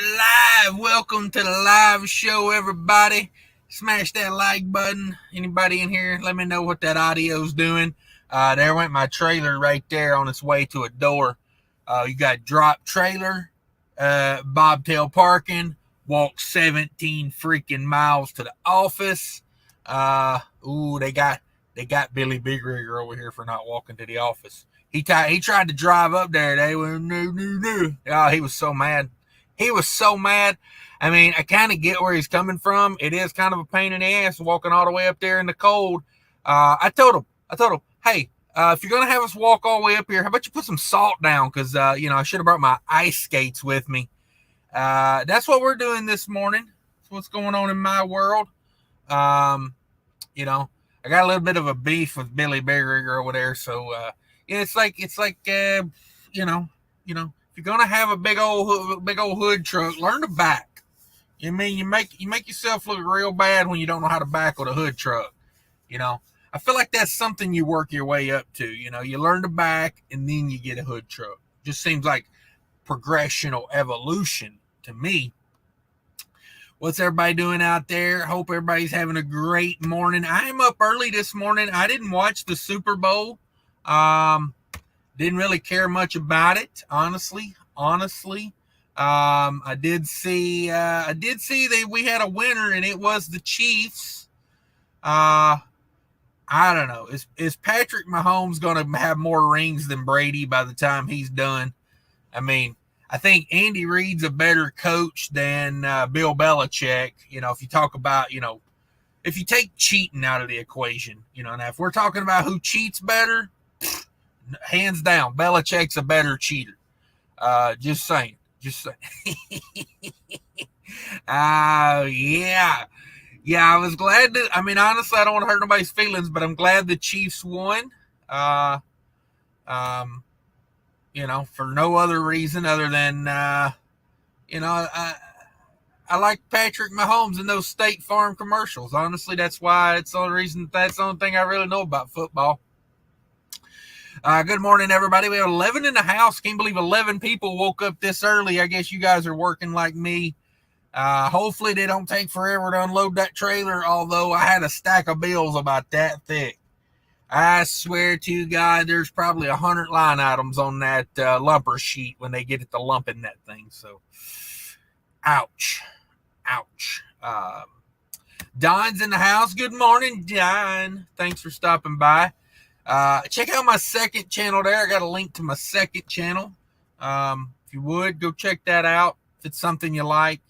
We're live. Welcome to the live show, everybody. Smash that like button. Anybody in here, let me know what that audio's doing. There went my trailer right there on its way to a door. You got drop trailer, bobtail parking, walk 17 freaking miles to the office. They got Billy Big Rigger over here for not walking to the office. He tried to drive up there. They went, no. Oh, he was so mad. I mean, I kind of get where he's coming from. It is kind of a pain in the ass walking all the way up there in the cold. I told him, hey, if you're going to have us walk all the way up here, how about you put some salt down? Because, I should have brought my ice skates with me. That's what we're doing this morning. That's what's going on in my world. I got a little bit of a beef with Billy Big Rigger over there. So, it's like, if you're gonna have a big old hood truck, learn to back. You make yourself look real bad when you don't know how to back with a hood truck. I feel like that's something you work your way up to. You learn to back and then you get a hood truck. Just seems like progression or evolution to me. What's everybody doing out there? Hope everybody's having a great morning. I'm up early this morning. I didn't watch the Super Bowl. Didn't really care much about it, honestly. I did see that we had a winner, and it was the Chiefs. I don't know. Is Patrick Mahomes going to have more rings than Brady by the time he's done? I mean, I think Andy Reid's a better coach than Bill Belichick. If you talk about, if you take cheating out of the equation, now if we're talking about who cheats better, hands down, Belichick's a better cheater. Just saying. Yeah. I was glad that, honestly, I don't want to hurt nobody's feelings, but I'm glad the Chiefs won. For no other reason other than, I like Patrick Mahomes in those State Farm commercials. Honestly, that's why that's the only thing I really know about football. Good morning, everybody. We have 11 in the house. Can't believe 11 people woke up this early. I guess you guys are working like me. Hopefully they don't take forever to unload that trailer, although I had a stack of bills about that thick. I swear to God, there's probably 100 line items on that lumper sheet when they get it to lumping that thing. So, ouch. Don's in the house. Good morning, Don. Thanks for stopping by. Check out my second channel there. I got a link to my second channel. If you would, go check that out. If it's something you like,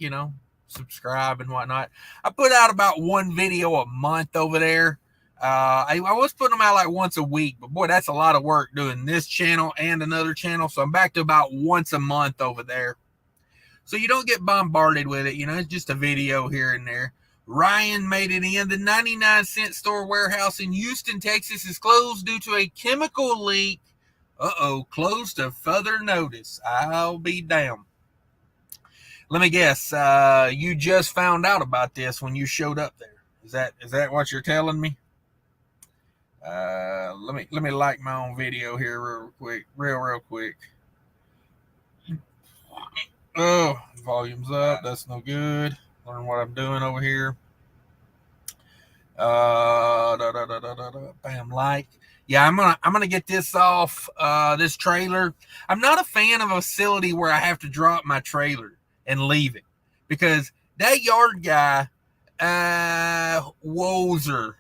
subscribe and whatnot. I put out about one video a month over there. I was putting them out like once a week, but boy, that's a lot of work doing this channel and another channel. So I'm back to about once a month over there. So you don't get bombarded with it. It's just a video here and there. Ryan made it in. The 99-cent store warehouse in Houston, Texas is closed due to a chemical leak. Closed to further notice. I'll be damned. Let me guess. You just found out about this when you showed up there. Is that what you're telling me? Let me like my own video here real quick. Oh, volume's up. That's no good. Learn what I'm doing over here. Bam, like. Yeah, I'm gonna get this off this trailer. I'm not a fan of a facility where I have to drop my trailer and leave it, because that yard guy, Wozer.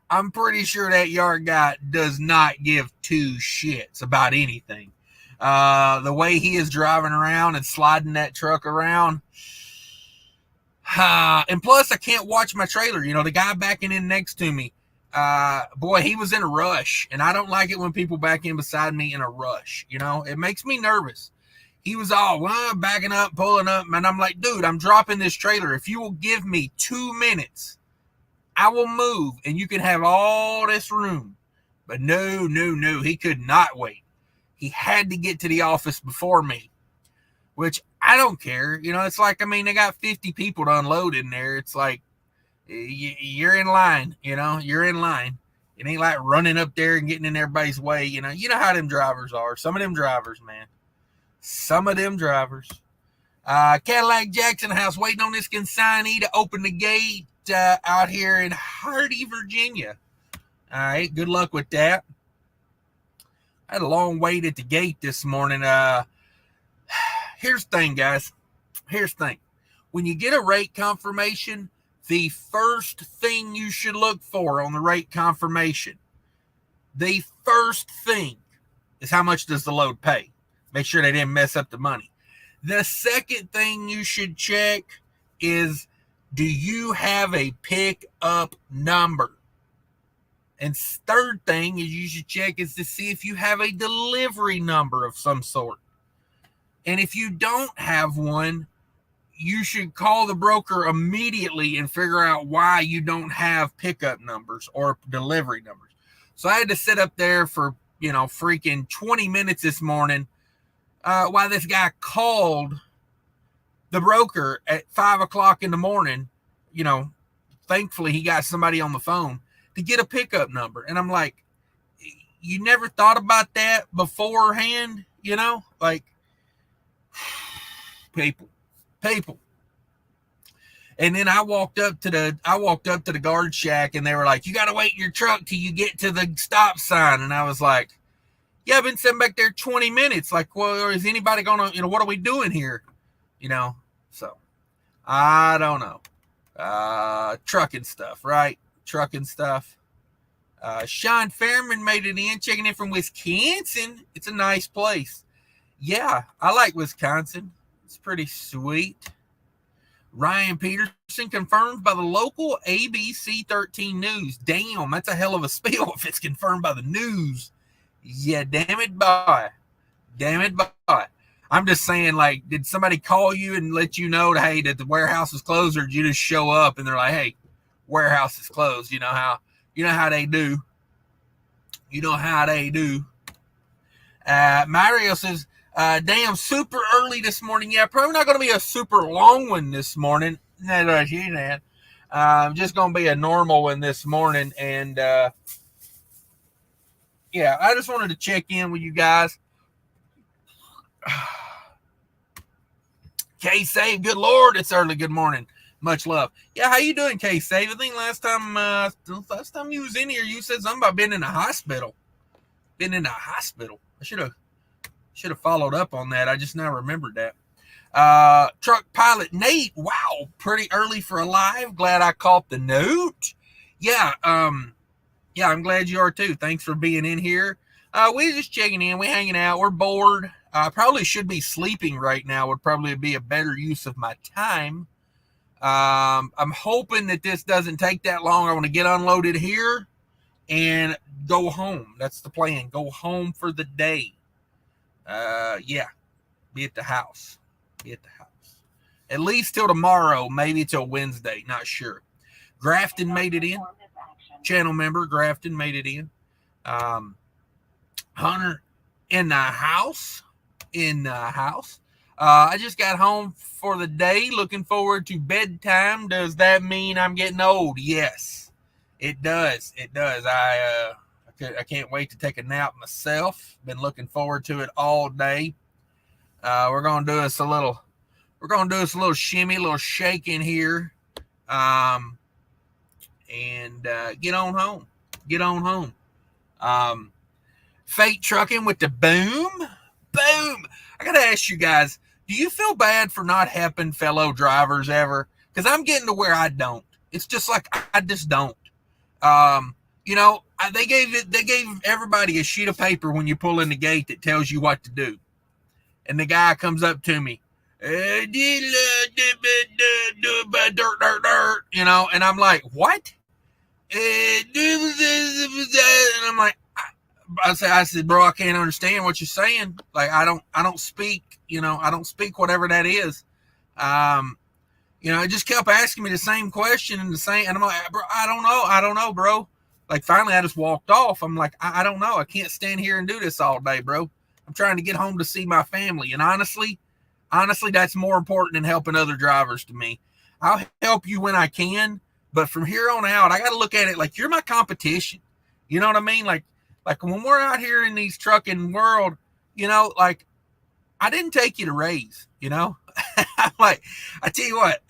I'm pretty sure that yard guy does not give two shits about anything. The way he is driving around and sliding that truck around. And plus, I can't watch my trailer. The guy backing in next to me, boy, he was in a rush. And I don't like it when people back in beside me in a rush. It makes me nervous. He was all backing up, pulling up. And I'm like, dude, I'm dropping this trailer. If you will give me 2 minutes, I will move and you can have all this room. But no. He could not wait. He had to get to the office before me, which I don't care. It's like, they got 50 people to unload in there. It's like, you're in line, you're in line. It ain't like running up there and getting in everybody's way. You know how them drivers are. Some of them drivers, man. Some of them drivers. Cadillac Jackson House waiting on this consignee to open the gate out here in Hardy, Virginia. All right, good luck with that. I had a long wait at the gate this morning. Here's the thing, guys. Here's the thing. When you get a rate confirmation, the first thing you should look for on the rate confirmation, the first thing is how much does the load pay. Make sure they didn't mess up the money. The second thing you should check is, do you have a pickup number? And third thing is you should check is to see if you have a delivery number of some sort. And if you don't have one, you should call the broker immediately and figure out why you don't have pickup numbers or delivery numbers. So I had to sit up there for, freaking 20 minutes this morning while this guy called the broker at 5 o'clock in the morning. Thankfully he got somebody on the phone to get a pickup number. And I'm like, you never thought about that beforehand? People. And then I walked up to the guard shack and they were like, you got to wait in your truck till you get to the stop sign. And I was like, yeah, I've been sitting back there 20 minutes. Like, well, is anybody going to, what are we doing here? So I don't know. Trucking stuff, right? Trucking stuff. Sean Fairman made it in, checking in from Wisconsin. It's a nice place. Yeah, I like Wisconsin. It's pretty sweet. Ryan Peterson confirmed by the local ABC 13 News. Damn, that's a hell of a spiel if it's confirmed by the news. Yeah, damn it, boy. I'm just saying, like, did somebody call you and let you know, hey, that the warehouse is closed, or did you just show up and they're like, hey, warehouse is closed? You know how they do. Mario says, damn, super early this morning. Yeah, probably not going to be a super long one this morning. That's what you said. Just going to be a normal one this morning. And, yeah, I just wanted to check in with you guys. K-Save, good Lord, it's early. Good morning. Much love. Yeah, how you doing, K-Save? I think last time you was in here, you said something about being in a hospital. I should have followed up on that. I just now remembered that. Truck pilot Nate, wow, pretty early for a live. Glad I caught the note. Yeah, I'm glad you are too. Thanks for being in here. We're just checking in. We're hanging out. We're bored. I probably should be sleeping right now. Would probably be a better use of my time. I'm hoping that this doesn't take that long. I want to get unloaded here and go home. That's the plan. Go home for the day. Yeah, be at the house. At least till tomorrow, maybe till Wednesday. Not sure. Grafton made it in. Channel member Grafton made it in. Hunter in the house. I just got home for the day. Looking forward to bedtime. Does that mean I'm getting old? Yes, it does. I can't wait to take a nap myself. Been looking forward to it all day. We're gonna do us a little shimmy, a little shaking here, and get on home. Fate Trucking with the boom. I gotta ask you guys, do you feel bad for not helping fellow drivers ever? Because I'm getting to where I don't. It's just like I just don't. They gave everybody a sheet of paper when you pull in the gate that tells you what to do. And the guy comes up to me, dirt, and I'm like, what? And I'm like, I said, bro, I can't understand what you're saying. Like, I don't speak, I don't speak whatever that is. It just kept asking me the same question and I'm like, bro, I don't know, bro. Like, finally I just walked off. I'm like, I don't know. I can't stand here and do this all day, bro. I'm trying to get home to see my family. And honestly, that's more important than helping other drivers to me. I'll help you when I can, but from here on out, I got to look at it like you're my competition. You know what I mean? Like when we're out here in these trucking world, like I didn't take you to raise, you know? I'm like, I tell you what,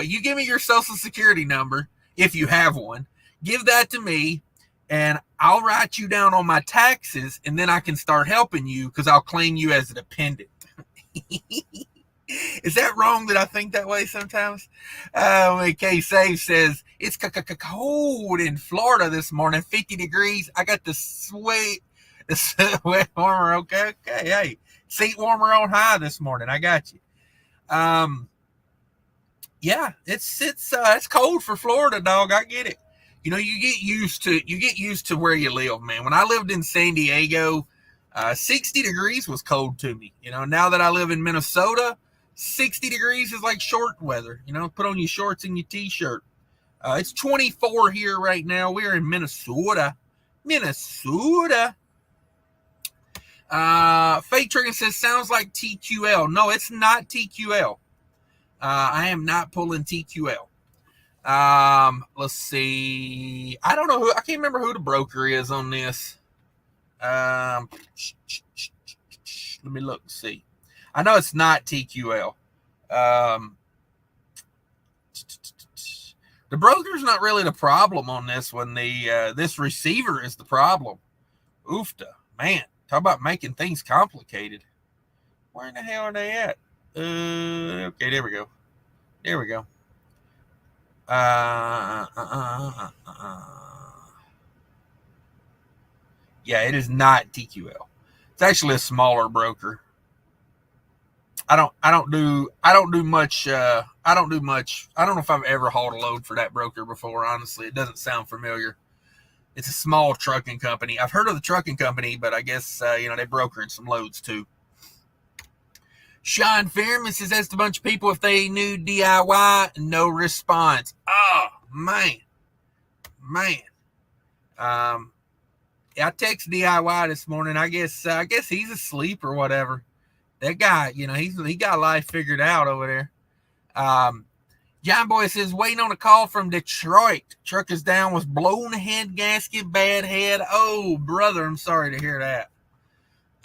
you give me your social security number, if you have one, give that to me, and I'll write you down on my taxes, and then I can start helping you because I'll claim you as a dependent. Is that wrong that I think that way sometimes? K Save says, it's cold in Florida this morning, 50 degrees. I got the sweat warmer. Okay, hey, seat warmer on high this morning. I got you. Yeah, it's cold for Florida, dog. I get it. You know, you get used to where you live, man. When I lived in San Diego, 60 degrees was cold to me. You know, now that I live in Minnesota, 60 degrees is like short weather. You know, put on your shorts and your t-shirt. It's 24 here right now. We're in Minnesota. Fake Trigger says, sounds like TQL. No, it's not TQL. I am not pulling TQL. Let's see. I don't know I can't remember who the broker is on this. Let me look and see. I know it's not TQL. The broker's not really the problem on this one. This receiver is the problem. Oofta, man. Talk about making things complicated. Where in the hell are they at? Okay, there we go. Yeah, it is not TQL. It's actually a smaller broker. I don't do much. I don't know if I've ever hauled a load for that broker before. Honestly, it doesn't sound familiar. It's a small trucking company. I've heard of the trucking company, but I guess they brokered some loads too. Sean Fairman says, asked a bunch of people if they knew DIY. No response. Oh man. I text DIY this morning. I guess he's asleep or whatever. That guy, he got life figured out over there. John Boy says, waiting on a call from Detroit. Truck is down with blown head gasket, bad head. Oh, brother, I'm sorry to hear that.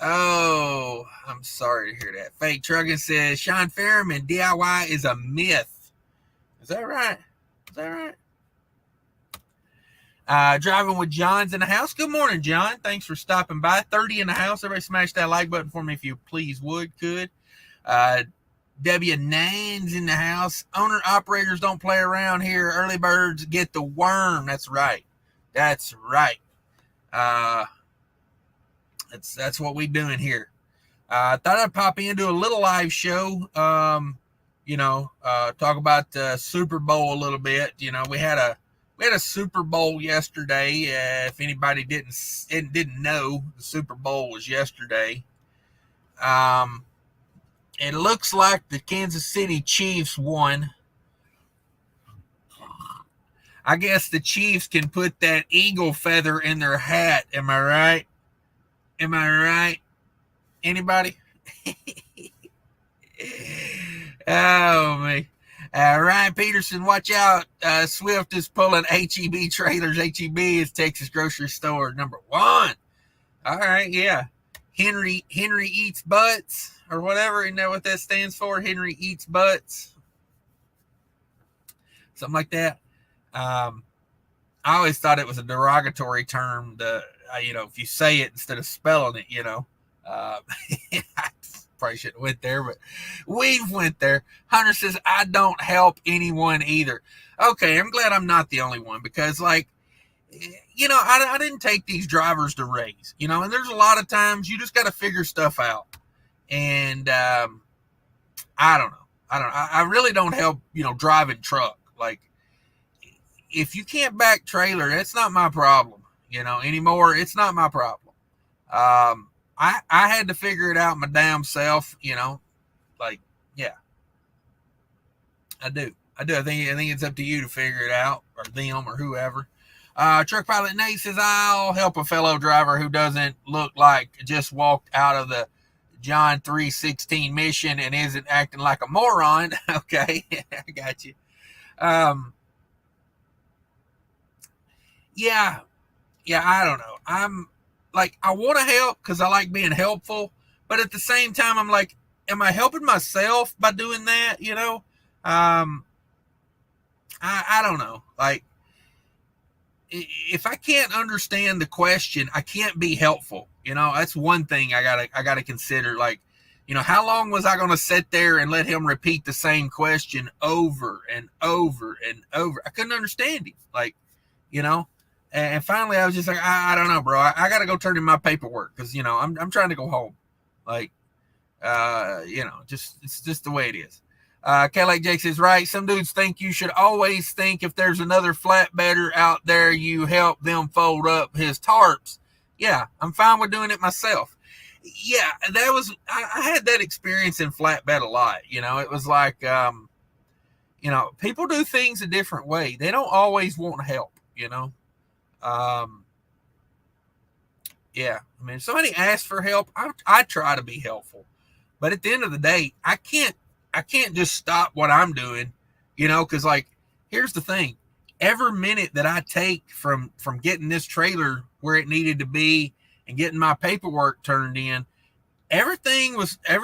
Oh, I'm sorry to hear that. Fake Trucking says, Sean Fairman, DIY is a myth. Is that right? Driving with John's in the house. Good morning, John. Thanks for stopping by. 30 in the house. Everybody smash that like button for me if you please could. W9's in the house. Owner operators don't play around here. Early birds get the worm. That's right. That's what we doing here. I thought I'd pop into a little live show. Talk about the Super Bowl a little bit. We had a Super Bowl yesterday. If anybody didn't know, the Super Bowl was yesterday. It looks like the Kansas City Chiefs won. I guess the Chiefs can put that eagle feather in their hat. Am I right? Anybody? Oh, man. Ryan Peterson, watch out. Swift is pulling HEB trailers. HEB is Texas Grocery Store number 1. All right, yeah. Henry eats butts or whatever. Isn't that what that stands for? Henry eats butts. Something like that. I always thought it was a derogatory term. If you say it instead of spelling it, I probably shouldn't have went there, but we've went there. Hunter says, I don't help anyone either. Okay, I'm glad I'm not the only one because, I didn't take these drivers to raise, and there's a lot of times you just got to figure stuff out. And I don't know. I really don't help, driving truck. Like, if you can't back trailer, it's not my problem, anymore. It's not my problem. I had to figure it out my damn self, yeah. I do. I think it's up to you to figure it out, or them, or whoever. Truck Pilot Nate says, I'll help a fellow driver who doesn't look like just walked out of the John 3:16 mission and isn't acting like a moron. Okay, I got you. Yeah, I don't know. I'm like, I want to help because I like being helpful, but at the same time, I'm like, am I helping myself by doing that? You know, I don't know. Like, if I can't understand the question, I can't be helpful. You know, that's one thing I gotta consider. Like, you know, how long was I gonna sit there and let him repeat the same question over and over and over? I couldn't understand him. Like, you know, and finally I was just like, I don't know, bro. I gotta go turn in my paperwork because you know I'm trying to go home. Like, you know, it's just the way it is. Like Jake says, right. Some dudes think you should always think if there's another flatbedder out there, you help them fold up his tarps. Yeah, I'm fine with doing it myself. Yeah, I had that experience in flatbed a lot. You know, it was like, you know, people do things a different way. They don't always want help, you know. Yeah, I mean, if somebody asks for help, I try to be helpful. But at the end of the day, I can't just stop what I'm doing, you know, because like, here's the thing. Every minute that I take from getting this trailer where it needed to be and getting my paperwork turned in, every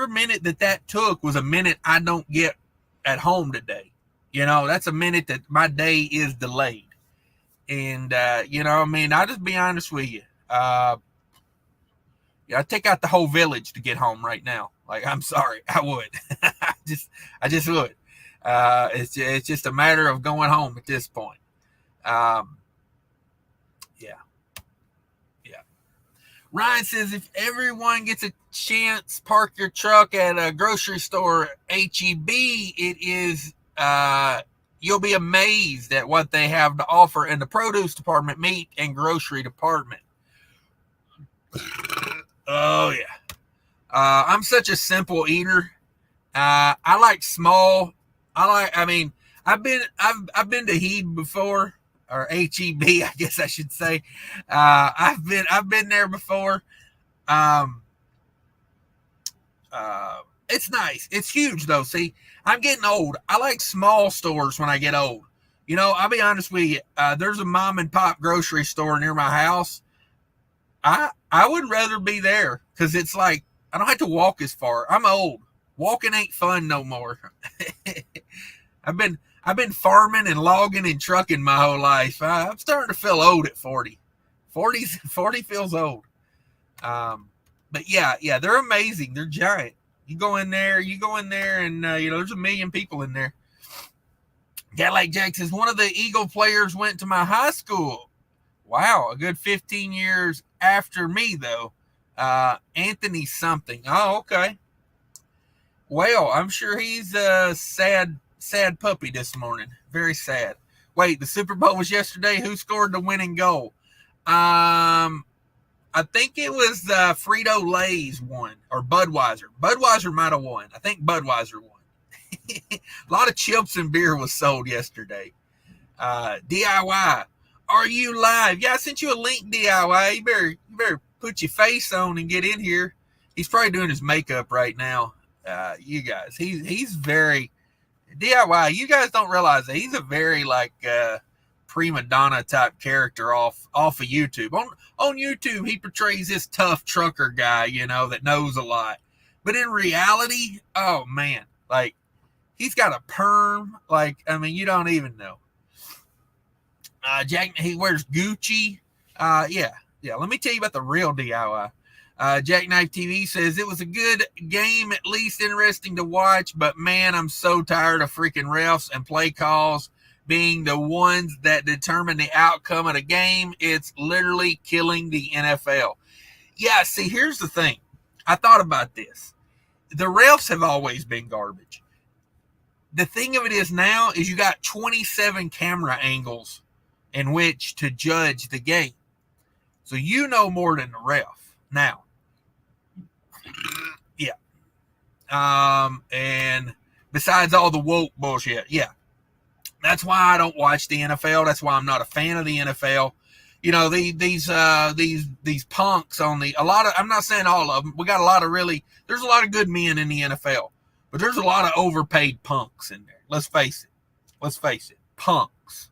minute that took was a minute I don't get at home today. You know, that's a minute that my day is delayed. And, you know, I mean, I'll just be honest with you. Yeah, I'd take out the whole village to get home right now. Like, I'm sorry, I would. I just would. It's just a matter of going home at this point. Yeah. Ryan says, if everyone gets a chance, park your truck at a grocery store, HEB, it is, you'll be amazed at what they have to offer in the produce department, meat, and grocery department. Oh, yeah. I'm such a simple eater. I like small. I've been to Heed before, or HEB, I guess I should say. I've been there before. It's nice. It's huge though. See, I'm getting old. I like small stores when I get old. You know, I'll be honest with you. There's a mom and pop grocery store near my house. I would rather be there because it's like I don't have to walk as far. I'm old. Walking ain't fun no more. I've been farming and logging and trucking my whole life. I'm starting to feel old at 40. 40 feels old. But yeah, they're amazing. They're giant. You go in there, and you know, there's a million people in there. Like Jack says, one of the Eagle players went to my high school. Wow, a good 15 years after me, though. Anthony something. Oh, okay. Well, I'm sure he's a sad puppy this morning. Very sad. Wait, the Super Bowl was yesterday. Who scored the winning goal? I think it was Frito-Lay's won, or Budweiser. Budweiser might have won. I think Budweiser won. A lot of chips and beer was sold yesterday. DIY. Are you live? Yeah, I sent you a link, DIY. You better put your face on and get in here. He's probably doing his makeup right now. You guys, he's very DIY. You guys don't realize that he's a very like prima donna type character off of YouTube. On YouTube, he portrays this tough trucker guy, you know, that knows a lot. But in reality, oh man, like he's got a perm. Like, I mean, you don't even know. Jack, he wears Gucci. Yeah. Let me tell you about the real DIY. Jackknife TV says it was a good game, at least interesting to watch, but man, I'm so tired of freaking refs and play calls being the ones that determine the outcome of the game. It's literally killing the NFL. Yeah, see, here's the thing. I thought about this. The refs have always been garbage. The thing of it is now is you got 27 camera angles in which to judge the game. So you know more than the ref. Now, yeah. And besides all the woke bullshit, yeah. That's why I don't watch the NFL. That's why I'm not a fan of the NFL. You know, these punks on I'm not saying all of them. We got a lot of there's a lot of good men in the NFL, but there's a lot of overpaid punks in there. Let's face it. Punks,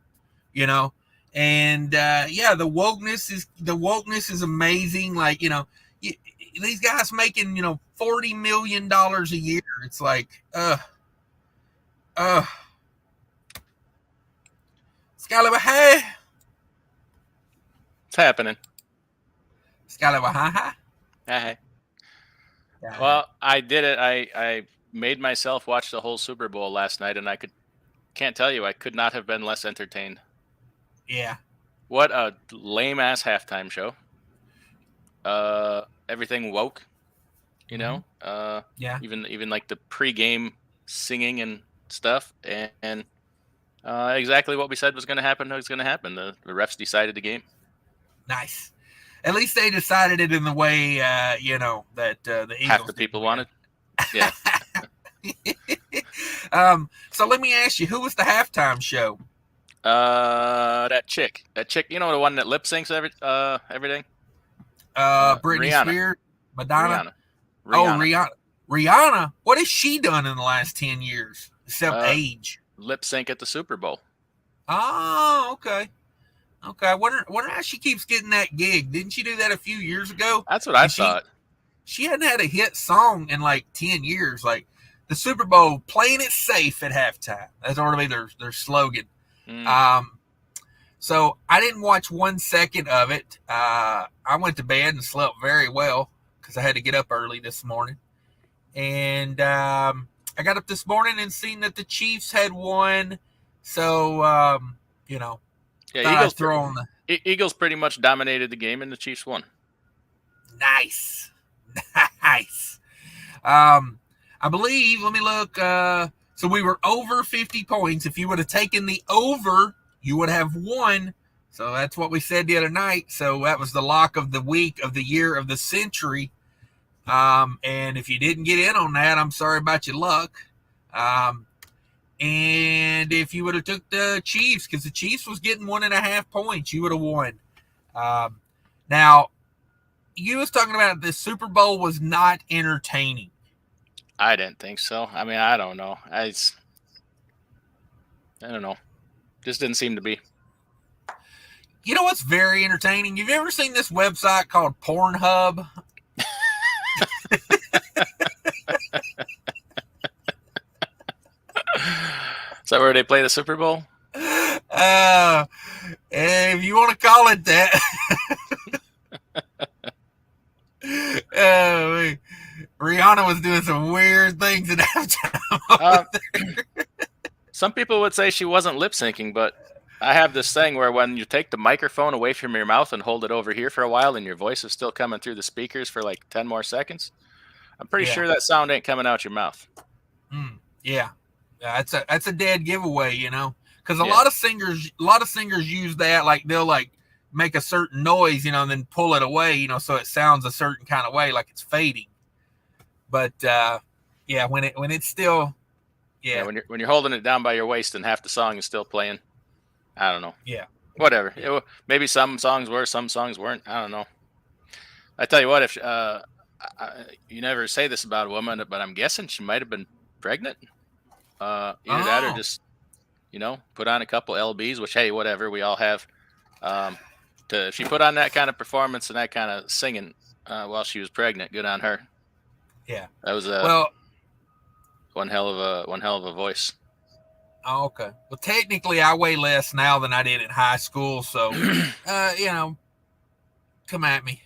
you know? And, yeah, the wokeness is amazing. Like, you know, these guys making, you know, $40 million a year. It's like, Scalaway. It's happening. Scalaway. Hey. Well, I did it. I made myself watch the whole Super Bowl last night, and can't tell you, I could not have been less entertained. Yeah. What a lame ass halftime show. Everything woke, you know. Yeah. Even like the pregame singing and stuff, and exactly what we said was going to happen. Was going to happen. The refs decided the game. Nice. At least they decided it in the way, that the Eagles half the people wanted. Yeah. So let me ask you, who was the halftime show? That chick, the one that lip syncs everything. Britney Rihanna. Spears, Madonna. Rihanna. Rihanna. What has she done in the last 10 years except age? Lip sync at the Super Bowl. Oh, okay. I wonder how she keeps getting that gig. Didn't she do that a few years ago? That's what I thought. She hadn't had a hit song in like 10 years. Like the Super Bowl, playing it safe at halftime. That's already their slogan. So I didn't watch 1 second of it. I went to bed and slept very well because I had to get up early this morning. And I got up this morning and seen that the Chiefs had won. So, Yeah, Eagles pretty much dominated the game, and the Chiefs won. Nice. I believe, let me look. So we were over 50 points. If you would have taken the over, you would have won. So that's what we said the other night. So that was the lock of the week, of the year, of the century. And if you didn't get in on that, I'm sorry about your luck. And if you would have took the Chiefs, because the Chiefs was getting 1.5 points, you would have won. Now, you was talking about the Super Bowl was not entertaining. I didn't think so. I mean, I don't know. I don't know. Just didn't seem to be. You know what's very entertaining? You've ever seen this website called Pornhub? Is that where they play the Super Bowl? If you want to call it that. Rihanna was doing some weird things at halftime. Some people would say she wasn't lip syncing, but I have this thing where when you take the microphone away from your mouth and hold it over here for a while and your voice is still coming through the speakers for like 10 more seconds, I'm pretty sure that sound ain't coming out your mouth. Yeah. That's a dead giveaway, because a lot of singers use that. Like they'll like make a certain noise, and then pull it away, so it sounds a certain kind of way, like it's fading. But when it's still, when you're holding it down by your waist and half the song is still playing, I don't know. Yeah, whatever. Maybe some songs were, some songs weren't. I don't know. I tell you what, if you never say this about a woman, but I'm guessing she might have been pregnant. Either that or just, put on a couple LBs, which, hey, whatever, we all have. If she put on that kind of performance and that kind of singing while she was pregnant, good on her. Yeah, that was one hell of a voice. Oh, okay. Well, technically, I weigh less now than I did in high school, so come at me.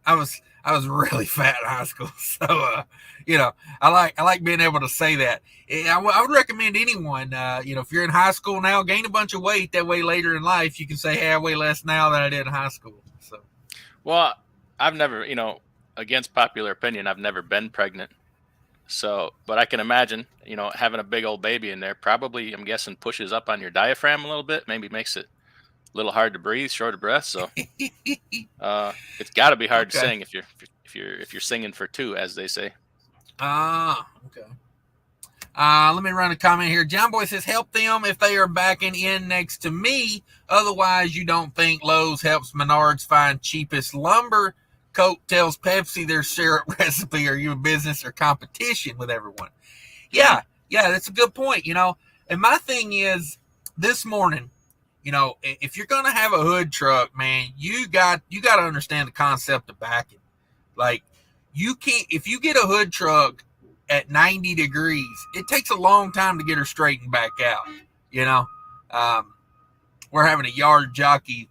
I was really fat in high school, so I like being able to say that. I would recommend anyone, if you're in high school now, gain a bunch of weight. That way, later in life, you can say, "Hey, I weigh less now than I did in high school." So, well, I've never, against popular opinion, I've never been pregnant. So, but I can imagine, having a big old baby in there probably, I'm guessing, pushes up on your diaphragm a little bit, maybe makes it a little hard to breathe, short of breath. So, it's got to be hard to sing if you're singing for two, as they say. Okay. Let me run a comment here. John Boy says, help them if they are backing in next to me. Otherwise, you don't think Lowe's helps Menards find cheapest lumber. Coke tells Pepsi their syrup recipe. Are you a business or competition with everyone? Yeah, that's a good point, And my thing is, this morning, if you're going to have a hood truck, man, you got to understand the concept of backing. Like, you can't, if you get a hood truck at 90 degrees, it takes a long time to get her straightened back out. You know, we're having a yard jockey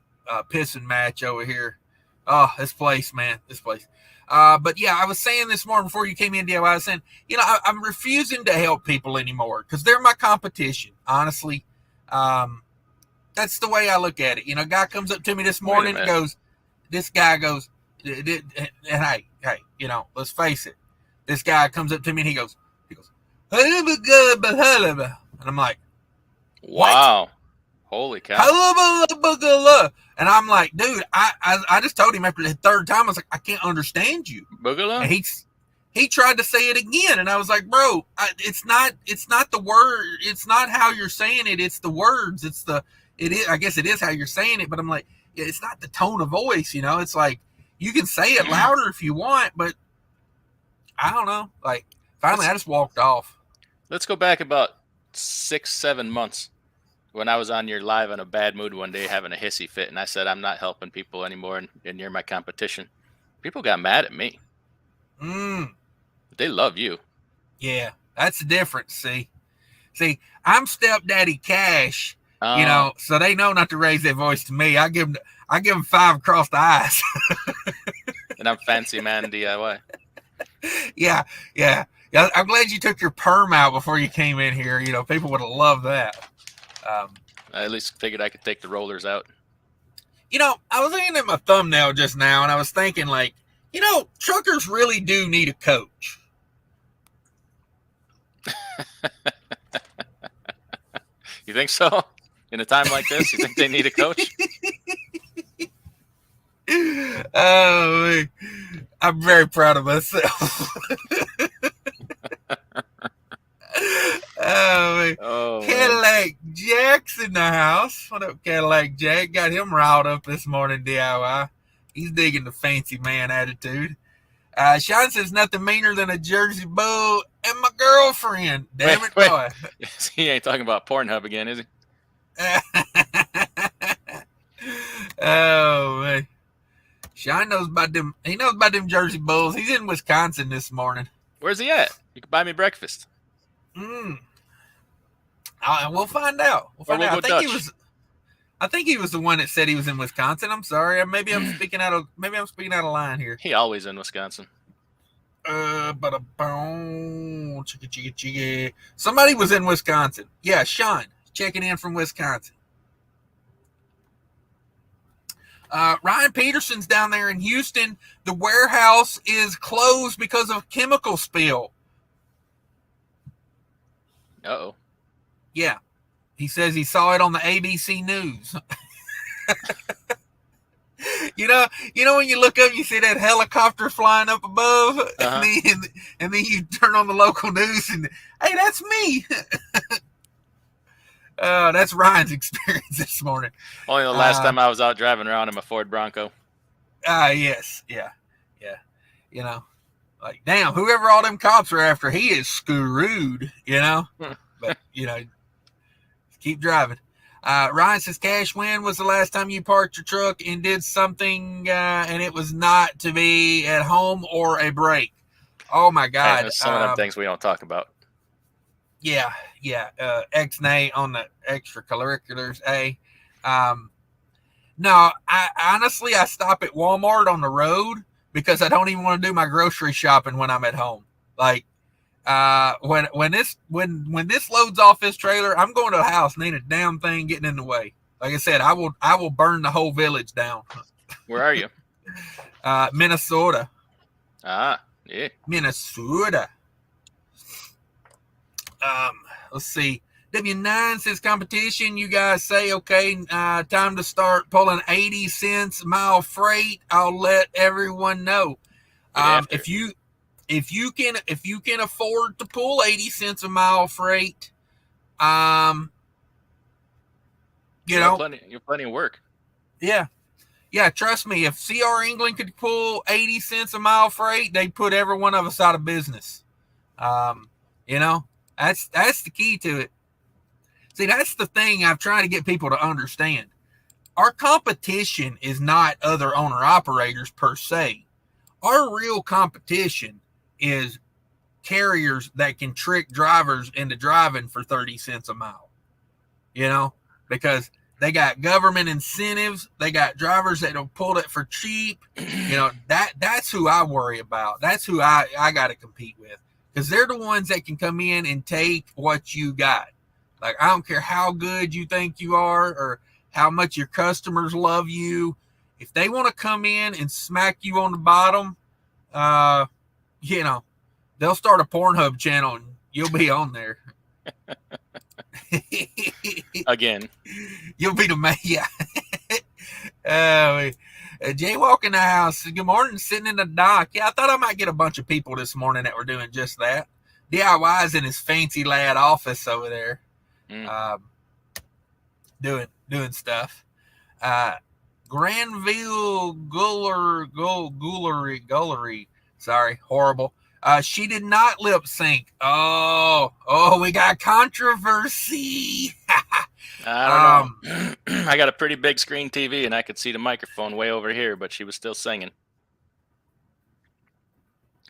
pissing match over here. Oh, this place, man, this place. But yeah, I was saying this morning before you came in, DIY, I was saying, you know, I'm refusing to help people anymore because they're my competition, honestly. That's the way I look at it. You know, a guy comes up to me this morning and goes, this guy goes, and hey, you know, let's face it. This guy comes up to me and he goes, and I'm like, what? Wow. Holy cow. And I'm like, dude, I just told him after the third time, I was like, I can't understand you. Boogala? And he tried to say it again, and I was like, bro, it's not the word, it's not how you're saying it, it's the words, I guess it is how you're saying it, but I'm like, yeah, it's not the tone of voice, you know. It's like you can say it louder if you want, but I don't know. Like finally, I just walked off. Let's go back about 6-7 months when I was on your live in a bad mood one day having a hissy fit, and I said I'm not helping people anymore, and you're my competition. People got mad at me. They love you. Yeah, that's the difference. See, I'm stepdaddy Cash, you know, so they know not to raise their voice to me. I give them 5 across the eyes. And I'm fancy man DIY. Yeah. I'm glad you took your perm out before you came in here. You know, people would have loved that. I at least figured I could take the rollers out. You know, I was looking at my thumbnail just now, and I was thinking, like, you know, truckers really do need a coach. You think so? In a time like this, you think they need a coach? Oh, I'm very proud of myself. Cadillac Jack's in the house. What up, Cadillac Jack? Got him riled up this morning, DIY. He's digging the fancy man attitude. Sean says nothing meaner than a Jersey Bull and my girlfriend. Damn it, boy. He ain't talking about Pornhub again, is he? Oh, man. Sean knows about them. He knows about them Jersey Bulls. He's in Wisconsin this morning. Where's he at? You can buy me breakfast. We'll find out. I think he was the one that said he was in Wisconsin. I'm sorry. Maybe I'm speaking out of line here. He always in Wisconsin. Somebody was in Wisconsin. Yeah, Sean checking in from Wisconsin. Ryan Peterson's down there in Houston. The warehouse is closed because of a chemical spill. Uh-oh. Yeah. He says he saw it on the ABC News. You know when you look up, you see that helicopter flying up above, and then you turn on the local news, and hey, that's me. That's Ryan's experience this morning. Only the last time I was out driving around in my Ford Bronco. Yes, yeah. You know, like, damn, whoever all them cops are after, he is screwed. You know, but you know, keep driving. Ryan says, Cash, when was the last time you parked your truck and did something and it was not to be at home or a break? Oh, my God. Hey, some of them things we don't talk about. Yeah. X-nay on the extracurriculars, no, I honestly, I stop at Walmart on the road because I don't even want to do my grocery shopping when I'm at home. Like, when this loads off this trailer, I'm going to the house and ain't a damn thing getting in the way. Like I said, I will burn the whole village down. Where are you? Minnesota. Yeah. Minnesota. Let's see. W9 says competition. You guys say, okay, time to start pulling 80 cents mile freight. I'll let everyone know. If you can afford to pull 80 cents a mile freight, you're plenty of work. Yeah, trust me, if CR England could pull 80 cents a mile freight, they'd put every one of us out of business. That's the key to it. See, that's the thing I'm trying to get people to understand. Our competition is not other owner operators per se. Our real competition is carriers that can trick drivers into driving for 30 cents a mile, because they got government incentives. They got drivers that will pull it for cheap. That's who I worry about. That's who I got to compete with, because they're the ones that can come in and take what you got. Like, I don't care how good you think you are or how much your customers love you. If they want to come in and smack you on the bottom, they'll start a Pornhub channel and you'll be on there. Again. You'll be the man. Yeah. Jaywalk in the house. Good morning. Sitting in the dock. Yeah, I thought I might get a bunch of people this morning that were doing just that. DIY's in his fancy lad office over there. Doing stuff. Granville Gullery. Sorry, horrible. She did not lip sync. Oh, we got controversy. I don't know. I got a pretty big screen TV and I could see the microphone way over here, but she was still singing.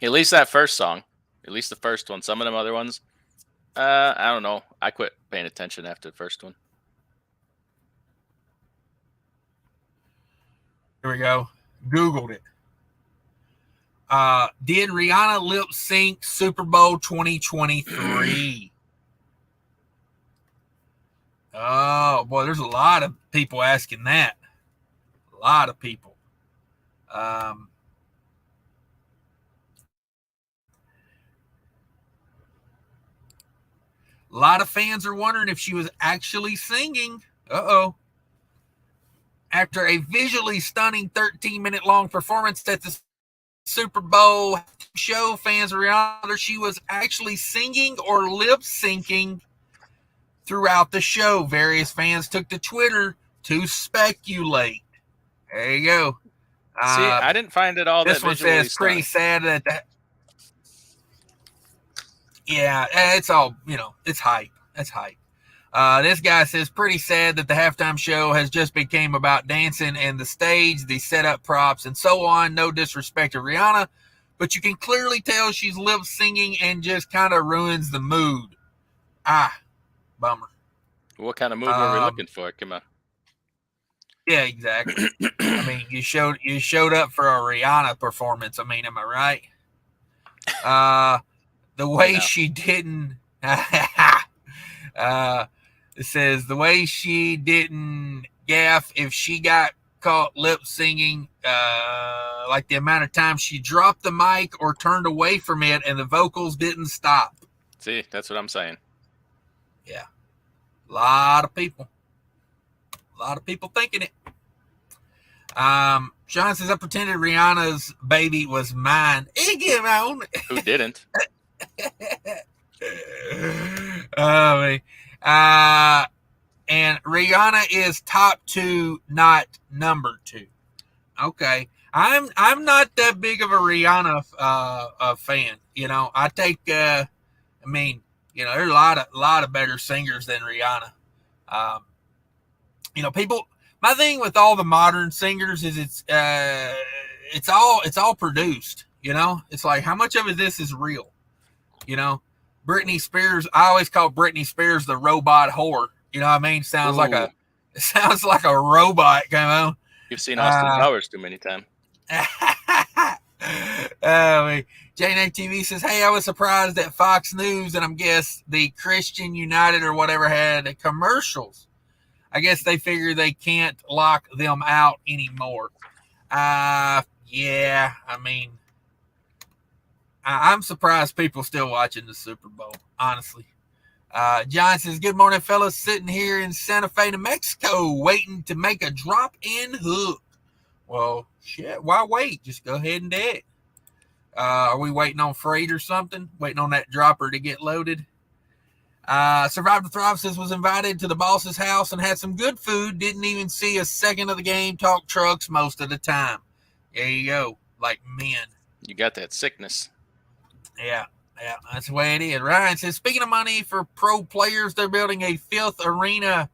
At least that first song. At least the first one. Some of them other ones, I don't know. I quit paying attention after the first one. Here we go. Googled it. Did Rihanna lip sync Super Bowl 2023? Oh, boy, there's a lot of people asking that. A lot of people. A lot of fans are wondering if she was actually singing. Uh-oh. After a visually stunning 13-minute long performance at the Super Bowl show, fans were whether she was actually singing or lip syncing throughout the show. Various fans took to Twitter to speculate. There you go. See, I didn't find it all that visually stunning. This one says pretty sad that. Yeah, it's all, it's hype. That's hype. This guy says, pretty sad that the halftime show has just became about dancing and the stage, the setup props, and so on. No disrespect to Rihanna, but you can clearly tell she's lip singing and just kind of ruins the mood. Bummer. What kind of mood were we looking for? Come on. Yeah, exactly. I mean, you showed up for a Rihanna performance. I mean, am I right? The way she didn't. It says the way she didn't gaff if she got caught lip singing, like the amount of time she dropped the mic or turned away from it and the vocals didn't stop. See, that's what I'm saying. Yeah. A lot of people thinking it. Sean says, I pretended Rihanna's baby was mine. Get on. Who didn't? And Rihanna is top 2, not number 2. Okay. I'm not that big of a Rihanna fan. I take there's a lot of better singers than Rihanna. People, my thing with all the modern singers is it's all produced. It's like, how much of this is real? Britney Spears, I always call Britney Spears the robot whore. You know what I mean? Sounds like a robot. Come on. You've seen Austin Powers too many times. JNA TV says, hey, I was surprised that Fox News and I'm guess the Christian United or whatever had commercials. I guess they figure they can't lock them out anymore. Yeah, I mean, I'm surprised people still watching the Super Bowl, honestly. John says, good morning, fellas. Sitting here in Santa Fe, New Mexico, waiting to make a drop-in hook. Well, shit, why wait? Just go ahead and do it. Are we waiting on freight or something? Waiting on that dropper to get loaded? Survive to Thrive says, was invited to the boss's house and had some good food. Didn't even see a second of the game. Talk trucks most of the time. There you go. Like men. You got that sickness. Yeah, that's the way it is. Ryan says, speaking of money for pro players, they're building a 5th arena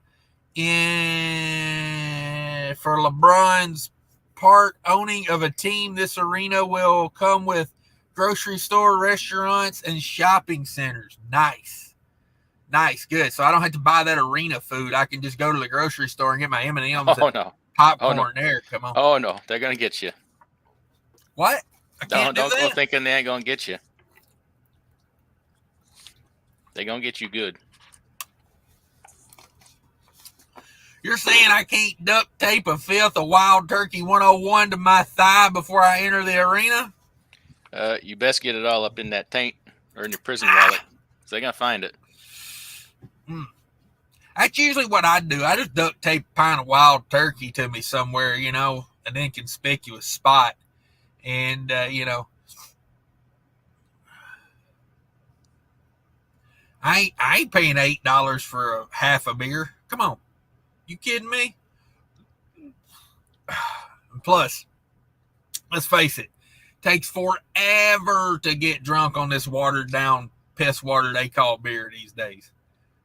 for LeBron's part owning of a team. This arena will come with grocery store, restaurants, and shopping centers. Nice, good. So I don't have to buy that arena food. I can just go to the grocery store and get my M&Ms and popcorn there. Come on. Oh no, they're gonna get you. What? I can't don't do go that? thinking they ain't gonna get you. They're gonna get you good. You're saying I can't duct tape a fifth of Wild Turkey 101 to my thigh before I enter the arena? You best get it all up in that taint or in your prison wallet. So they're gonna find it. That's usually what I do. I just duct tape a pint of Wild Turkey to me somewhere, an inconspicuous spot. And, I ain't paying $8 for half a beer. Come on. You kidding me? Plus, let's face it, takes forever to get drunk on this watered down piss water they call beer these days.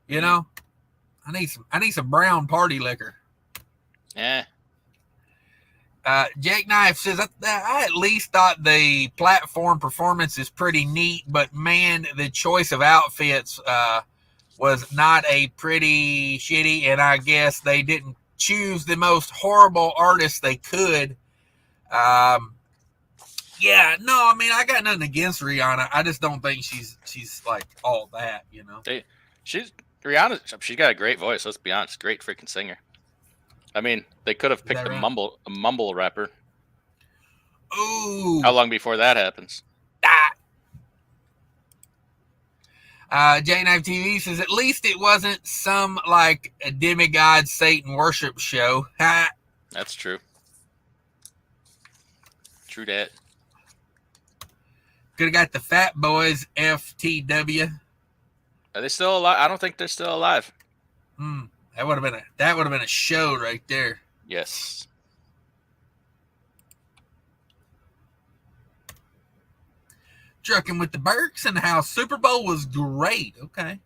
I need some brown party liquor. Yeah. Jackknife says, I at least thought the platform performance is pretty neat, but man, the choice of outfits was not a pretty shitty, and I guess they didn't choose the most horrible artists they could. I got nothing against Rihanna. I just don't think she's like all that, Rihanna, she's got a great voice, let's be honest. Great freaking singer. I mean, they could have picked a mumble rapper. Ooh. How long before that happens? J9 TV says, at least it wasn't some like a demigod Satan worship show. That's true. True that. Could have got the Fat Boys FTW. Are they still alive? I don't think they're still alive. That would have been a show right there. Yes. Trucking with the Burks and how Super Bowl was great. Okay.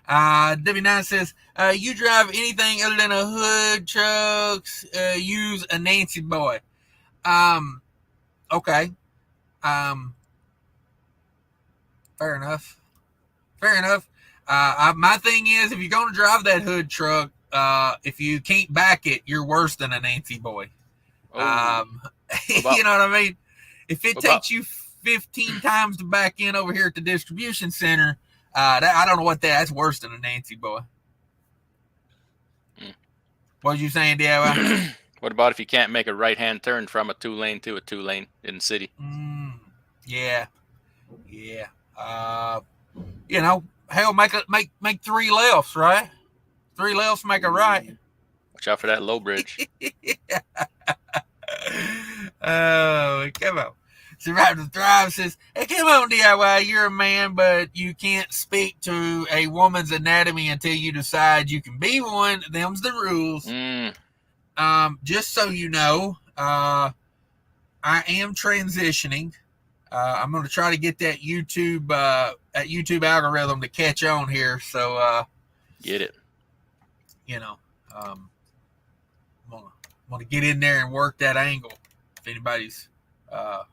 W9 says, you drive anything other than a hood trucks, use a Nancy boy. Okay. Fair enough. My thing is, if you're going to drive that hood truck, if you can't back it, you're worse than a Nancy boy. You know what I mean? If it takes you 15 times to back in over here at the distribution center, I don't know what that's worse than a Nancy boy. What was you saying, DIY? What about if you can't make a right-hand turn from a 2-lane to a 2-lane in the city? Yeah. Hell, make 3 lefts, right? 3 lefts make a right. Watch out for that low bridge. Oh, come on. Survive to Thrive says, hey, come on, DIY, you're a man, but you can't speak to a woman's anatomy until you decide you can be one. Them's the rules. Just so you know, I am transitioning. I'm going to try to get that YouTube algorithm to catch on here. So, get it. I'm going to get in there and work that angle. If anybody's, there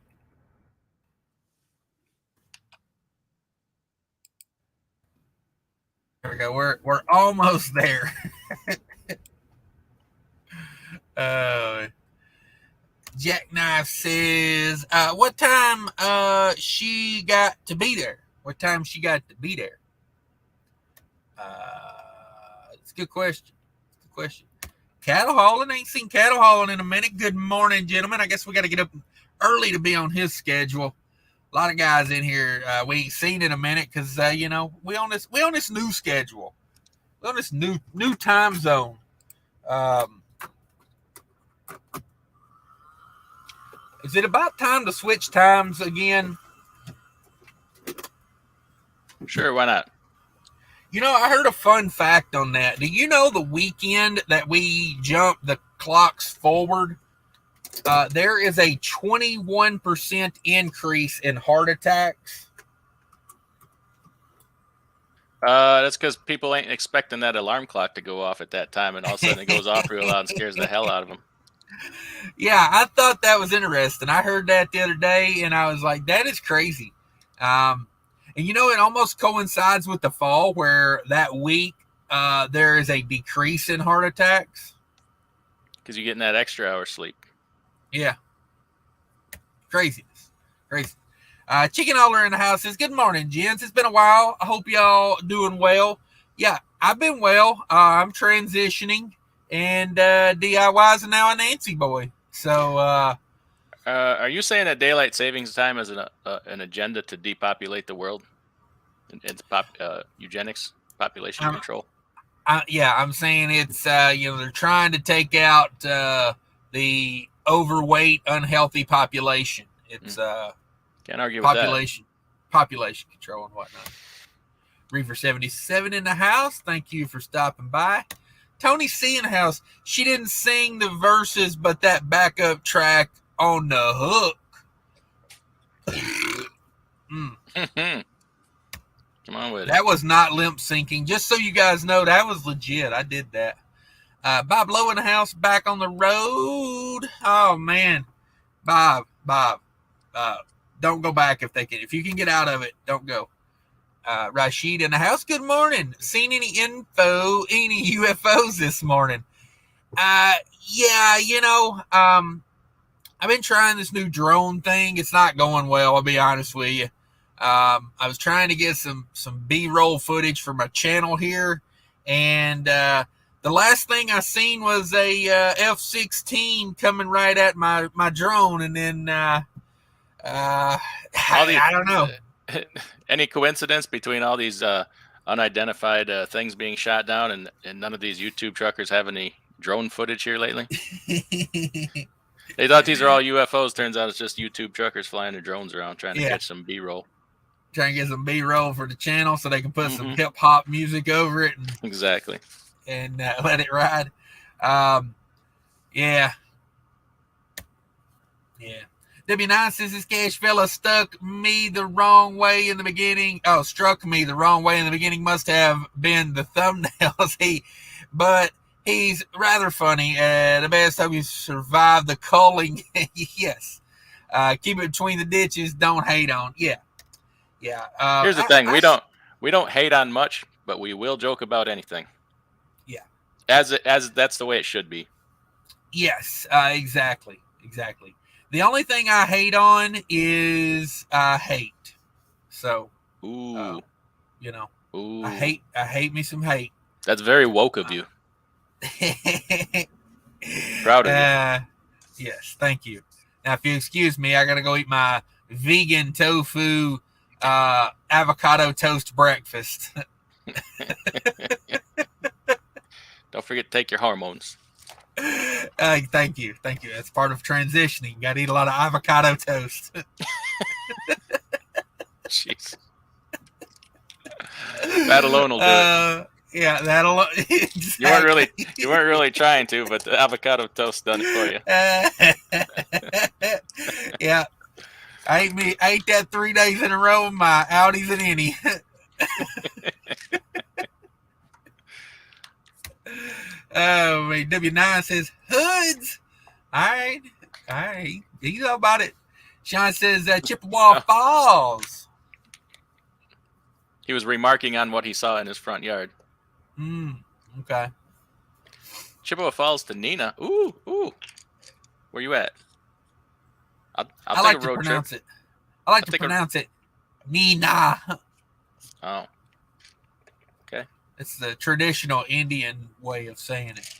we go. We're almost there. Jackknife says, what time she got to be there? It's a good question. Cattle hauling. Ain't seen cattle hauling in a minute. Good morning, gentlemen. I guess we got to get up early to be on his schedule. A lot of guys in here we ain't seen in a minute because we on this new schedule. We on this new time zone. Is it about time to switch times again? Sure, why not? I heard a fun fact on that. Do you know the weekend that we jumped the clocks forward, there is a 21% increase in heart attacks? That's because people ain't expecting that alarm clock to go off at that time, and all of a sudden it goes off real loud and scares the hell out of them. Yeah, I thought that was interesting. I heard that the other day, and I was like, that is crazy. And it almost coincides with the fall, where that week there is a decrease in heart attacks. Because you're getting that extra hour sleep. Yeah. Craziness. Crazy. Chicken Oller in the house says, good morning, gents. It's been a while. I hope y'all doing well. Yeah, I've been well. I'm transitioning, and DIYs and now a Nancy boy. So, are you saying that daylight savings time is an agenda to depopulate the world? It's eugenics, population control? I'm saying it's, they're trying to take out the overweight, unhealthy population. It's can't argue population, with that. population control and whatnot. Reefer 77 in the house. Thank you for stopping by. Tony C in the house. She didn't sing the verses, but that backup track on the hook. Come on with it. That was not limp syncing. Just so you guys know, that was legit. I did that. Bob Lowe in the house, back on the road. Oh man, Bob, don't go back if they can. If you can get out of it, don't go. Rashid in the house. Good morning. Seen any info, any UFOs this morning? Yeah, I've been trying this new drone thing. It's not going well, I'll be honest with you. I was trying to get some B-roll footage for my channel here, and the last thing I seen was a F-16 coming right at my drone, and then I don't know. Any coincidence between all these unidentified things being shot down and none of these YouTube truckers have any drone footage here lately? They thought these are all UFOs. Turns out it's just YouTube truckers flying their drones around trying to catch some B-roll. Trying to get some B-roll for the channel so they can put some hip-hop music over it. Exactly. And let it ride. Yeah. W9 says this cash fella struck me the wrong way in the beginning. Must have been the thumbnails. But he's rather funny. The best hope you survive the culling. Yes. Keep it between the ditches. Don't hate on. Yeah. Here's the thing. We don't hate on much, but we will joke about anything. Yeah. As that's the way it should be. Yes. Exactly. The only thing I hate on is hate. So, ooh. Ooh. I hate me some hate. That's very woke of you. Proud of you. Yes, thank you. Now, if you excuse me, I gotta go eat my vegan tofu avocado toast breakfast. Don't forget to take your hormones. Thank you. That's part of transitioning. Got to eat a lot of avocado toast. Jeez. That alone will do it. Yeah, that alone. Exactly. You weren't really trying to, but the avocado toast done it for you. Yeah, I ate that 3 days in a row. My Audi's an innie. W9 says hoods. All right. You know about it. Sean says Chippewa Falls. He was remarking on what he saw in his front yard. Okay. Chippewa Falls to Nina. Ooh. Where you at? I like to pronounce it. I like to pronounce it Nina. Oh. Okay. It's the traditional Indian way of saying it.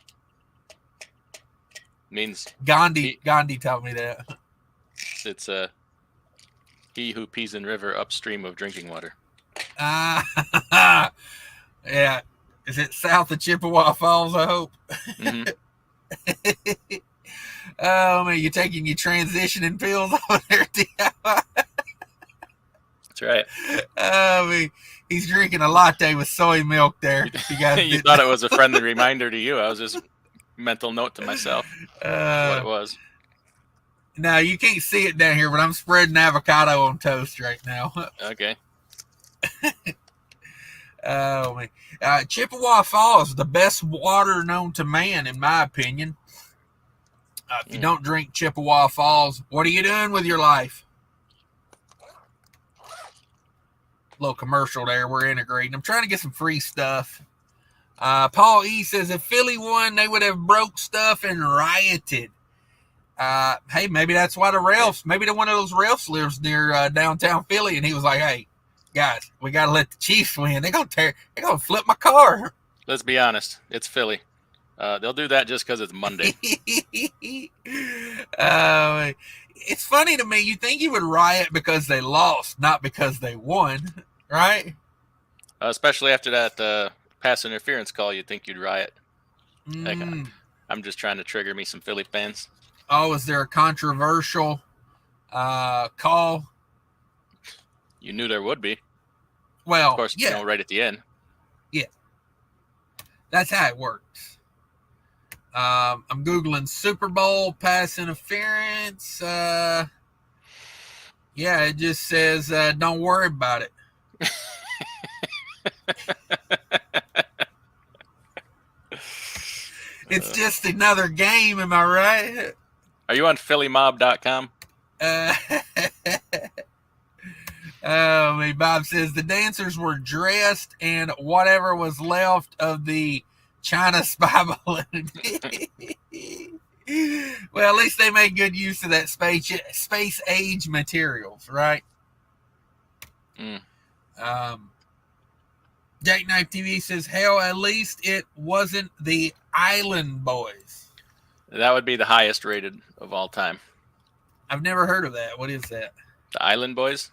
Means Gandhi taught me that. It's he who pees in river upstream of drinking water. Yeah. Is it south of Chippewa Falls, I hope? Oh man, you're taking your transitioning pills over there, That's right. He's drinking a latte with soy milk there. You thought it was a friendly reminder to you. I was just mental note to myself what it was. Now, you can't see it down here, but I'm spreading avocado on toast right now. Okay. Oh man, Chippewa Falls, the best water known to man, in my opinion. If you don't drink Chippewa Falls, what are you doing with your life? Little commercial there. We're integrating. I'm trying to get some free stuff. Paul E says if Philly won, they would have broke stuff and rioted. Hey, maybe that's why the Ralphs, maybe one of those Ralphs lives near downtown Philly, and he was like, "Hey, guys, we got to let the Chiefs win. They're gonna flip my car." Let's be honest. It's Philly. They'll do that just because it's Monday. It's funny to me. You think you would riot because they lost, not because they won, right? Especially after that pass interference call, you'd think you'd riot. Like, I'm just trying to trigger me some Philly fans. Oh, is there a controversial call? You knew there would be. Well, of course, yeah. Right at the end. Yeah. That's how it works. I'm Googling Super Bowl pass interference. Yeah, it just says don't worry about it. It's just another game, am I right? Are you on PhillyMob.com? Bob says the dancers were dressed and whatever was left of the China spy balloon. Well, at least they made good use of that space age materials, right? Jackknife TV says, hell, at least it wasn't the Island Boys. That would be the highest rated of all time. I've never heard of that. What is that? The Island Boys?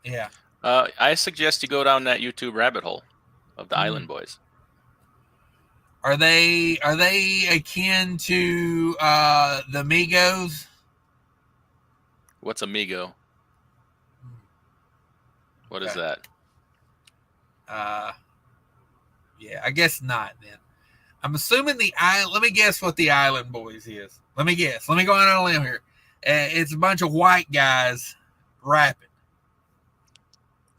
Yeah. I suggest you go down that YouTube rabbit hole of the Island Boys. Are they akin to the Migos? What's Amigo? What is that? Yeah, I guess not then. I'm assuming let me guess what the Island Boys is. Let me guess. Let me go out on a limb here. It's a bunch of white guys rapping.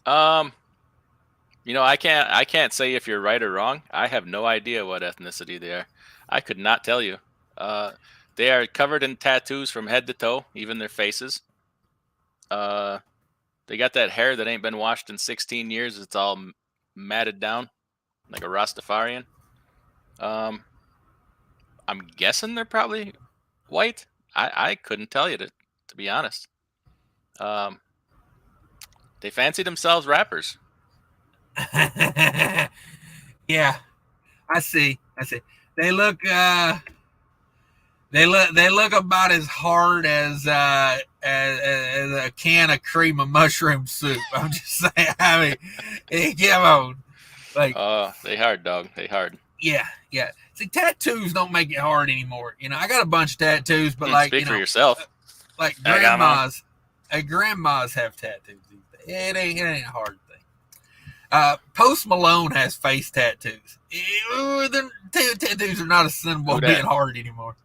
I can't say if you're right or wrong. I have no idea what ethnicity they are. I could not tell you. They are covered in tattoos from head to toe, even their faces. They got that hair that ain't been washed in 16 years. It's all matted down like a Rastafarian. I'm guessing they're probably white. I couldn't tell you to be honest. They fancy themselves rappers. Yeah, I see. They look about as hard as a can of cream of mushroom soup. I'm just saying. I mean, come on. Like, they hard, dog. They hard. Yeah. See, tattoos don't make it hard anymore. I got a bunch of tattoos, but speak for yourself. Like grandmas have tattoos. It ain't a hard thing. Post Malone has face tattoos. Tattoos are not a symbol of being hard anymore.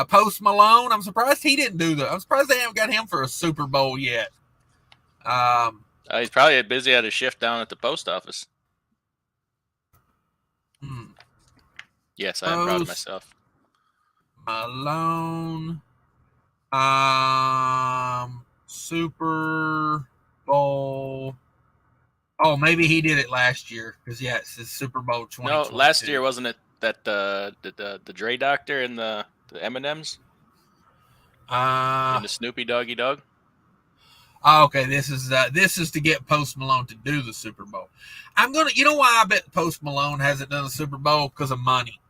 Post Malone, I'm surprised he didn't do that. I'm surprised they haven't got him for a Super Bowl yet. He's probably busy at his shift down at the post office. Yes, I am proud of myself. Malone, Super Bowl. Oh, maybe he did it last year because it's his Super Bowl 2022. No, last year wasn't it that the Dre Doctor and the M&Ms? And the Snoopy Doggy Dog. Oh, okay, this is to get Post Malone to do the Super Bowl. You know why I bet Post Malone hasn't done the Super Bowl? Because of money.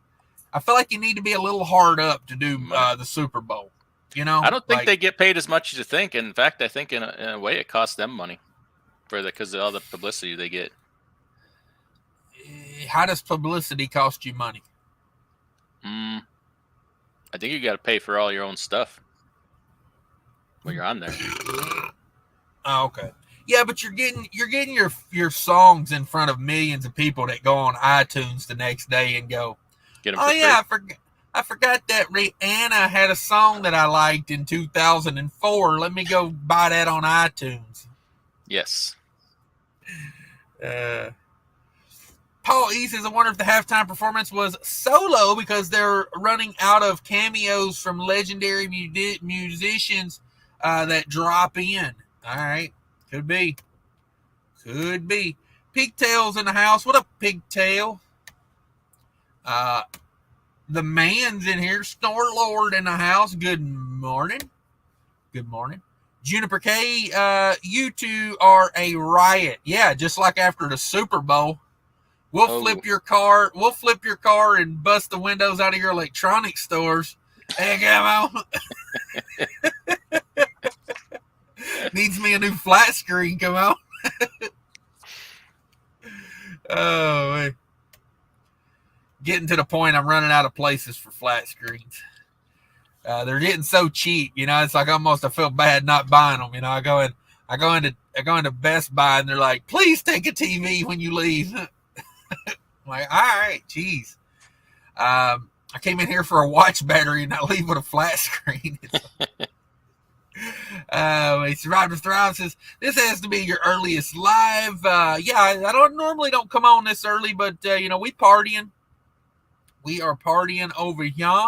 I feel like you need to be a little hard up to do the Super Bowl. I don't think they get paid as much as you think. In fact, I think in a way it costs them money because of all the publicity they get. How does publicity cost you money? I think you got to pay for all your own stuff when you're on there. Oh, okay. Yeah, but you're getting your songs in front of millions of people that go on iTunes the next day and go, "Oh yeah, I forgot that Rihanna had a song that I liked in 2004. Let me go buy that on iTunes." Yes. Paul E says, I wonder if the halftime performance was solo because they're running out of cameos from legendary musicians that drop in. All right. Could be. Could be. Pigtails in the house. What up, Pigtail? The man's in here. Snort Lord in the house. Good morning. Good morning. Juniper K, you two are a riot. Yeah, just like after the Super Bowl. We'll flip your car. We'll flip your car and bust the windows out of your electronics stores. Hey, come on. Needs me a new flat screen. Come on. Oh, man. Getting to the point I'm running out of places for flat screens. They're getting so cheap, you know. It's like almost I feel bad not buying them. You know, I go into Best Buy and they're like, please take a TV when you leave. I'm like, all right, geez. I came in here for a watch battery and I leave with a flat screen. He Survived to Thrive says, this has to be your earliest live. Yeah, I don't come on this early, but you know, we partying. We are partying over here.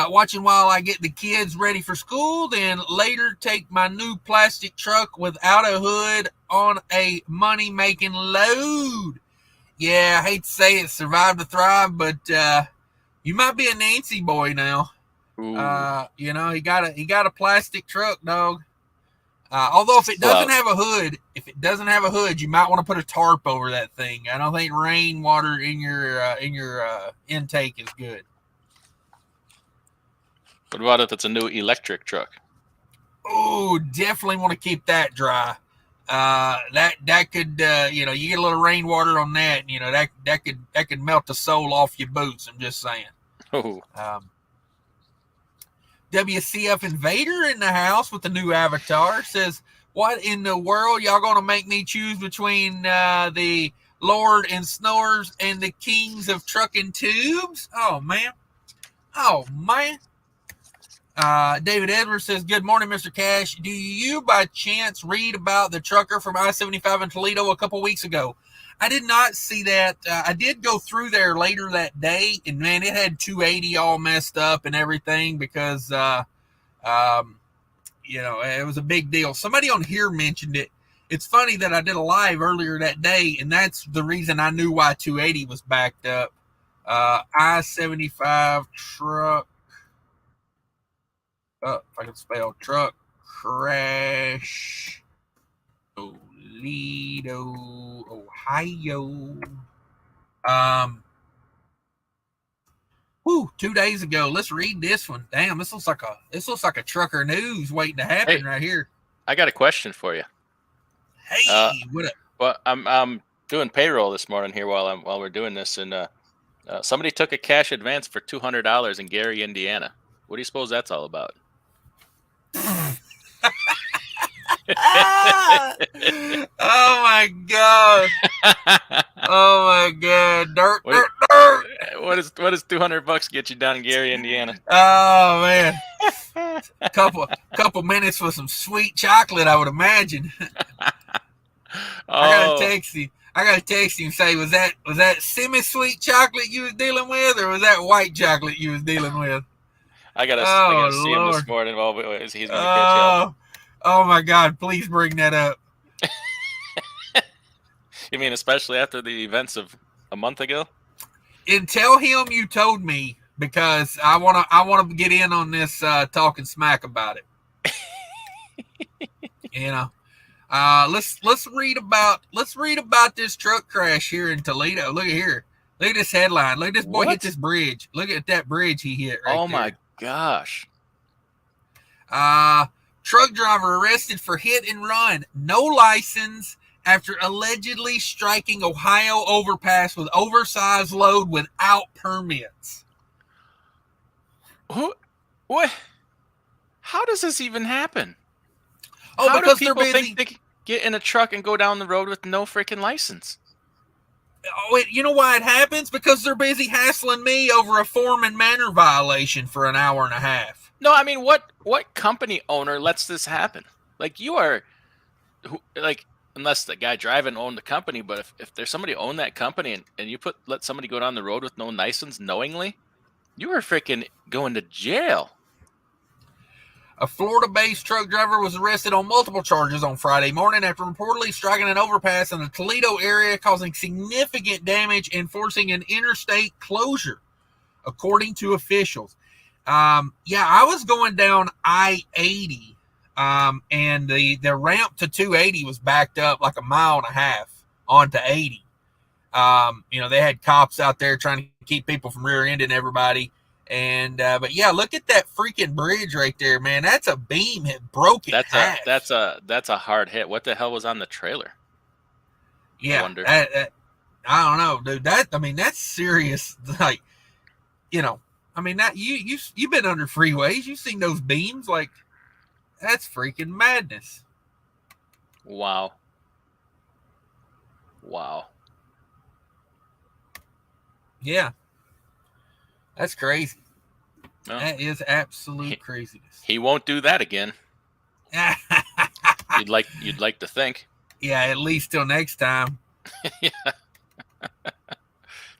Watching while I get the kids ready for school, then later take my new plastic truck without a hood on a money-making load. Yeah, I hate to say it, Survive to Thrive, but you might be a Nancy boy now. You know, he got a plastic truck, dog. Although if it doesn't have a hood, you might want to put a tarp over that thing. I don't think rainwater in your intake is good. What about if it's a new electric truck? Oh, definitely want to keep that dry. That could you know, you get a little rainwater on that, and you know that could melt the sole off your boots. I'm just saying. Oh. WCF Invader in the house with the new avatar says, what in the world y'all gonna make me choose between the Lord and Snores and the Kings of Trucking Tubes? Oh man. David Edwards says, good morning, Mr. Cash. Do you by chance read about the trucker from I-75 in Toledo a couple weeks ago? I did not see that. I did go through there later that day, and man, it had 280 all messed up and everything because, you know, it was a big deal. Somebody on here mentioned it. It's funny that I did a live earlier that day, and that's the reason I knew why 280 was backed up. I-75 truck. If I can spell truck crash. Toledo, Ohio. 2 days ago. Let's read this one. Damn, this looks like a trucker news waiting to happen right here. I got a question for you. Hey, what up? Well, I'm doing payroll this morning here while we're doing this, and somebody took a cash advance for $200 in Gary, Indiana. What do you suppose that's all about? Oh my god! Oh my god! Dirt. What does $200 get you down in Gary, Indiana? Oh man! Couple minutes for some sweet chocolate, I would imagine. I gotta text you and say, was that semi-sweet chocolate you was dealing with, or was that white chocolate you was dealing with? I gotta see him this morning. He's gonna catch up. Oh my God! Please bring that up. You mean especially after the events of a month ago? And tell him you told me, because I wanna get in on this talking smack about it. You know, let's read about this truck crash here in Toledo. Look at here. Look at this headline. Look at this boy hit this bridge. Look at that bridge he hit right there. Oh my gosh. Truck driver arrested for hit and run, no license, after allegedly striking Ohio overpass with oversized load without permits. What? How does this even happen? Oh, how because do people they're busy. think they can get in a truck and go down the road with no freaking license? Oh, you know why it happens? Because they're busy hassling me over a form and manner violation for an hour and a half. No, I mean, what company owner lets this happen? Like, you are, like, unless the guy driving owned the company. But if there's somebody owned that company and you let somebody go down the road with no license knowingly, you were freaking going to jail. A Florida-based truck driver was arrested on multiple charges on Friday morning after reportedly striking an overpass in the Toledo area, causing significant damage and forcing an interstate closure, according to officials. I was going down I-80, and the ramp to 280 was backed up like a mile and a half onto 80. They had cops out there trying to keep people from rear-ending everybody. And but yeah, look at that freaking bridge right there, man. That's a beam. It broke in half. That's a hard hit. What the hell was on the trailer? Yeah, I wonder. I don't know, dude. That's serious. Like, that you've been under freeways. You've seen those beams. Like, that's freaking madness. Wow. Yeah. That's crazy. No. That is absolute craziness. He won't do that again. You'd like to think. Yeah, at least till next time. Yeah.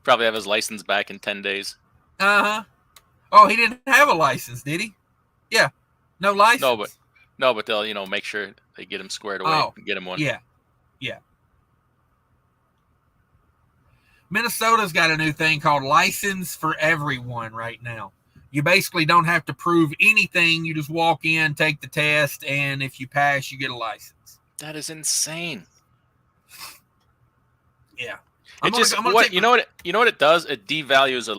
Probably have his license back in 10 days. Uh-huh. Oh, he didn't have a license, did he? Yeah. No license. No, but they'll, make sure they get him squared away and get him one. Yeah. Yeah. Minnesota's got a new thing called License for Everyone right now. You basically don't have to prove anything. You just walk in, take the test, and if you pass, you get a license. That is insane. Yeah. You know what it does? It devalues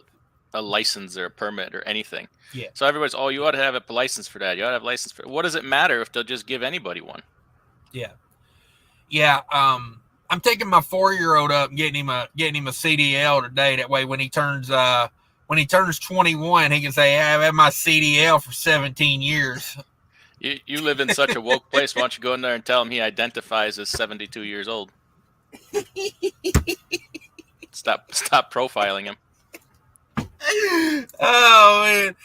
a license or a permit or anything. Yeah. So everybody's, you ought to have a license for that. You ought to have a license for it. What does it matter if they'll just give anybody one? Yeah. Yeah. I'm taking my 4-year-old up and getting him a CDL today. That way, when he turns 21, he can say, "Hey, I've had my CDL for 17 years." You live in such a woke place. Why don't you go in there and tell him he identifies as 72 years old? Stop profiling him. Oh man,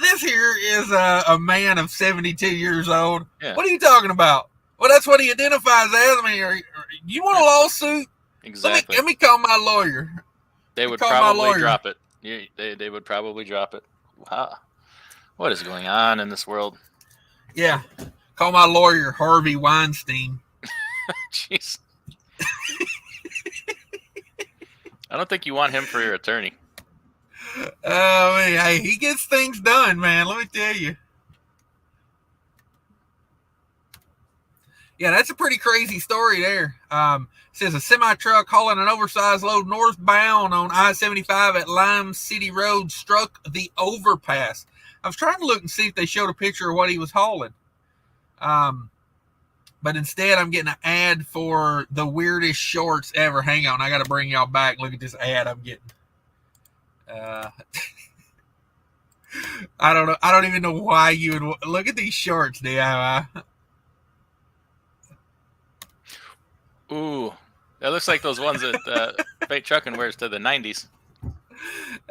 this here is a man of 72 years old. Yeah. What are you talking about? Well, that's what he identifies as. You want a lawsuit? Exactly. Let me call my lawyer. They would probably drop it. They would probably drop it. Wow. What is going on in this world? Yeah. Call my lawyer, Harvey Weinstein. Jeez. I don't think you want him for your attorney. Oh, hey, he gets things done, man. Let me tell you. Yeah, that's a pretty crazy story there. It says a semi-truck hauling an oversized load northbound on I-75 at Lime City Road struck the overpass. I was trying to look and see if they showed a picture of what he was hauling. But instead, I'm getting an ad for the weirdest shorts ever. Hang on, I got to bring y'all back. Look at this ad I'm getting. I don't know. I don't even know why you would look at these shorts, DIY. Ooh, that looks like those ones that Fake Trucking wears to the 90s.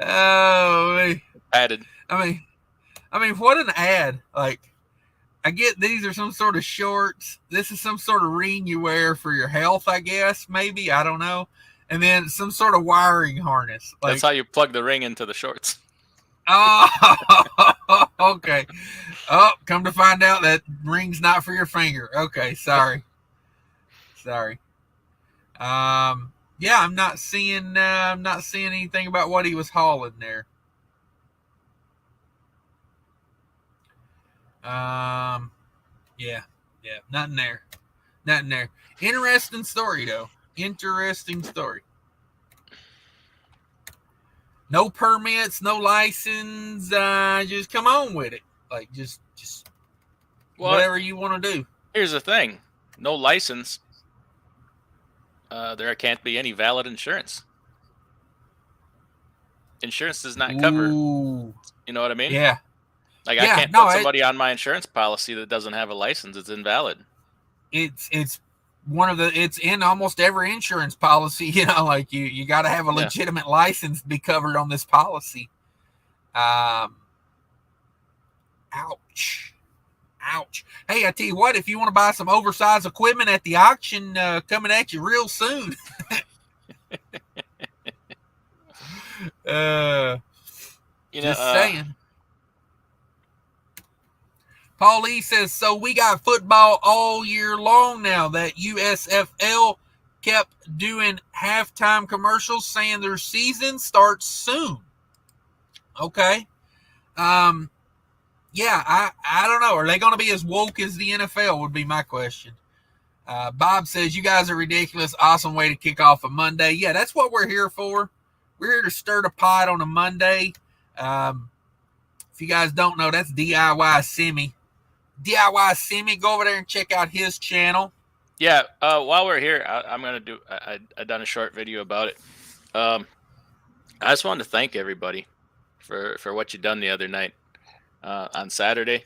Oh, man. Padded. I mean, what an ad! Like, I get these are some sort of shorts. This is some sort of ring you wear for your health, I guess. Maybe, I don't know. And then some sort of wiring harness. Like, that's how you plug the ring into the shorts. Oh, okay. Oh, come to find out that ring's not for your finger. Okay, sorry. Yeah, I'm not seeing anything about what he was hauling there. Yeah, nothing there. Interesting story though. No permits, no license. Just come on with it. Like just whatever you want to do. Here's the thing: no license. There can't be any valid insurance. Insurance does not cover. Ooh. You know what I mean? Yeah. Like I can't put somebody on my insurance policy that doesn't have a license. It's invalid. It's in almost every insurance policy. Like you got to have a legitimate license to be covered on this policy. Ouch. Ouch. Hey, I tell you what, if you want to buy some oversized equipment at the auction coming at you real soon. Just saying. Paul E says, so we got football all year long now. That USFL kept doing halftime commercials saying their season starts soon. Okay. Yeah, I don't know. Are they going to be as woke as the NFL would be my question. Bob says, you guys are ridiculous. Awesome way to kick off a Monday. Yeah, that's what we're here for. We're here to stir the pot on a Monday. If you guys don't know, that's DIY Simi. DIY Simi, go over there and check out his channel. Yeah, while we're here, I'm going to do, I done a short video about it. I just wanted to thank everybody for what you done the other night. On Saturday,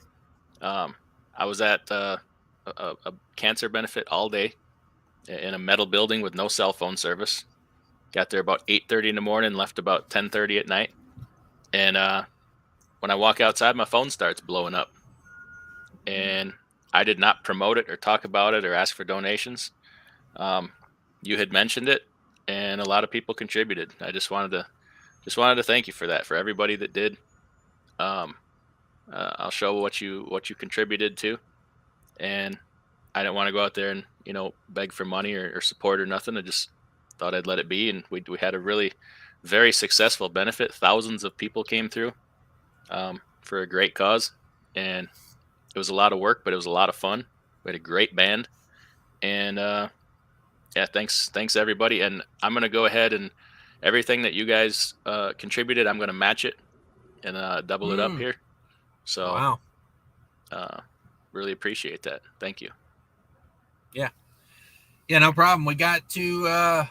I was at a cancer benefit all day in a metal building with no cell phone service. Got there about 8:30 in the morning, left about 10:30 at night. And when I walk outside, my phone starts blowing up. And I did not promote it or talk about it or ask for donations. You had mentioned it, and a lot of people contributed. I just wanted to thank you for that, for everybody that did. I'll show what you contributed to, and I didn't want to go out there and beg for money or support or nothing. I just thought I'd let it be, and we had a really very successful benefit. Thousands of people came through for a great cause, and it was a lot of work, but it was a lot of fun. We had a great band, and yeah, thanks everybody. And I'm gonna go ahead and everything that you guys contributed, I'm gonna match it and double it up here. So wow, really appreciate that. Thank you. Yeah, no problem. We got to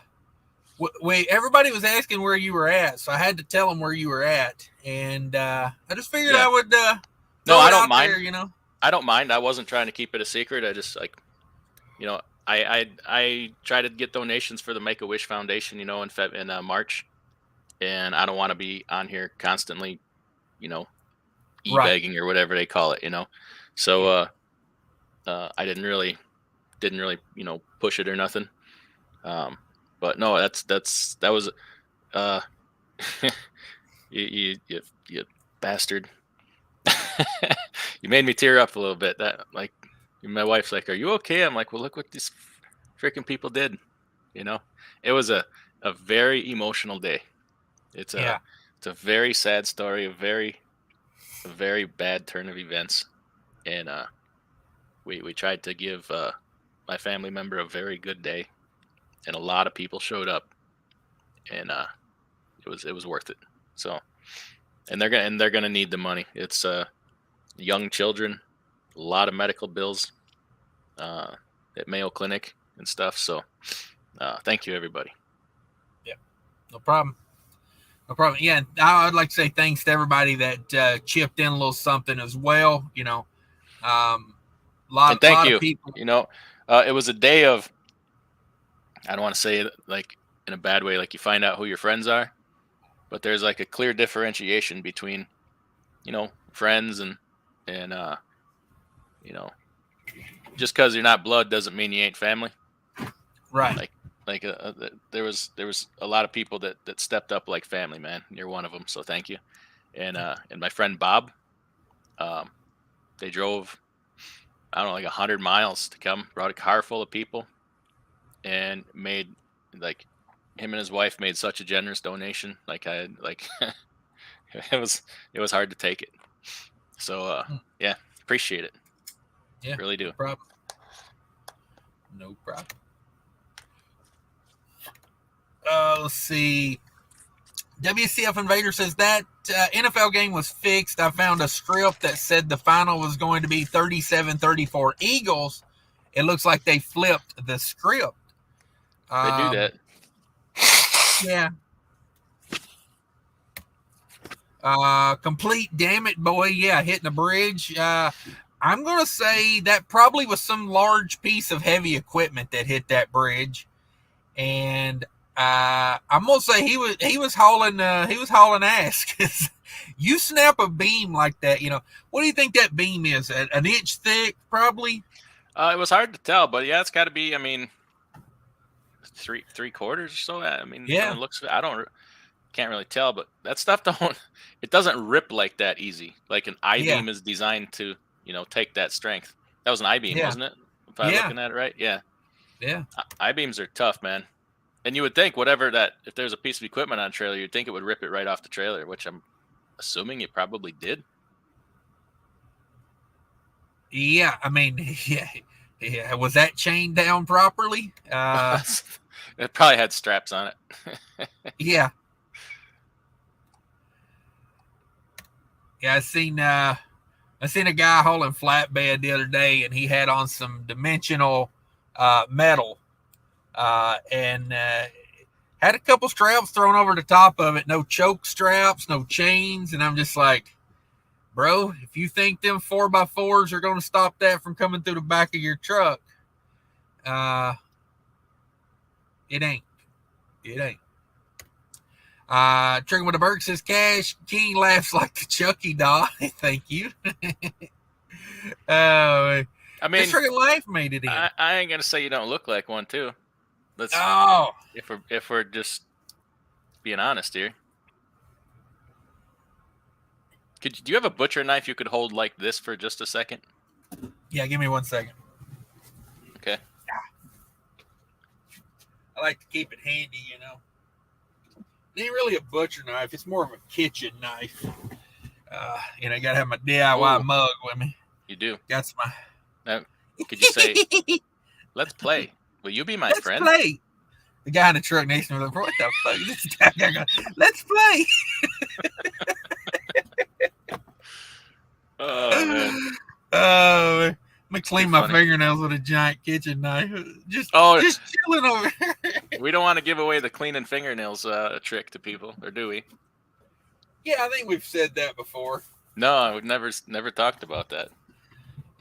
wait. Everybody was asking where you were at, so I had to tell them where you were at, and I just figured I would. No, I don't mind. There, I don't mind. I wasn't trying to keep it a secret. I just I try to get donations for the Make-A-Wish Foundation, in March, and I don't want to be on here constantly, e-begging or whatever they call it, So I didn't really push it or nothing. But no, that was you bastard. You made me tear up a little bit. That, like, my wife's like, "Are you okay?" I'm like, "Well, look what these freaking people did." It was a very emotional day. It's a very sad story, a very bad turn of events, and we tried to give my family member a very good day, and a lot of people showed up, and it was worth it. So, and they're gonna need the money. It's young children, a lot of medical bills at Mayo Clinic and stuff. So thank you, everybody. Yeah, no problem. Yeah, I'd like to say thanks to everybody that chipped in a little something as well. Lot of people. It was a day of, I don't want to say it like in a bad way, like you find out who your friends are, but there's like a clear differentiation between, friends and just because you're not blood doesn't mean you ain't family. Right. There was a lot of people that stepped up like family, man. You're one of them, so thank you. And my friend Bob, they drove, I don't know, like 100 miles to come, brought a car full of people, and made, like, him and his wife made such a generous donation. It was hard to take it. So yeah, appreciate it. Yeah, really do. No problem. Let's see. WCF Invader says that NFL game was fixed. I found a script that said the final was going to be 37-34 Eagles. It looks like they flipped the script. They do that. Yeah. Complete dammitboy. Yeah, hitting the bridge. I'm going to say that probably was some large piece of heavy equipment that hit that bridge. And I'm gonna say he was hauling ass, because You snap a beam like that, what do you think that beam is? An inch thick, probably? It was hard to tell, but yeah, it's got to be. I mean, three quarters or so. I mean, Yeah. from the looks of it, can't really tell, but that stuff it doesn't rip like that easy. Like an I-beam is designed to, take that strength. That was an I-beam, wasn't it? If I'm looking at it right, yeah. Yeah. I-beams are tough, man. And you would think if there's a piece of equipment on a trailer, you'd think it would rip it right off the trailer, which I'm assuming it probably did. Yeah, I mean, yeah. Was that chained down properly? It probably had straps on it. Yeah. Yeah, I seen a guy hauling flatbed the other day, and he had on some dimensional metal, and had a couple straps thrown over the top of it. No choke straps, no chains, and I'm just like, bro, if you think them 4x4s are going to stop that from coming through the back of your truck, it ain't. It ain't. Trigger with the Burke says, Cash King laughs like the Chucky doll. Thank you. I mean, this freaking life made it in. I ain't gonna say you don't look like one too. If we're just being honest here. Do you have a butcher knife you could hold like this for just a second? Yeah, give me 1 second. Okay. I like to keep it handy, It ain't really a butcher knife. It's more of a kitchen knife. I got to have my DIY mug with me. You do? That's my... Now, could you say, let's play? Will you be my friend? Let's play. The guy in the truck next to me was like, what the fuck is this guy going? Let's play. Oh, man. Let me clean my fingernails with a giant kitchen knife. Just chilling over here. We don't want to give away the cleaning fingernails trick to people, or do we? Yeah, I think we've said that before. No, we've never talked about that.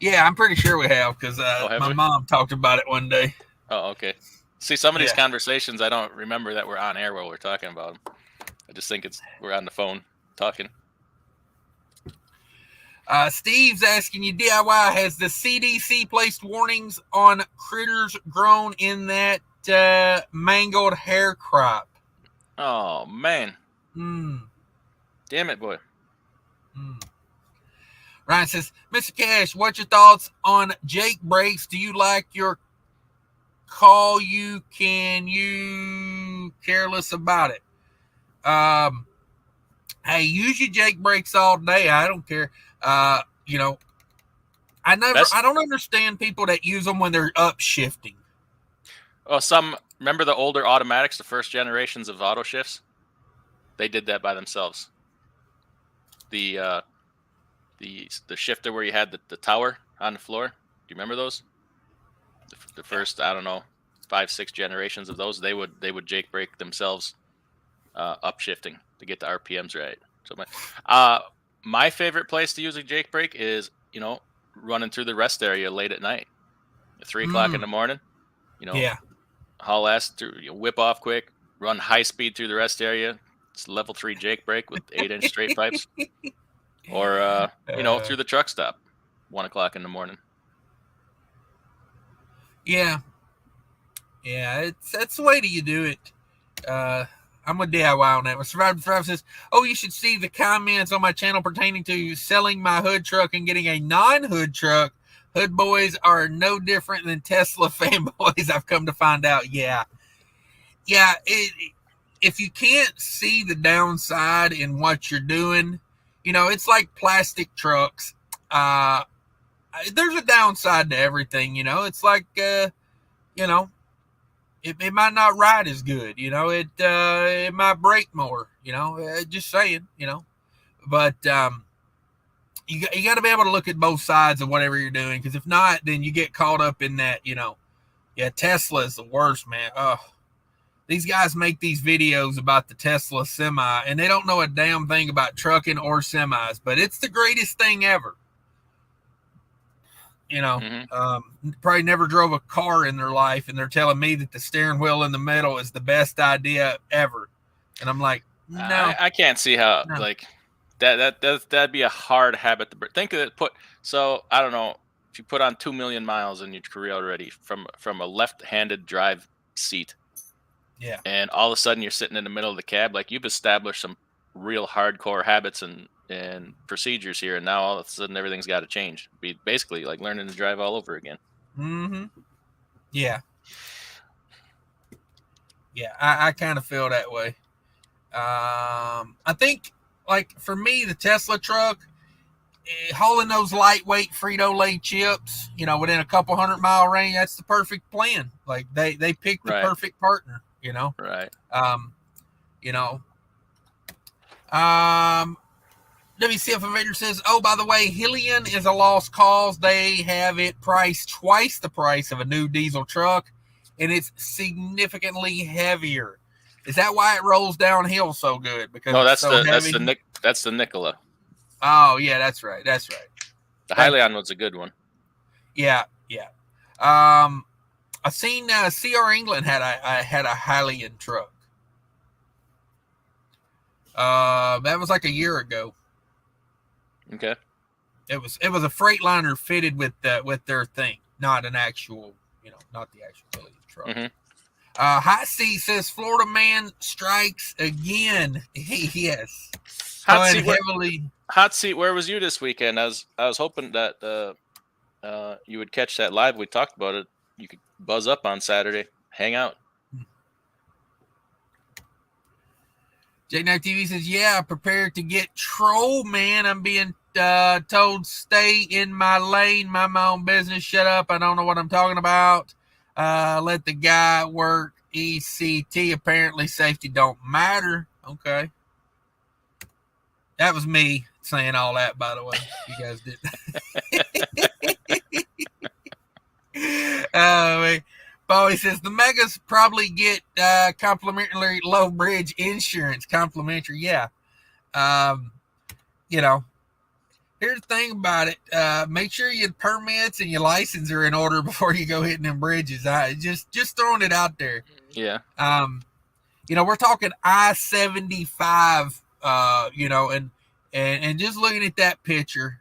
Yeah, I'm pretty sure we have, because my mom talked about it one day. Oh, okay. See, some of these conversations, I don't remember that we're on air while we're talking about them. I just think we're on the phone talking. Steve's asking you, DIY, has the CDC placed warnings on critters grown in that mangled hair crop? Oh, man. Damn it, boy. Ryan says, Mr. Cash, what's your thoughts on Jake brakes? Do you like your call you careless about it? Hey, use your Jake brakes all day. I don't care. I don't understand people that use them when they're upshifting. Oh, remember the older automatics, the first generations of auto shifts? They did that by themselves. The shifter where you had the tower on the floor. Do you remember those? The first, I don't know, 5-6 generations of those, they would Jake brake themselves, upshifting to get the RPMs right. So my favorite place to use a Jake brake is, running through the rest area late at night, at 3 o'clock in the morning. Haul ass through, whip off quick, run high speed through the rest area. It's level 3 Jake brake with 8-inch straight pipes, or through the truck stop, 1 o'clock in the morning. Yeah, that's the way that you do it. I'm a DIY on that. Survivor says, oh, you should see the comments on my channel pertaining to selling my hood truck and getting a non-hood truck. Hood boys are no different than Tesla fanboys, I've come to find out. Yeah. If you can't see the downside in what you're doing, it's like plastic trucks. There's a downside to everything, It's like, it might not ride as good, it might break more, just saying, but you got to be able to look at both sides of whatever you're doing, because if not, then you get caught up in that, Tesla is the worst, man. These guys make these videos about the Tesla semi, and they don't know a damn thing about trucking or semis, but it's the greatest thing ever. Probably never drove a car in their life, and they're telling me that the steering wheel in the middle is the best idea ever. And I'm like, no. I can't see how, that'd be a hard habit to break. Think of it. So I don't know if you put on 2 million miles in your career already from a left-handed drive seat, Yeah. and all of a sudden you're sitting in the middle of the cab. Like, you've established some real hardcore habits and procedures here, and now all of a sudden everything's got to change. Be basically like learning to drive all over again. Mm-hmm. Yeah. Yeah, I kind of feel that way. I think, like, for me, the Tesla truck, hauling those lightweight Frito-Lay chips, within a couple 100-mile range, that's the perfect plan. Like, they picked the Right. perfect partner, Right. WCF Avenger says, oh, by the way, Hillian is a lost cause. They have it priced twice the price of a new diesel truck, and it's significantly heavier. Is that why it rolls downhill so good? Because No, it's so heavy? that's the Nikola. Oh, yeah, that's right. That's right. The Hyliion was a good one. Yeah, yeah. I seen CR England had a Hyliion truck. That was like a year ago. Okay. It was a Freightliner fitted with their thing, not an actual, not the actual Hyliion truck. Mm-hmm. Hot Seat says Florida man strikes again. Yes. Hot Seat, where was you this weekend? I was hoping that you would catch that live. We talked about it. You could buzz up on Saturday, hang out. JNack TV says, yeah, prepared to get troll, man. I'm being told stay in my lane, mind my own business, shut up. I don't know what I'm talking about. Let the guy work ECT. Apparently safety don't matter. Okay. That was me saying all that, by the way. You guys did. Bowie says the Megas probably get complimentary low bridge insurance. Complimentary, yeah. Here's the thing about it. Make sure your permits and your license are in order before you go hitting them bridges. Just throwing it out there. Yeah. We're talking I-75. And just looking at that picture,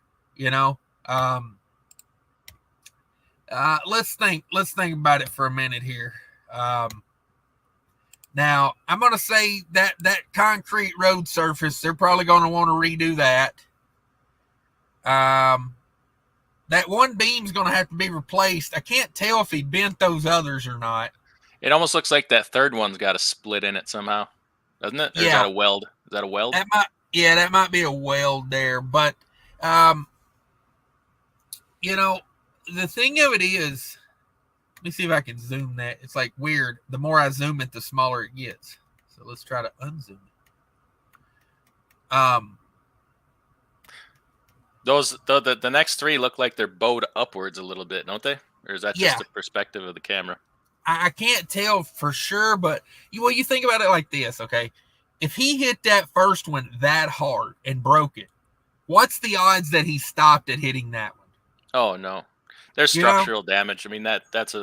let's think about it for a minute here. Now I'm going to say that concrete road surface, they're probably going to want to redo that. That one beam's going to have to be replaced. I can't tell if he bent those others or not. It almost looks like that third one's got a split in it somehow, doesn't it? Or yeah. Is that a weld? Is that a weld? That might be a weld there. But, the thing of it is, let me see if I can zoom that. It's like weird. The more I zoom it, the smaller it gets. So let's try to unzoom it. The next three look like they're bowed upwards a little bit, don't they? Or is that just the perspective of the camera? I can't tell for sure, but you think about it like this, okay? If he hit that first one that hard and broke it, what's the odds that he stopped at hitting that one? Oh no, there's structural damage. I mean that's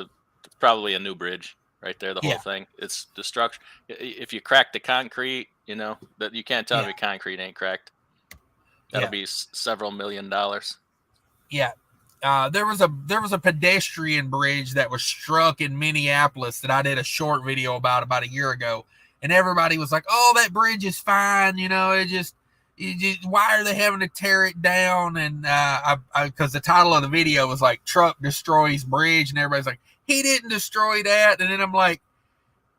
probably a new bridge right there. The whole thing, it's the structure. If you crack the concrete, that you can't tell if your concrete ain't cracked. That'll be several $1 million. Yeah. There was a pedestrian bridge that was struck in Minneapolis that I did a short video about a year ago, and everybody was like, "Oh, that bridge is fine." Why are they having to tear it down? And because the title of the video was like "Truck Destroys Bridge," and everybody's like, "He didn't destroy that." And then I'm like,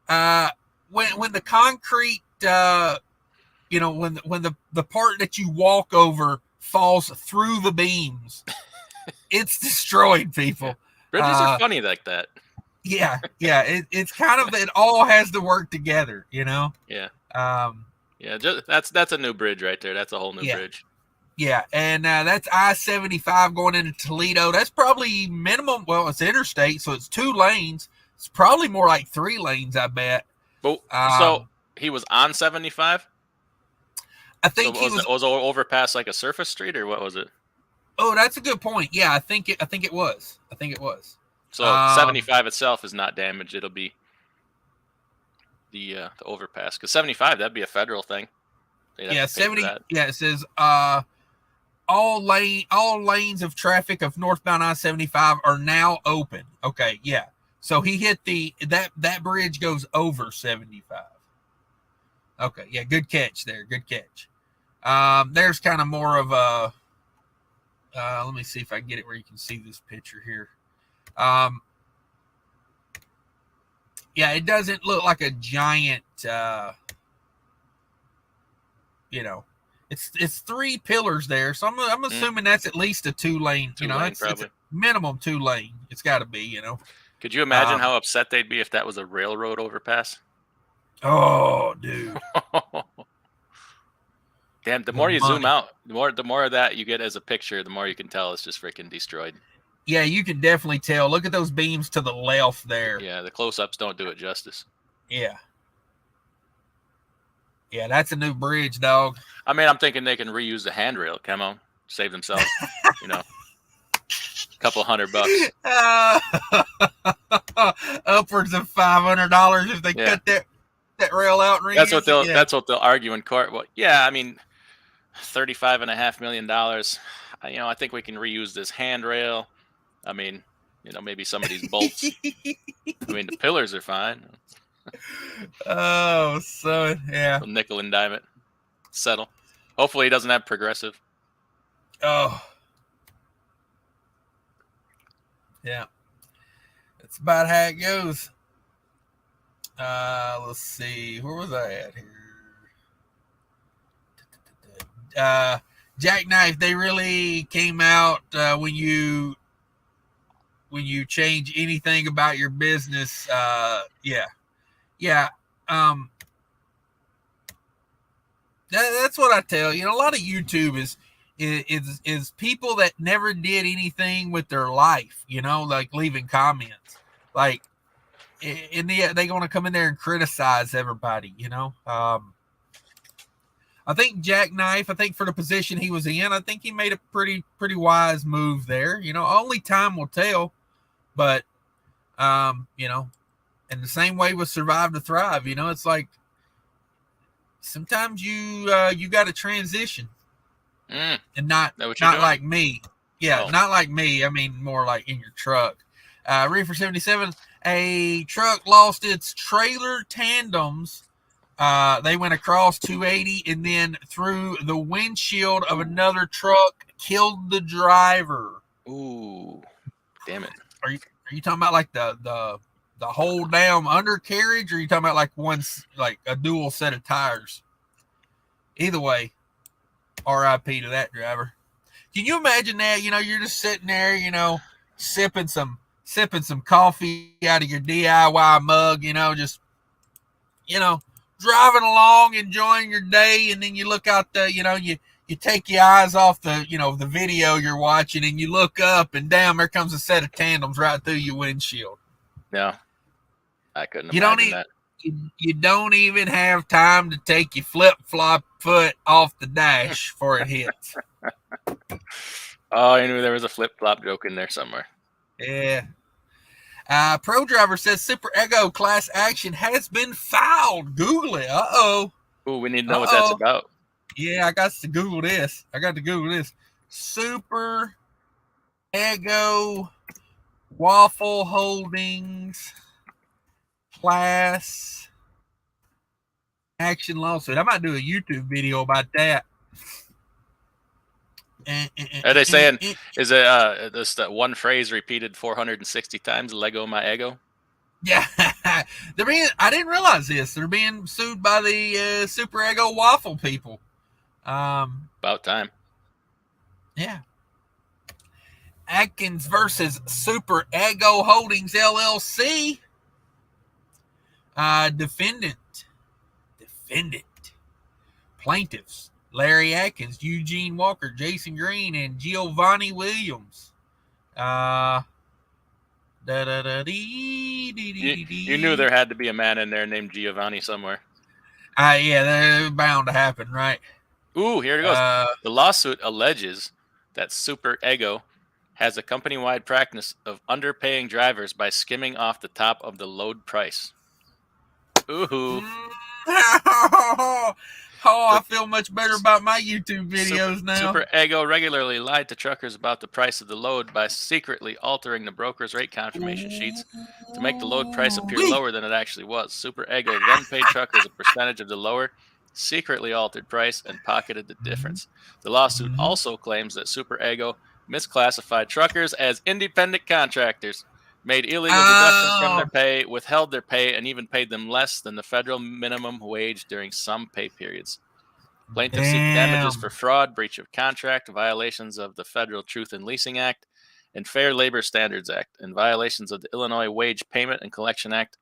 when the concrete, when the part that you walk over falls through the beams. It's destroyed, people. Bridges are funny like that. Yeah. It's kind of, it all has to work together, Yeah. That's a new bridge right there. That's a whole new bridge. Yeah, and that's I-75 going into Toledo. That's probably minimum. Well, it's interstate, so it's 2 lanes. It's probably more like 3 lanes, I bet. But so he was on 75. I think was overpass like a surface street, or what was it? Oh, that's a good point. Yeah, I think it was. So 75 itself is not damaged. It'll be the overpass, because 75, that'd be a federal thing. They'd have to pay for 70. that. Yeah, it says all lanes of traffic of northbound I-75 are now open. Okay, yeah. So he hit that bridge goes over 75. Okay, yeah, good catch there. Good catch. There's kind of more of a. Let me see if I can get it where you can see this picture here. Yeah, it doesn't look like a giant. It's 3 pillars there, so I'm assuming that's at least a 2-lane. It's a minimum 2-lane. It's got to be. Could you imagine how upset they'd be if that was a railroad overpass? Oh, dude. Damn, the more you zoom out, the more of that you get as a picture, the more you can tell it's just freaking destroyed. Yeah, you can definitely tell. Look at those beams to the left there. Yeah, the close-ups don't do it justice. Yeah. Yeah, that's a new bridge, dog. I mean, I'm thinking they can reuse the handrail. Come on, save themselves, a couple $100. Upwards of $500 if they cut that rail out and reuse That's what they'll argue in court. Well, yeah, I mean, $35.5 million. I think we can reuse this handrail. I mean, maybe some of these bolts. I mean, the pillars are fine. Oh, son, yeah. We'll nickel and dime it. Settle. Hopefully he doesn't have progressive. Oh. Yeah. That's about how it goes. Let's see. Where was I at here? Jackknife, they really came out when you change anything about your business. Yeah. That's what I tell a lot of YouTube is people that never did anything with their life, like leaving comments, like, and they going to come in there and criticize everybody. I think Jackknife, for the position he was in, I think he made a pretty wise move there. Only time will tell, but and the same way with Survive to Thrive, it's like sometimes you got to transition, and not like me. Yeah, not like me. I mean, more like in your truck. Reefer 77, a truck lost its trailer tandems. They went across 280 and then through the windshield of another truck, killed the driver. Ooh, damn it! Are you talking about like the whole damn undercarriage, or are you talking about like a dual set of tires? Either way, R.I.P. to that driver. Can you imagine that? You're just sitting there, sipping some coffee out of your DIY mug, just driving along, enjoying your day, and then you look out you take your eyes off the video you're watching, and you look up, and damn, there comes a set of tandems right through your windshield. Yeah, I couldn't imagine that. You don't even have time to take your flip-flop foot off the dash before it hits. Oh, I knew there was a flip-flop joke in there somewhere. Yeah. Pro Driver says Super Ego class action has been filed. Google it. Uh-oh. Ooh, we need to know what that's about. Yeah, I got to Google this. Super Ego Waffle Holdings class action lawsuit. I might do a YouTube video about that. Are they saying, is it this one phrase repeated 460 times, Lego my ego? Yeah. I didn't realize this. They're being sued by the Super Ego Waffle people. About time. Yeah. Atkins versus Super Ego Holdings LLC. Defendant. Plaintiffs: Larry Atkins, Eugene Walker, Jason Green, and Giovanni Williams. You knew there had to be a man in there named Giovanni somewhere. Yeah, they're bound to happen, right? Ooh, here it goes. The lawsuit alleges that Super Ego has a company-wide practice of underpaying drivers by skimming off the top of the load price. Ooh. Oh, I feel much better about my YouTube videos now. Super Ego regularly lied to truckers about the price of the load by secretly altering the broker's rate confirmation sheets to make the load price appear lower than it actually was. Super Ego then paid truckers a percentage of the lower, secretly altered price and pocketed the difference. The lawsuit also claims that Super Ego misclassified truckers as independent contractors, made illegal deductions from their pay, withheld their pay, and even paid them less than the federal minimum wage during some pay periods. Plaintiffs seek damages for fraud, breach of contract, violations of the Federal Truth in Leasing Act and Fair Labor Standards Act, and violations of the Illinois Wage Payment and Collection Act.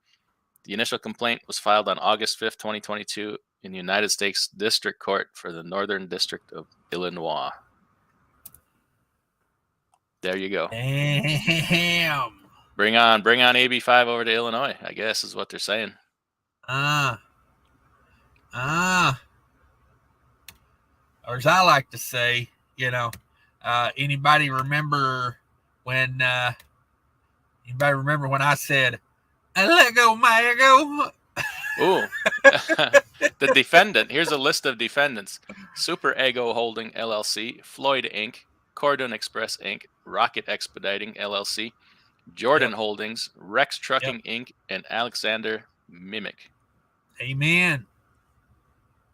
The initial complaint was filed on August 5th, 2022 in the United States District Court for the Northern District of Illinois. There you go. Damn. Bring on AB5 over to Illinois, I guess is what they're saying. Or as I like to say, anybody remember when I said, "Let go, my ego"? Ooh. The defendant. Here's a list of defendants: Super Ego Holding LLC, Floyd Inc., Cordon Express Inc., Rocket Expediting LLC, Jordan Holdings, Rex Trucking Inc., and Alexander Mimic. Amen.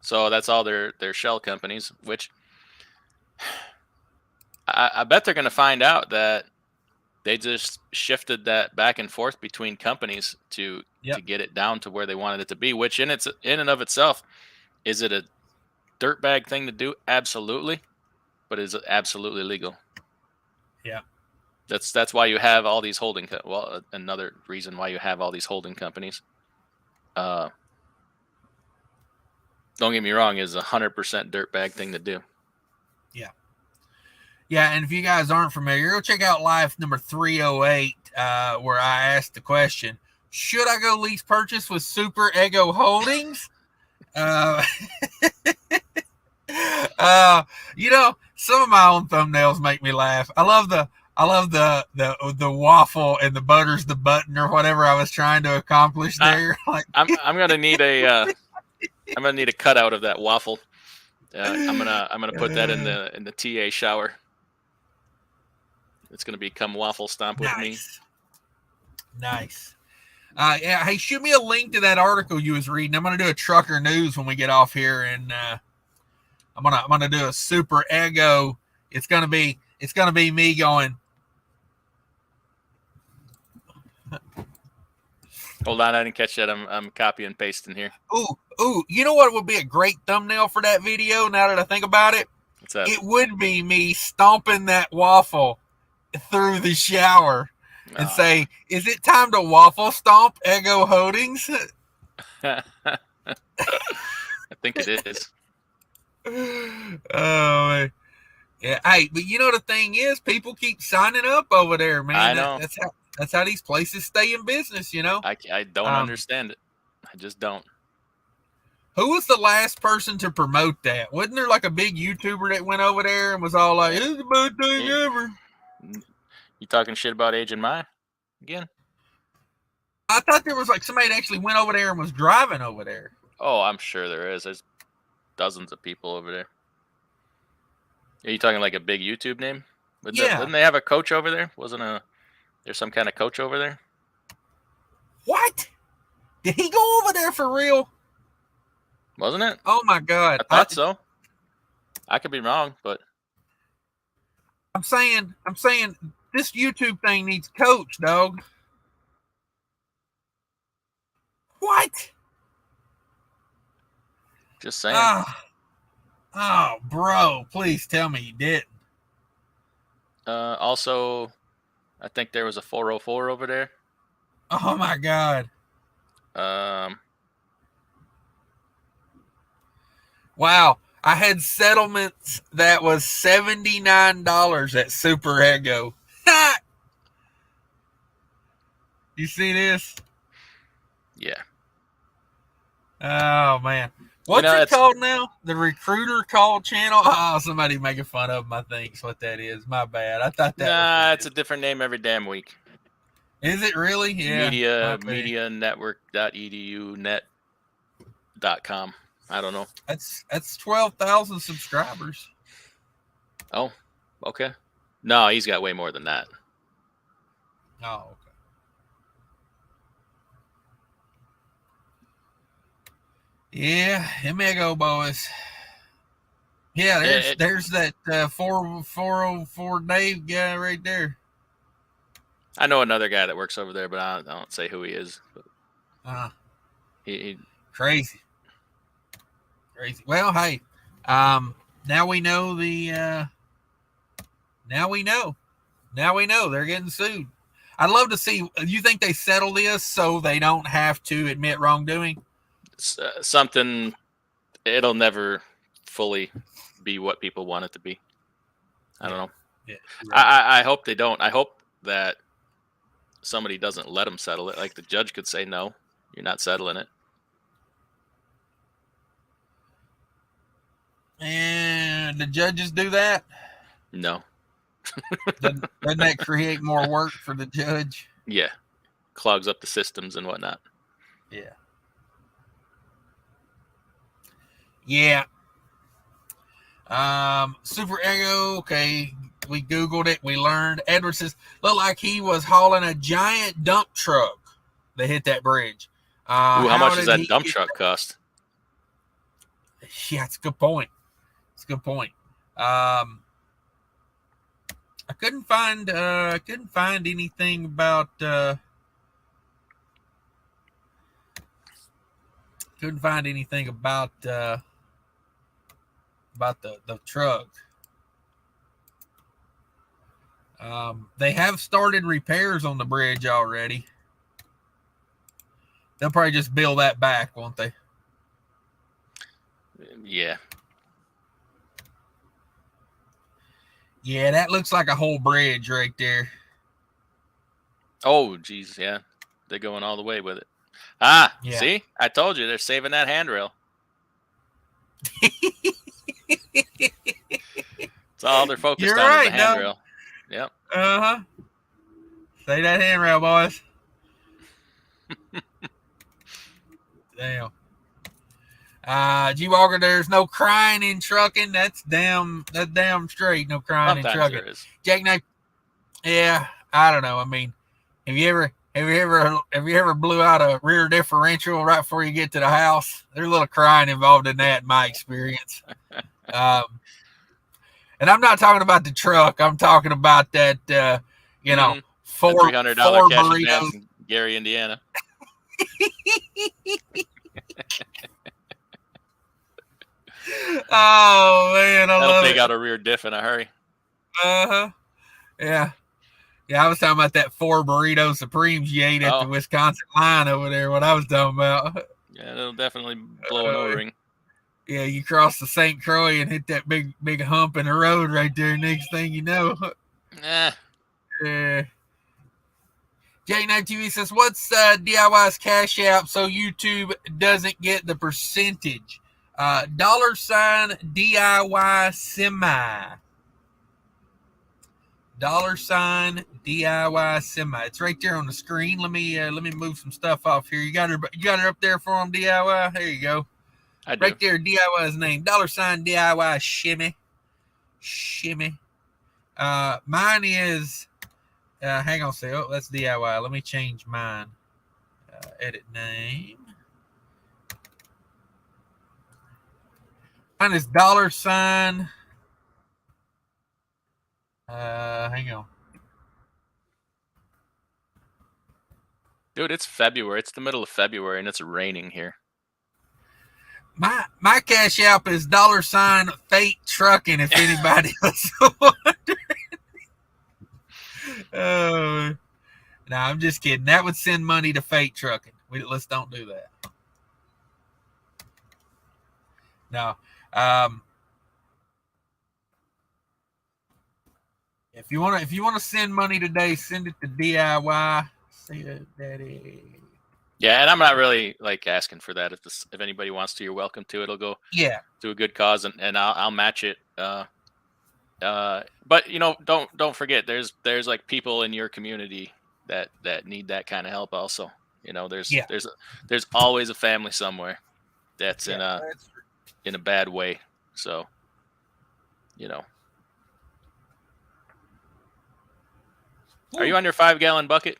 So that's all their shell companies, which I bet they're going to find out that they just shifted that back and forth between companies to get it down to where they wanted it to be, which in and of itself, is it a dirtbag thing to do? Absolutely. But is it absolutely legal? Yeah. That's why you have all these holding another reason why you have all these holding companies. Don't get me wrong, is 100% dirtbag thing to do. Yeah. Yeah, and if you guys aren't familiar, go check out live number 308, where I asked the question, should I go lease purchase with Super Ego Holdings? Some of my own thumbnails make me laugh. I love the waffle and the butter's the button or whatever I was trying to accomplish there. I'm gonna need a cutout of that waffle. I'm gonna put that in the TA shower. It's gonna become waffle stomp with me. Nice. Yeah. Hey, shoot me a link to that article you was reading. I'm gonna do a trucker news when we get off here, and I'm gonna do a Super Ego. It's gonna be me going. Hold on, I didn't catch that. I'm copy and pasting here. Ooh, you know what would be a great thumbnail for that video now that I think about it? What's that? It would be me stomping that waffle through the shower and say, "Is it time to waffle stomp Ego Holdings?" I think it is. Oh, man. Yeah. Hey, but the thing is, people keep signing up over there, man. I know. That's how these places stay in business, I don't understand it. I just don't. Who was the last person to promote that? Wasn't there like a big YouTuber that went over there and was all like, "It's the best thing ever"? You talking shit about Agent Mai again? I thought there was like somebody that actually went over there and was driving over there. Oh, I'm sure there is. There's dozens of people over there. Are you talking like a big YouTube name? Didn't they have a coach over there? There's some kind of coach over there? What? Did he go over there for real? Wasn't it? Oh my God. I thought so. I could be wrong, but I'm saying this YouTube thing needs coach, dog. What? Just saying. Oh, bro, please tell me you didn't. Also, I think there was a 404 over there. Oh my God. Wow. I had settlements that was $79 at Super Ego. You see this? Yeah. Oh man. What's it called now? The Recruiter Call channel? Oh, somebody making fun of my thing's what that is. My bad. I thought that Nah, it's a different name every damn week. Is it really? Yeah. Medianetwork.edu net.com. I don't know. That's 12,000 subscribers. Oh, okay. No, he's got way more than that. Oh, okay. Yeah, Amigo boys. Yeah, there's that 404 Dave guy right there. I know another guy that works over there, but I don't say who he is. But he crazy. Well, hey, now we know the. Now we know they're getting sued. I'd love to see. You think they settle this so they don't have to admit wrongdoing? Something. It'll never fully be what people want it to be. I don't know. Yeah, right. I hope they don't. I hope that somebody doesn't let them settle it. Like the judge could say, no, you're not settling it. And the judges do that? No. Doesn't that create more work for the judge? Yeah. Clogs up the systems and whatnot. Yeah. Yeah. Super Ego, okay. We Googled it. We learned. Edward says, looked like he was hauling a giant dump truck that hit that bridge. How much does that dump truck cost? Yeah, it's a good point. I couldn't find anything about the truck. They have started repairs on the bridge already. They'll probably just build that back, won't they? Yeah. Yeah, that looks like a whole bridge right there. Oh, geez, yeah. They're going all the way with it. Yeah. See? I told you, they're saving that handrail. It's all they're focused on is the handrail. Yep. Uh-huh. Save that handrail, boys. Damn. G Walker, there's no crying in trucking. That's damn straight. No crying in trucking. There is. Jack Knight. Yeah, I don't know. I mean, have you ever blew out a rear differential right before you get to the house? There's a little crying involved in that, in my experience. And I'm not talking about the truck. I'm talking about that, four $300 burritos in Gary, Indiana. Oh man, That'll take out a rear diff in a hurry. Yeah. I was talking about that 4 burrito supremes you ate at the Wisconsin line over there. What I was talking about. Yeah, it'll definitely blow an O-ring. Yeah, you cross the St. Croix and hit that big hump in the road right there. Next thing you know. Yeah. J9 TV says, "What's DIY's Cash App so YouTube doesn't get the percentage?" $DIY semi. $DIY semi. It's right there on the screen. Let me move some stuff off here. You got her up there for them, DIY. There you go. I do. Right there, DIY's name. $DIY shimmy. Mine is. Hang on a second. Oh, that's DIY. Let me change mine. Edit name. Mine is $. Hang on. Dude, it's February. It's the middle of February and it's raining here. My Cash App is $ Fate Trucking, if anybody was wondering. No, I'm just kidding. That would send money to Fate Trucking. Let's don't do that. No. If you want to send money today, send it to DIY. Say that, Daddy. Yeah, and I'm not really asking for that. If anybody wants to, you're welcome to. It'll go to a good cause, and I'll match it. But don't forget, there's people in your community that need that kind of help also. There's always a family somewhere that's in a in a bad way. So, Are you on your 5-gallon bucket?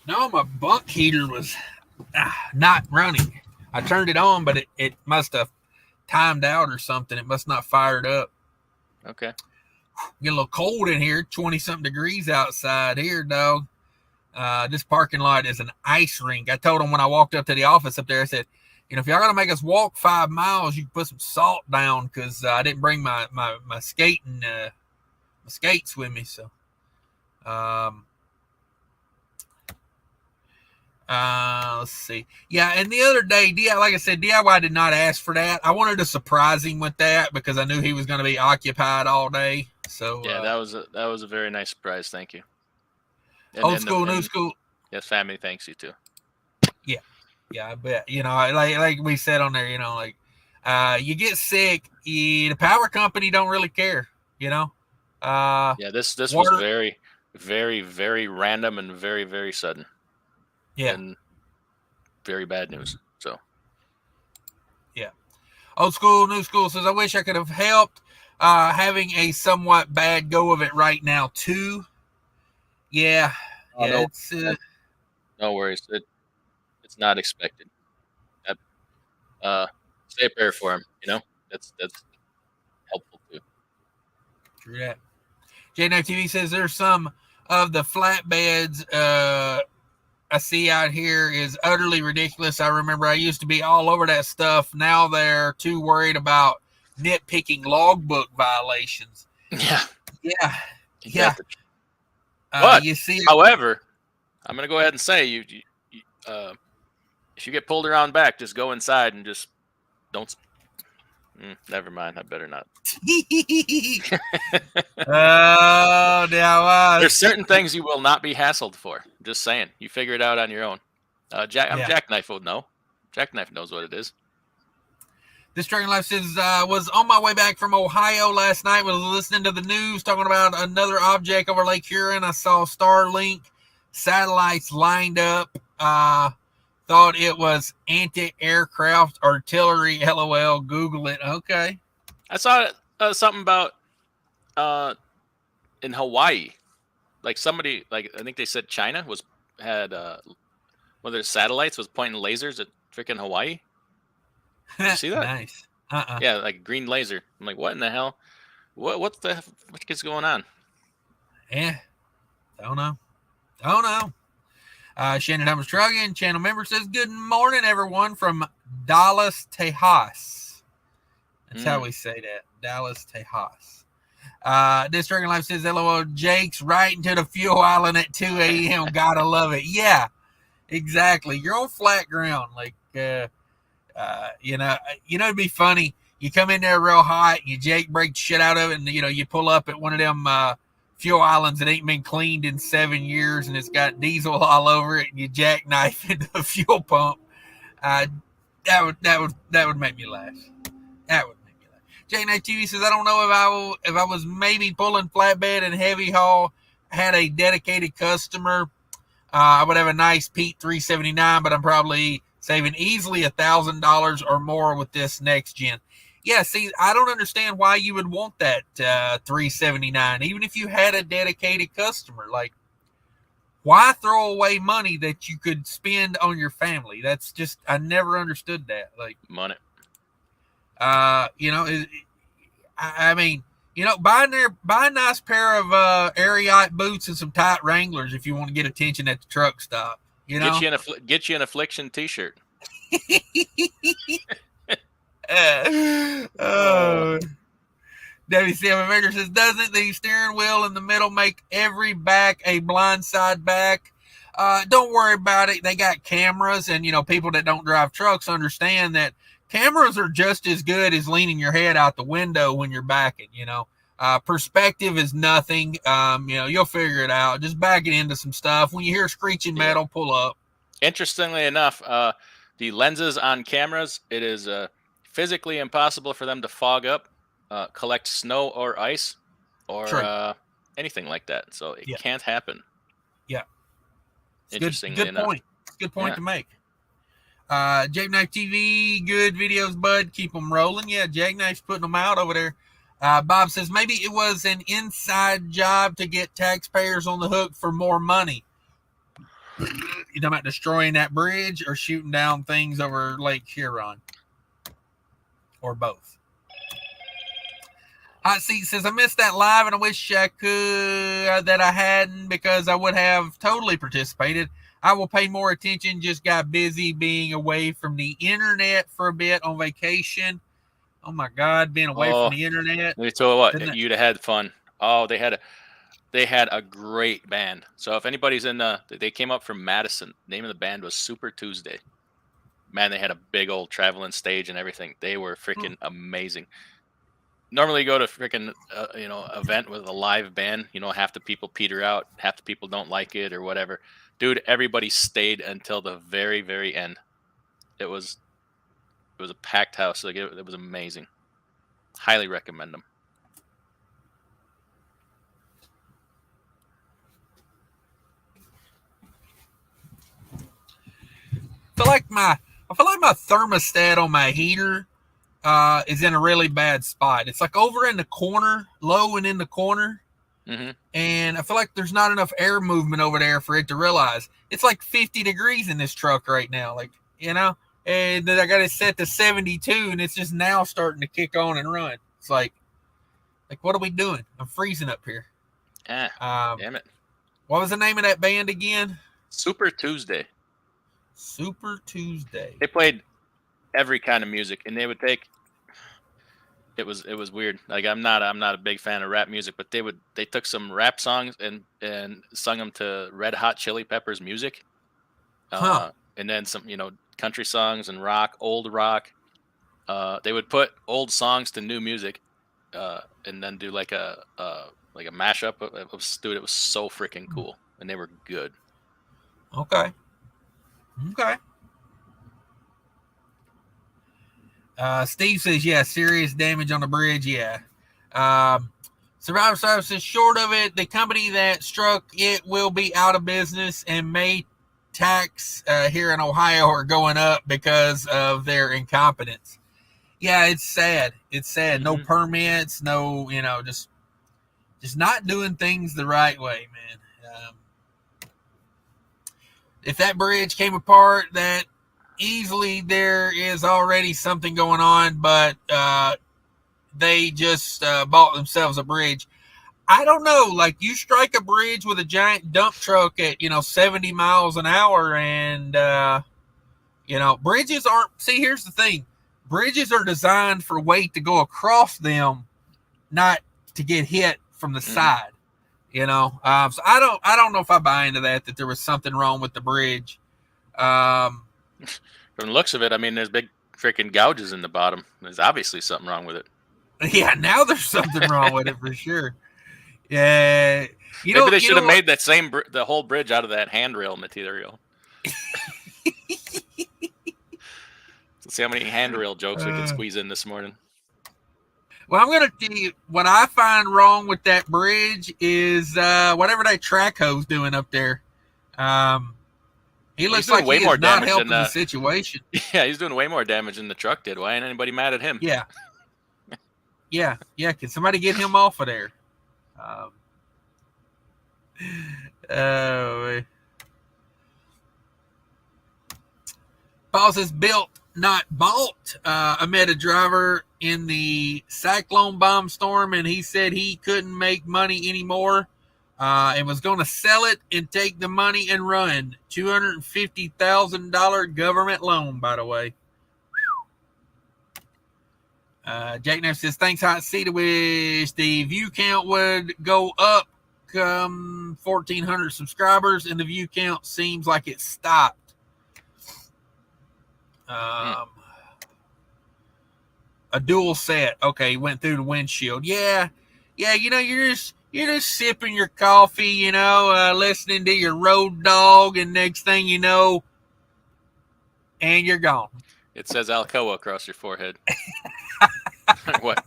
No, my bunk heater was not running. I turned it on, but it must have timed out or something. It must not fired up. Okay. Get a little cold in here, 20-something degrees outside here, dog. This parking lot is an ice rink. I told them when I walked up to the office up there, I said, if y'all gonna make us walk 5 miles, you can put some salt down, because I didn't bring my skating my skates with me. So let's see. Yeah, and the other day, like I said, DIY did not ask for that. I wanted to surprise him with that because I knew he was going to be occupied all day. So yeah, that was a very nice surprise. Thank you. Old school, new school. Yes, family thanks you too. Yeah, I bet. Like we said on there, you get sick, the power company don't really care. Yeah, this was very, very, very random and very, very sudden. Yeah, and very bad news. So yeah. Old school, new school says, I wish I could have helped. Having a somewhat bad go of it right now too. Yeah, no, it's no worries. It's not expected. Say a prayer for him. That's helpful too. True that. JNF TV says there's some of the flatbeds I see out here is utterly ridiculous. I remember I used to be all over that stuff. Now they're too worried about nitpicking logbook violations. Yeah. Yeah. Exactly. Yeah. But, you see, however, I'm going to go ahead and say you if you get pulled around back, just go inside and just don't. Never mind. I better not. Oh, now there's certain things you will not be hassled for. Just saying. You figure it out on your own. Jackknife would know. Jackknife knows what it is. This Dragon Life says, was on my way back from Ohio last night, was listening to the news talking about another object over Lake Huron. I saw Starlink satellites lined up. Thought it was anti-aircraft artillery. LOL. Google it. Okay. I saw something about in Hawaii. Like somebody, I think they said China had one of their satellites was pointing lasers at freaking Hawaii. Did you see that? Nice. Yeah, like a green laser. I'm like, what in the hell? What is going on? Yeah. Don't know. Shannon Thomas Trucking, channel member, says, good morning, everyone, from Dallas, Tejas. That's how we say that. Dallas, Tejas. This Dragon Life says, LOL, Jake's right into the fuel island at 2 a.m. Gotta love it. Yeah, exactly. You're on flat ground. Like, it'd be funny. You come in there real hot, and you Jake break shit out of it, and, you pull up at one of them fuel islands that ain't been cleaned in 7 years, and it's got diesel all over it, and you jackknife into the fuel pump. That would make me laugh. That would make me laugh. JNA TV says, I don't know if I was maybe pulling flatbed and heavy haul, had a dedicated customer, I would have a nice Pete 379, but I'm probably saving easily $1,000 or more with this next gen. Yeah, see, I don't understand why you would want that 379, even if you had a dedicated customer. Like, why throw away money that you could spend on your family? That's just, I never understood that. Like, money. I mean, buy a nice pair of Ariat boots and some tight Wranglers if you want to get attention at the truck stop. Get you an Affliction T-shirt. WCM Avenger says, doesn't the steering wheel in the middle make every back a blindside back? Don't worry about it. They got cameras, and people that don't drive trucks understand that cameras are just as good as leaning your head out the window when you're backing. Perspective is nothing. You'll figure it out. Just back it into some stuff. When you hear screeching metal, pull up. Interestingly enough, the lenses on cameras, it is physically impossible for them to fog up, collect snow or ice, or anything like that. So it can't happen. Yeah. Interestingly enough. Good point to make. Jackknife TV, good videos, bud. Keep them rolling. Yeah, Jackknife's putting them out over there. Bob says maybe it was an inside job to get taxpayers on the hook for more money. You talking about destroying that bridge or shooting down things over Lake Huron? Or both? Hot Seat says, I missed that live and I wish I could, that I hadn't, because I would have totally participated. I will pay more attention. Just got busy being away from the internet for a bit on vacation. Oh my God, being away from the internet. Let me tell you what, you'd have had fun. Oh, they had a great band. So if anybody's they came up from Madison. The name of the band was Super Tuesday. Man, they had a big old traveling stage and everything. They were freaking amazing. Normally you go to freaking event with a live band, half the people peter out, half the people don't like it or whatever. Dude, everybody stayed until the very, very end. It was a packed house. Like it was amazing. Highly recommend them. I feel like my thermostat on my heater is in a really bad spot. It's like over in the corner, low and in the corner. Mm-hmm. And I feel like there's not enough air movement over there for it to realize. It's like 50 degrees in this truck right now. Like, and then I got it set to 72 and it's just now starting to kick on and run. It's like what are we doing? I'm freezing up here. Damn it. What was the name of that band again? Super Tuesday. Super Tuesday. They played every kind of music, and they would take. It was weird. Like I'm not a big fan of rap music, but they took some rap songs and sung them to Red Hot Chili Peppers music, and then some country songs and rock, old rock. They would put old songs to new music, and then do like a mashup of dude. It was so freaking cool, and they were good. Okay. Steve says, yeah, serious damage on the bridge. Yeah. Survivor Service says, short of it, the company that struck it will be out of business, and May tax here in Ohio are going up because of their incompetence. Yeah, it's sad. It's sad. No permits, no, just not doing things the right way, man. If that bridge came apart, that easily there is already something going on, but they just bought themselves a bridge. I don't know, like you strike a bridge with a giant dump truck at 70 miles an hour, and bridges aren't. See, here's the thing: bridges are designed for weight to go across them, not to get hit from the side. So I don't know if I buy into that there was something wrong with the bridge. From the looks of it, I mean, there's big freaking gouges in the bottom. There's obviously something wrong with it. Yeah, now there's something wrong with it for sure. Yeah, maybe they should have made that the whole bridge out of that handrail material. Let's see how many handrail jokes we can squeeze in this morning. Well, I'm going to tell you what I find wrong with that bridge is whatever that track hoe's doing up there. He looks like he is not helping the situation. Yeah, he's doing way more damage than the truck did. Why ain't anybody mad at him? Yeah. Can somebody get him off of there? Paul says built, not bought. I met a driver in the cyclone bomb storm, and he said he couldn't make money anymore and was going to sell it and take the money and run. $250,000 government loan, by the way. Jackknife says, thanks, Hot Seat. I wish the view count would go up come 1,400 subscribers, and the view count seems like it stopped. A dual set. Okay, went through the windshield. Yeah, you're just sipping your coffee, listening to your Road Dog, and next thing you know, and you're gone. It says Alcoa across your forehead. What?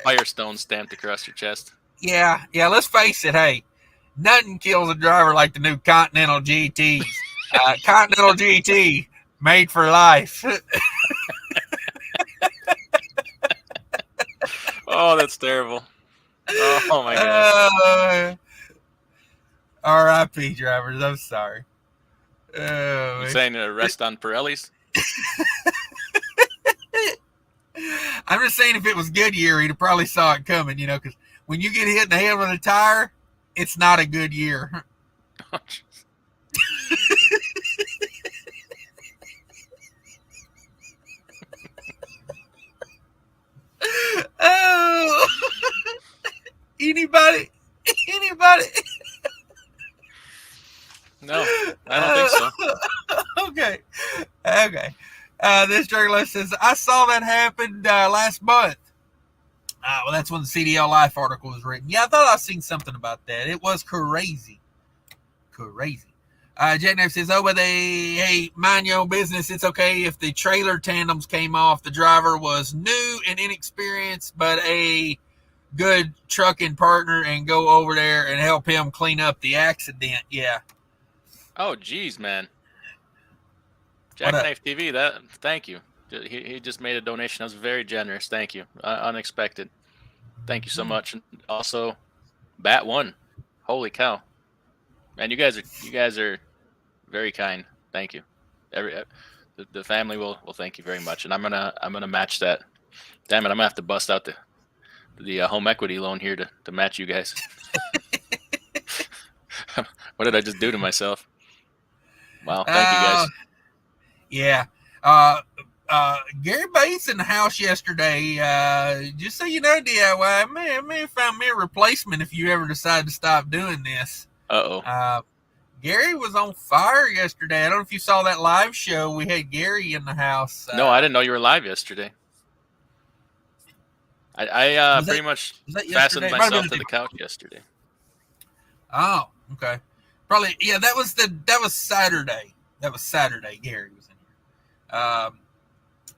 Firestone stamped across your chest. Yeah, let's face it, hey, nothing kills a driver like the new Continental GTs. Continental GT, made for life. Oh, that's terrible. Oh my gosh. R.I.P. drivers. I'm sorry. You saying rest on Pirellis? I'm just saying if it was Goodyear, he'd have probably saw it coming, because when you get hit in the head with a tire, it's not a good year. Oh, anybody? No, I don't think so. Okay. This journalist says, I saw that happen last month. Well, that's when the CDL Life article was written. Yeah, I thought I seen something about that. It was crazy. Jack Knife says, but hey, mind your own business. It's okay if the trailer tandems came off. The driver was new and inexperienced, but a good trucking partner, and go over there and help him clean up the accident. Yeah. Oh, geez, man. Jackknife TV, thank you. He just made a donation. That was very generous. Thank you. Unexpected. Thank you so much. And also, Bat One. Holy cow. Man, you guys are very kind. Thank you. The family will thank you very much. And I'm gonna match that. Damn it, I'm gonna have to bust out the home equity loan here to match you guys. What did I just do to myself? Wow, thank you guys. Yeah. Gary Bates in the house yesterday. Just so you know, DIY, man, found me a replacement if you ever decide to stop doing this. Gary was on fire yesterday. I don't know if you saw that live show. We had Gary in the house. No, I didn't know you were live yesterday. I pretty much fastened myself to the couch yesterday. Oh, okay. Probably, yeah. That was Saturday. That was Saturday. Gary was in here.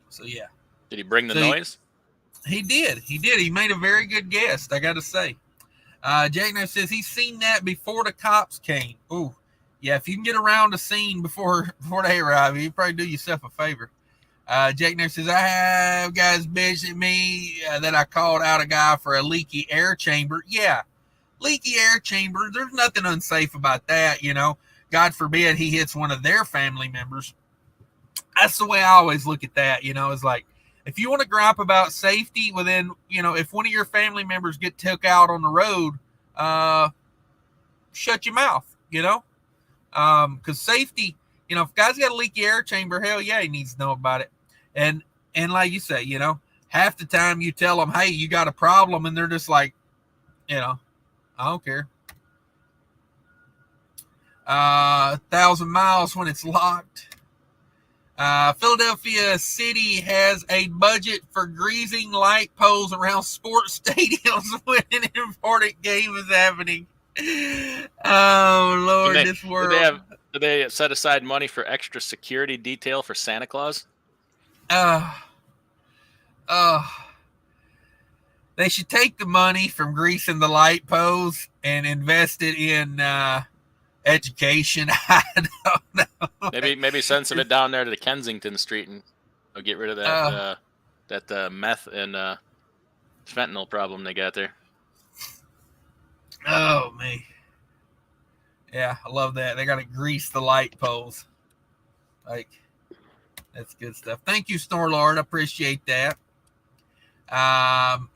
So yeah. Did he bring the noise? He did. He made a very good guest, I got to say. Jack Knife says he's seen that before the cops came. Ooh, yeah. If you can get around the scene before they arrive, you probably do yourself a favor. Jack Knife says, I have guys bitching at me that I called out a guy for a leaky air chamber. Yeah, leaky air chamber. There's nothing unsafe about that, God forbid he hits one of their family members. That's the way I always look at that, It's like, if you want to gripe about safety, well then, if one of your family members get took out on the road, shut your mouth, because safety, if guy's got a leaky air chamber, hell yeah, he needs to know about it. And like you say, half the time you tell them, hey, you got a problem, and they're just like, I don't care. 1,000 miles when it's locked. Philadelphia City has a budget for greasing light poles around sports stadiums when an important game is happening. Oh, Lord, this world. Do they set aside money for extra security detail for Santa Claus? They should take the money from greasing the light poles and invest it in education. I don't know. Maybe send some of it down there to the Kensington Street and get rid of that meth and fentanyl problem they got there. Oh, me. Yeah, I love that. They got to grease the light poles. Like, that's good stuff. Thank you, Snorlord. I appreciate that.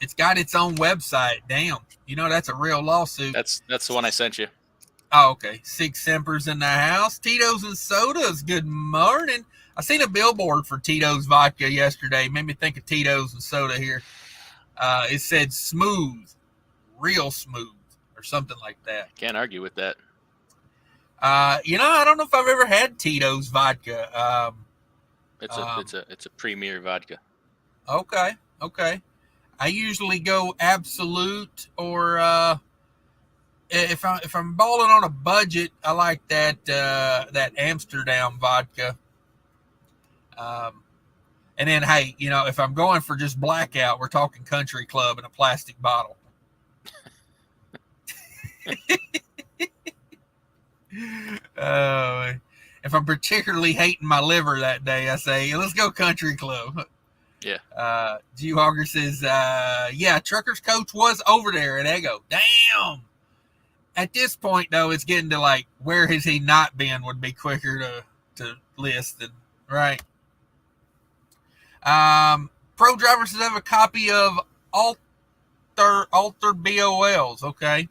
It's got its own website. Damn. That's a real lawsuit. That's the one I sent you. Oh, okay. Six Simpers in the house. Tito's and sodas. Good morning. I seen a billboard for Tito's vodka yesterday. Made me think of Tito's and soda here. It said smooth, real smooth, or something like that. Can't argue with that. I don't know if I've ever had Tito's vodka. It's a premier vodka. Okay. I usually go Absolute, or if I'm balling on a budget, I like that Amsterdam vodka. And then, hey, if I'm going for just blackout, we're talking Country Club in a plastic bottle. if I'm particularly hating my liver that day, I say, let's go country club. Yeah. G Hogger says, yeah, Trucker's Coach was over there at Ego. Damn. At this point, though, it's getting to like, where has he not been would be quicker to list than, right? Pro Drivers have a copy of Alter BOLs. Okay.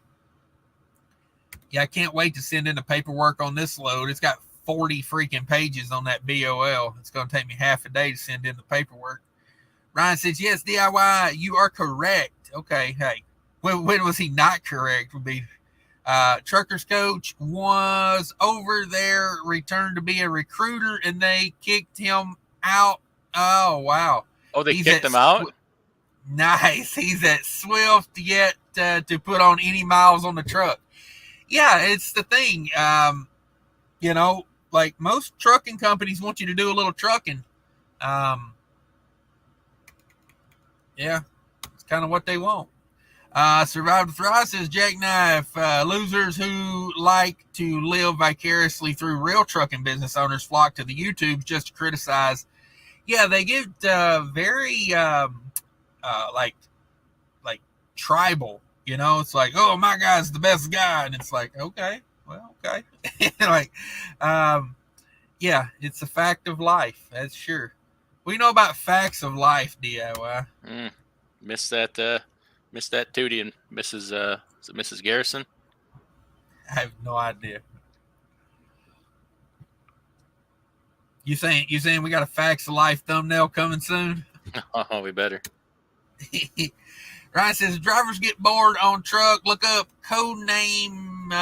Yeah, I can't wait to send in the paperwork on this load. It's got 40 freaking pages on that BOL. It's going to take me half a day to send in the paperwork. Ryan says, yes, DIY, you are correct. Okay, hey, when was he not correct? Would be Trucker's Coach was over there, returned to be a recruiter, and they kicked him out. Oh, wow. Oh, they kicked him out? Nice. He's at Swift yet to put on any miles on the truck. Yeah, it's the thing. Like most trucking companies want you to do a little trucking. Yeah, it's kind of what they want. Survive to Thrive says, Jackknife, losers who like to live vicariously through real trucking business owners flock to the YouTubes just to criticize. Yeah, they get very like tribal. It's like, oh, my guy's the best guy, and it's like, okay, well, okay. Like, yeah, it's a fact of life, that's sure. We know about facts of life, DIY. Missed that Tootie and Mrs. Garrison. I have no idea. You saying we got a facts of life thumbnail coming soon? Oh, we better. Ryan says, drivers get bored on truck. Look up code name.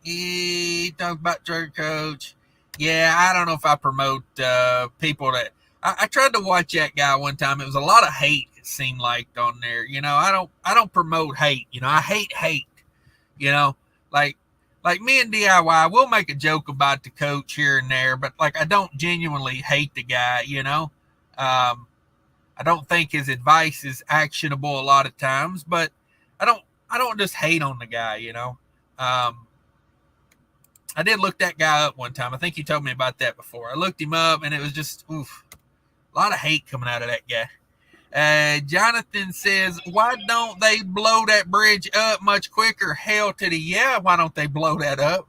He talks about Trucker Coach. Yeah, I don't know if I promote people that. I tried to watch that guy one time. It was a lot of hate. It seemed like on there. I don't promote hate. I hate. Like me and DIY, we'll make a joke about the coach here and there, but like I don't genuinely hate the guy. I don't think his advice is actionable a lot of times, but I don't just hate on the guy, I did look that guy up one time. I think you told me about that before. I looked him up and it was just, a lot of hate coming out of that guy. Jonathan says, why don't they blow that bridge up much quicker? Hell to the yeah, why don't they blow that up?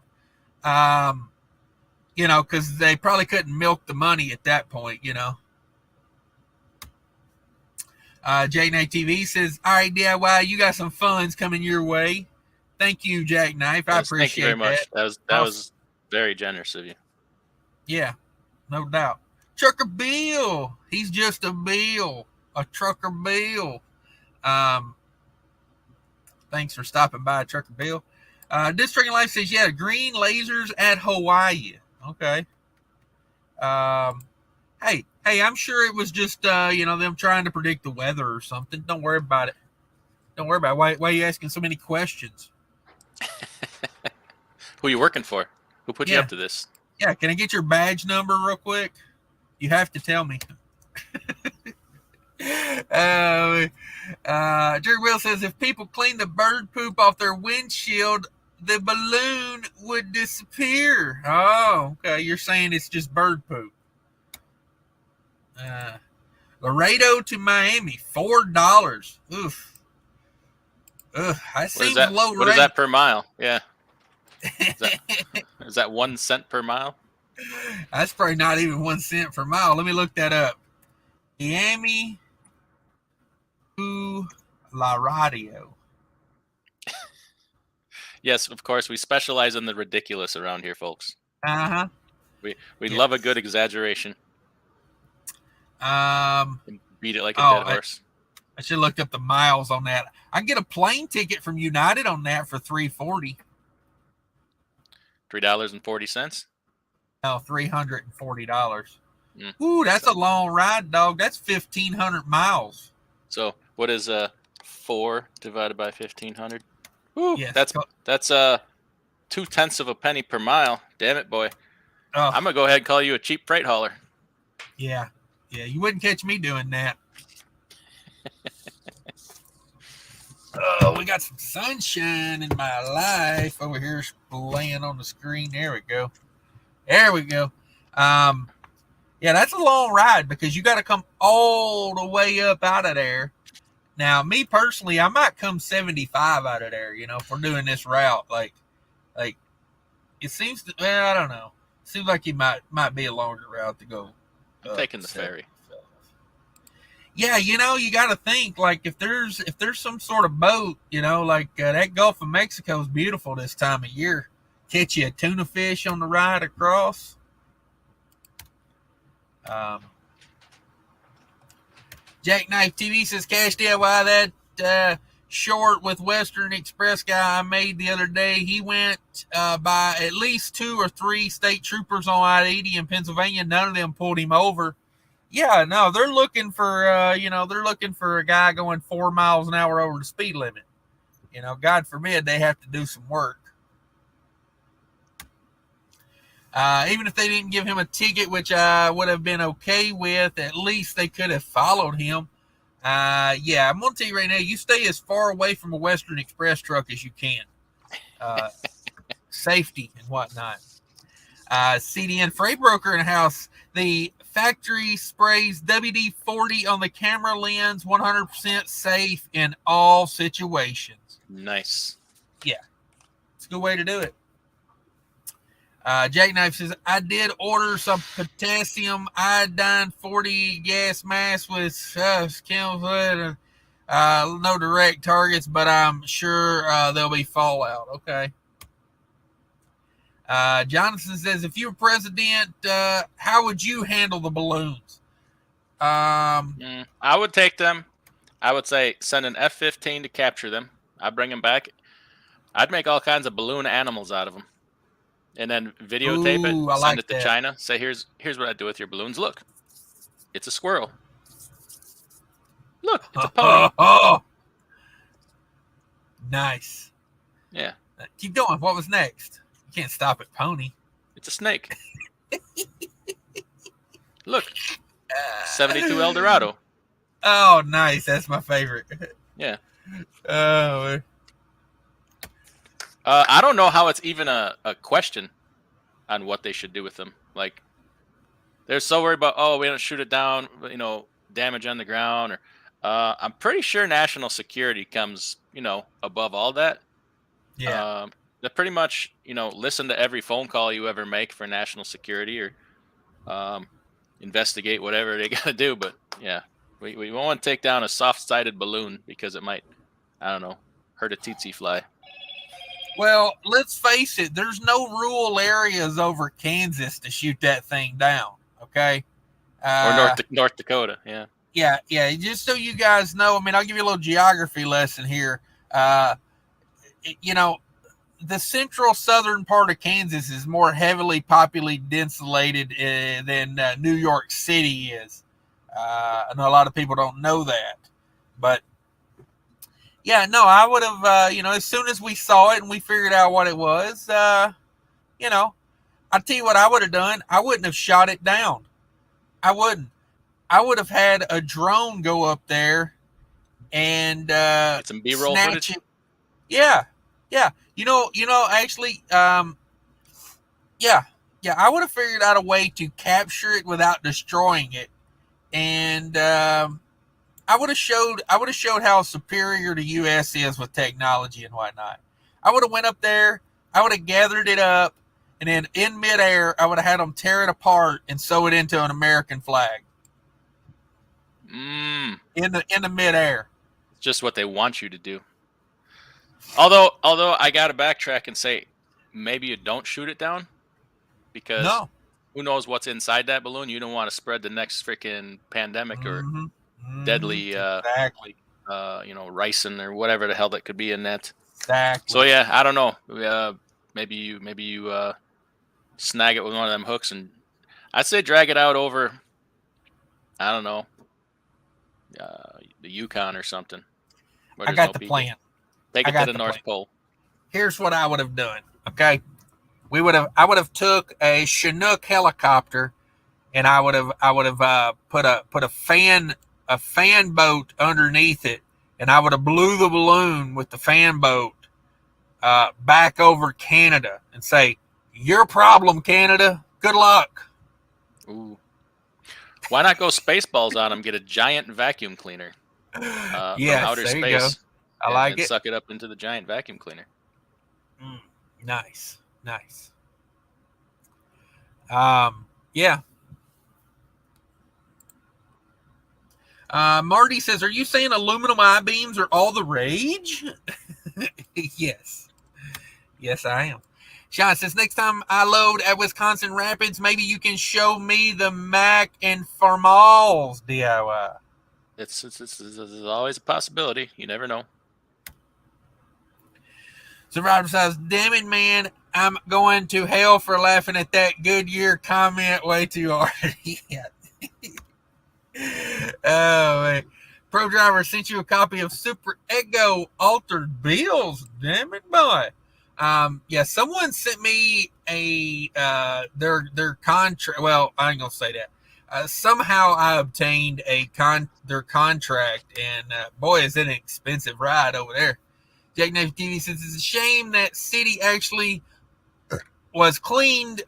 Because they probably couldn't milk the money at that point, Jackknife TV says, all right, DIY, you got some funds coming your way. Thank you, Jackknife. I appreciate Thank you very much. That. That was very generous of you. Yeah, no doubt. Trucker Bill. He's just a Bill. A Trucker Bill. Thanks for stopping by, Trucker Bill. District Life says, yeah, green lasers at Hawaii. Okay. Hey, I'm sure it was just, them trying to predict the weather or something. Don't worry about it. Why are you asking so many questions? Who are you working for? Who put you up to this? Yeah, can I get your badge number real quick? You have to tell me. Jerry Will says, if people clean the bird poop off their windshield, the balloon would disappear. Oh, okay. You're saying it's just bird poop. Laredo to Miami, $4. Oof. I seem low rate. What is that per mile? Yeah. Is that 1 cent per mile? That's probably not even 1 cent per mile. Let me look that up. Miami to Laredo. Yes, of course. We specialize in the ridiculous around here, folks. Uh-huh. We love a good exaggeration. Beat it like a dead horse. I should look up the miles on that. I can get a plane ticket from United on that for $3.40. $3.40. No, $340. Ooh, that's a long ride, dog. That's 1,500 miles. So what is 4 divided by 1,500? Ooh, yes, that's 0.2 of a penny per mile. Damn it, boy. Oh. I'm gonna go ahead and call you a cheap freight hauler. Yeah, you wouldn't catch me doing that. Oh, we got some sunshine in my life over here laying on the screen. There we go. There we go. Yeah, that's a long ride because you got to come all the way up out of there. Now, me personally, I might come 75 out of there. If we're doing this route, like it seems to. Well, I don't know. Seems like it might be a longer route to go. I'm taking the ferry. Yeah, you got to think like if there's some sort of boat, like that Gulf of Mexico is beautiful this time of year. Catch you a tuna fish on the ride across. Jackknife TV says, Cash DIY, that short with Western Express guy I made the other day, he went by at least 2 or 3 state troopers on I-80 in Pennsylvania. None of them pulled him over. Yeah, no, they're looking for, they're looking for a guy going 4 miles an hour over the speed limit. God forbid they have to do some work. Even if they didn't give him a ticket, which I would have been okay with, at least they could have followed him. Yeah, I'm going to tell you right now, you stay as far away from a Western Express truck as you can. Safety and whatnot. CDN Freight Broker in the house. The factory sprays WD-40 on the camera lens, 100% safe in all situations. Nice. Yeah, it's a good way to do it. Jackknife says, I did order some potassium iodine 40 gas mask with no direct targets, but I'm sure there'll be fallout. Okay. Jonathan says, if you were president, how would you handle the balloons? I would take them. I would say send an F-15 to capture them. I'd bring them back. I'd make all kinds of balloon animals out of them. And then videotape it, send it to China. Say, here's what I do with your balloons. Look, it's a squirrel. Look, it's a pony. Nice. Yeah. Keep going. What was next? You can't stop at pony. It's a snake. Look, 72 Eldorado. Oh, nice. That's my favorite. Yeah. Oh, I don't know how it's even a question on what they should do with them. Like, they're so worried about, we don't shoot it down, damage on the ground. Or I'm pretty sure national security comes, above all that. Yeah. They pretty much, listen to every phone call you ever make for national security or investigate whatever they got to do. But, yeah, we won't want to take down a soft-sided balloon because it might, I don't know, hurt a tsetse fly. Well, let's face it. There's no rural areas over Kansas to shoot that thing down. Okay. Or North Dakota. Yeah. Yeah. Just so you guys know, I'll give you a little geography lesson here. The central southern part of Kansas is more heavily populated, denselated than New York City is. I know a lot of people don't know that, but yeah, no, I would have, as soon as we saw it and we figured out what it was, I'll tell you what I would have done. I wouldn't have shot it down. I wouldn't. I would have had a drone go up there and get some B-roll footage. It. Yeah. Actually, I would have figured out a way to capture it without destroying it, and I would have showed how superior the U.S. is with technology and whatnot. I would have went up there, I would have gathered it up, and then in midair, I would have had them tear it apart and sew it into an American flag. In the midair. It's just what they want you to do. Although I got to backtrack and say, maybe you don't shoot it down because who knows what's inside that balloon? You don't want to spread the next freaking pandemic or deadly, exactly. ricin or whatever the hell that could be in that. Exactly. So yeah, I don't know. Maybe you snag it with one of them hooks, and I'd say drag it out over, I don't know, the Yukon or something. I got the plan. Take it to the North Pole. Here's what I would have done. Okay, I would have took a Chinook helicopter, and I would have put a fan boat underneath it, and I would have blew the balloon with the fan boat back over Canada and say, "Your problem, Canada, Good luck. Ooh. Why not go Spaceballs on them? Get a giant vacuum cleaner from Yes, outer there you go. space. I like and it. suck it up into the giant vacuum cleaner. Nice. Yeah. Marty says, are you saying aluminum I-beams are all the rage? Yes. Yes, I am. Sean says, next time I load at Wisconsin Rapids, maybe you can show me the Mac and Farmals DIY. It's always a possibility. You never know. Survivor says, damn it, man, I'm going to hell for laughing at that Goodyear comment way too hard. Yeah. Oh, man. Pro Driver sent you a copy of Super Ego Altered Bills. Damn it, boy. Yeah, someone sent me a their contract. Well, I ain't gonna say that. Somehow I obtained their contract, and boy, is it an expensive ride over there. Jack Knife TV says it's a shame that city actually was cleaned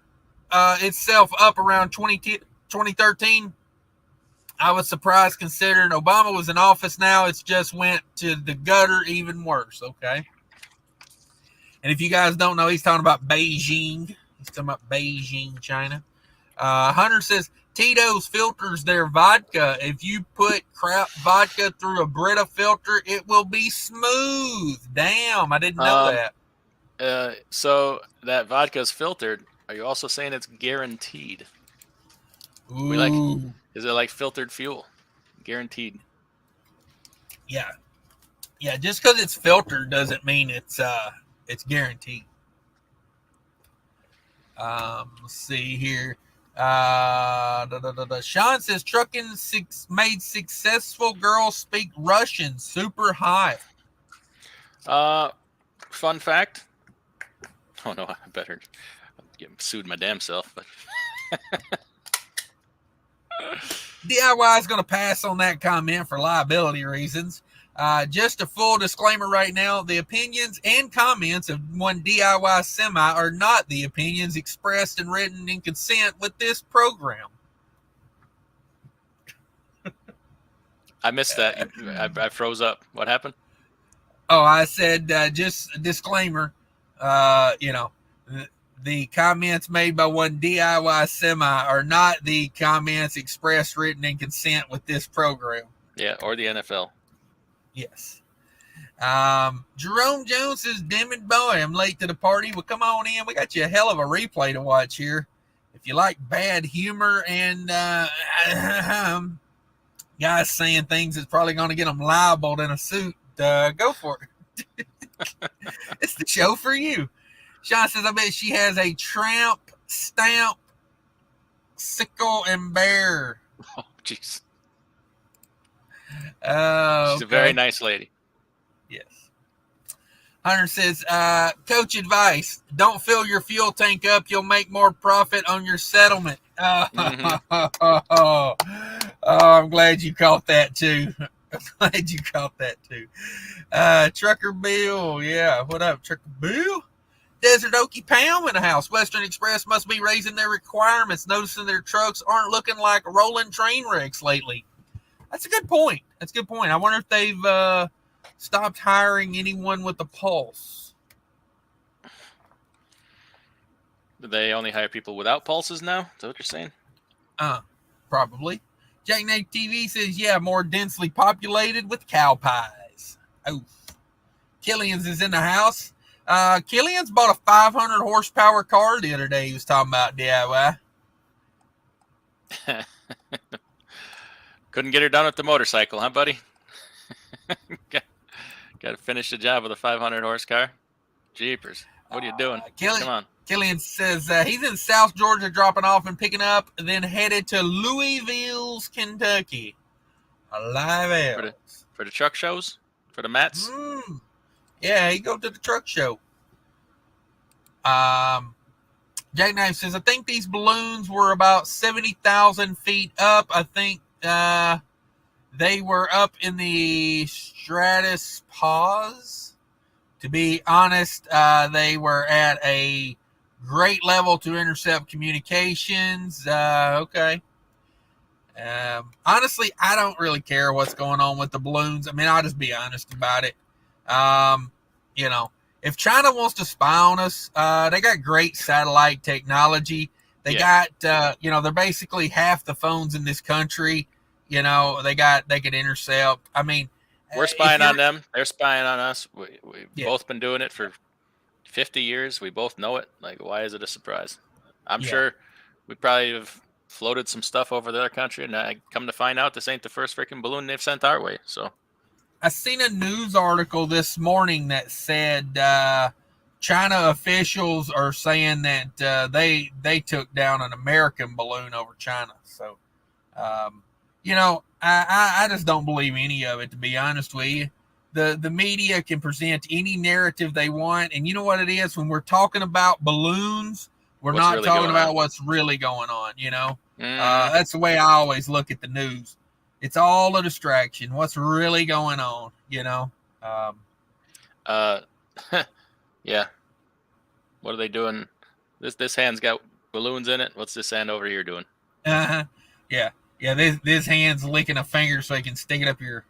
itself up around 2013. I was surprised considering Obama was in office. Now it's just went to the gutter, even worse. Okay. And if you guys don't know, he's talking about Beijing. He's talking about Beijing, China. Hunter says Tito's filters their vodka. If you put crap vodka through a Brita filter, it will be smooth. Damn, I didn't know that. So that vodka is filtered. Are you also saying it's guaranteed? Ooh. Is it like filtered fuel? Guaranteed. Yeah. Just because it's filtered doesn't mean it's guaranteed. Let's see here. Sean says trucking made successful girls speak Russian super high. Fun fact. Oh no, I better get sued my damn self. But DIY is going to pass on that comment for liability reasons. Just a full disclaimer right now, the opinions and comments of one DIY semi are not the opinions expressed and written in consent with this program. I missed that. I froze up. What happened? Oh, I said just a disclaimer. The comments made by one DIY semi are not the comments expressed, written in consent with this program. Yeah, or the NFL. Yes. Jerome Jones says, damn it, boy, I'm late to the party. Well, come on in. We got you a hell of a replay to watch here. If you like bad humor and guys saying things that's probably going to get them libeled in a suit, go for it. It's the show for you. Sean says, I bet she has a tramp stamp, sickle, and bear. Oh, jeez. She's a very nice lady. Yes. Hunter says, coach advice, don't fill your fuel tank up. You'll make more profit on your settlement. Oh, I'm glad you caught that too. Trucker Bill. Yeah. What up, Trucker Bill? Desert Okie Pound in the house. Western Express must be raising their requirements, noticing their trucks aren't looking like rolling train wrecks lately. That's a good point. I wonder if they've stopped hiring anyone with a pulse. Do they only hire people without pulses now? Is that what you're saying? Probably. Jackknife TV says, yeah, more densely populated with cow pies. Oh. Killian's is in the house. Killian's bought a 500 horsepower car the other day. He was talking about DIY. Couldn't get her done with the motorcycle, huh, buddy? Got to finish the job with a 500 horse car. Jeepers. What are you doing? Come on. Killian says he's in South Georgia dropping off and picking up, and then headed to Louisville, Kentucky. Alive for the truck shows? For the mats? Yeah, he go to the truck show. Jackknife says, I think these balloons were about 70,000 feet up. I think they were up in the stratopause. To be honest, they were at a great level to intercept communications. Okay. Honestly, I don't really care what's going on with the balloons. I mean, I'll just be honest about it. You know, if China wants to spy on us, they got great satellite technology. They got, they're basically half the phones in this country. You know, they could intercept. I mean, we're spying on them. They're spying on us. We've both been doing it for 50 years. We both know it. Like, why is it a surprise? I'm sure we probably have floated some stuff over their country, and I come to find out this ain't the first freaking balloon they've sent our way. So I seen a news article this morning that said China officials are saying that they took down an American balloon over China. So, I just don't believe any of it, to be honest with you. The media can present any narrative they want, and you know what it is? When we're talking about balloons, we're not really talking about what's really going on, you know? That's the way I always look at the news. It's all a distraction. What's really going on, you know? Yeah. What are they doing? This hand's got balloons in it. What's this hand over here doing? Yeah. This hand's licking a finger so he can stick it up your,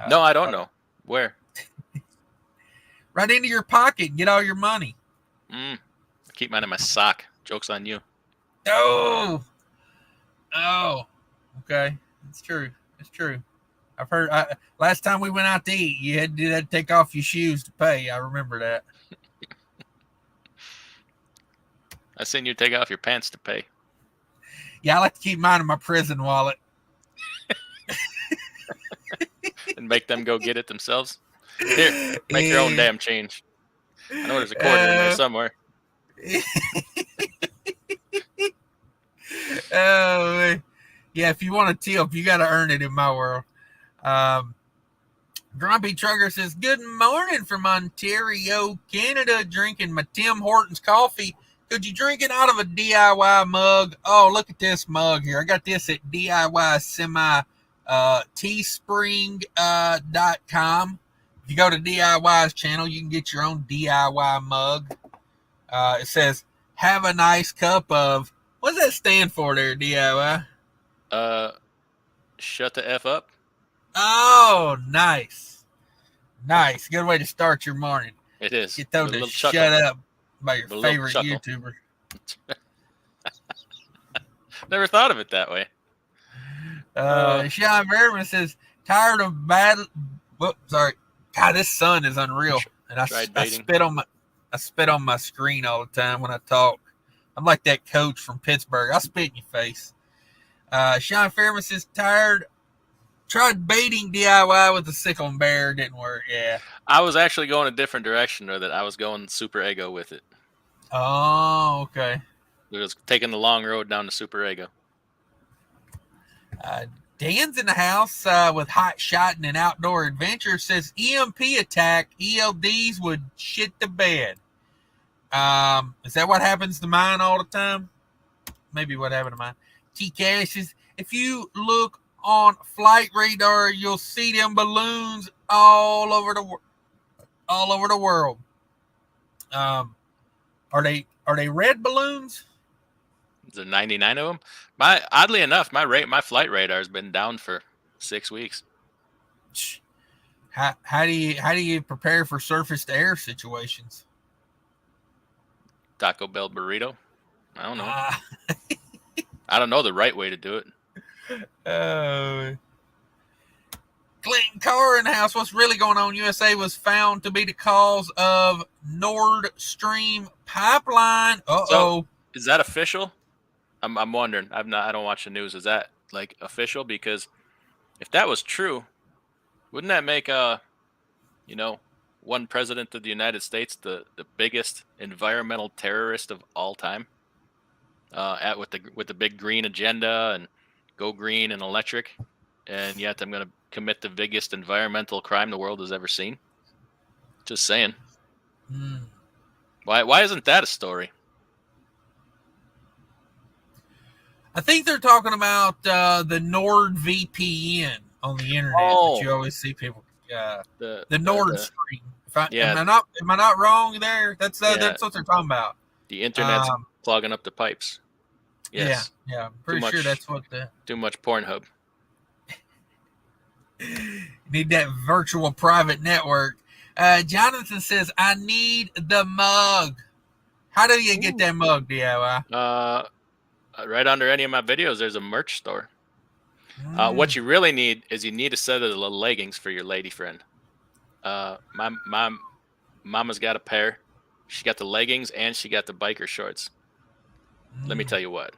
no, I don't know. Where? Right into your pocket and get all your money. I keep mine in my sock. Joke's on you. Oh. Okay. It's true. I've heard. Last time we went out to eat, you had to take off your shoes to pay. I remember that. I seen you take off your pants to pay. Yeah, I like to keep mine in my prison wallet. And make them go get it themselves. Here, make your own damn change. I know there's a quarter in there somewhere. Oh, yeah, if you want a tip, you got to earn it in my world. Grumpy Trucker says, good morning from Ontario, Canada, drinking my Tim Hortons coffee. Could you drink it out of a DIY mug? Oh, look at this mug here. I got this at DIY Semi teespring.com. If you go to DIY's channel, you can get your own DIY mug. It says, have a nice cup of, what does that stand for there, DIY? Shut the F up. Oh, nice. Good way to start your morning. It is. Get those to shut up by your favorite YouTuber. Never thought of it that way. Sean Merriman says, tired of battle. Whoops, sorry. God, this sun is unreal. And I spit on my screen all the time when I talk. I'm like that coach from Pittsburgh. I spit in your face. Sean Fairman says, tried baiting DIY with a sickle and bear. Didn't work. Yeah. I was actually going a different direction, or that I was going super ego with it. Oh, okay. It was taking the long road down to super ego. Dan's in the house with hot shot and an outdoor adventure. Says EMP attack, ELDs would shit the bed. Is that what happens to mine all the time? Maybe what happened to mine. T-Cash says, if you look on flight radar, you'll see them balloons all over the world. Are they red balloons? Is there 99 of them? Oddly enough, my flight radar has been down for 6 weeks. How do you prepare for surface to air situations? Taco Bell burrito. I don't know. I don't know the right way to do it. Clinton Carr in the house. What's really going on? USA was found to be the cause of Nord Stream pipeline. So, is that official? I'm wondering. I don't watch the news. Is that like official? Because if that was true, wouldn't that make one president of the United States the biggest environmental terrorist of all time? With the big green agenda and go green and electric, and yet I'm going to commit the biggest environmental crime the world has ever seen. Just saying. Why isn't that a story? I think they're talking about the NordVPN on the internet that you always see people. The Nord Stream. Yeah. Am I not wrong there? That's what they're talking about. The internet's clogging up the pipes. Yes. Yeah. I'm pretty sure that's what too much Pornhub. Need that virtual private network. Jonathan says, I need the mug. How do you get that mug, DIY? Right under any of my videos, there's a merch store. What you really need is you need a set of the leggings for your lady friend. My mama's got a pair. She got the leggings and she got the biker shorts. Let me tell you what.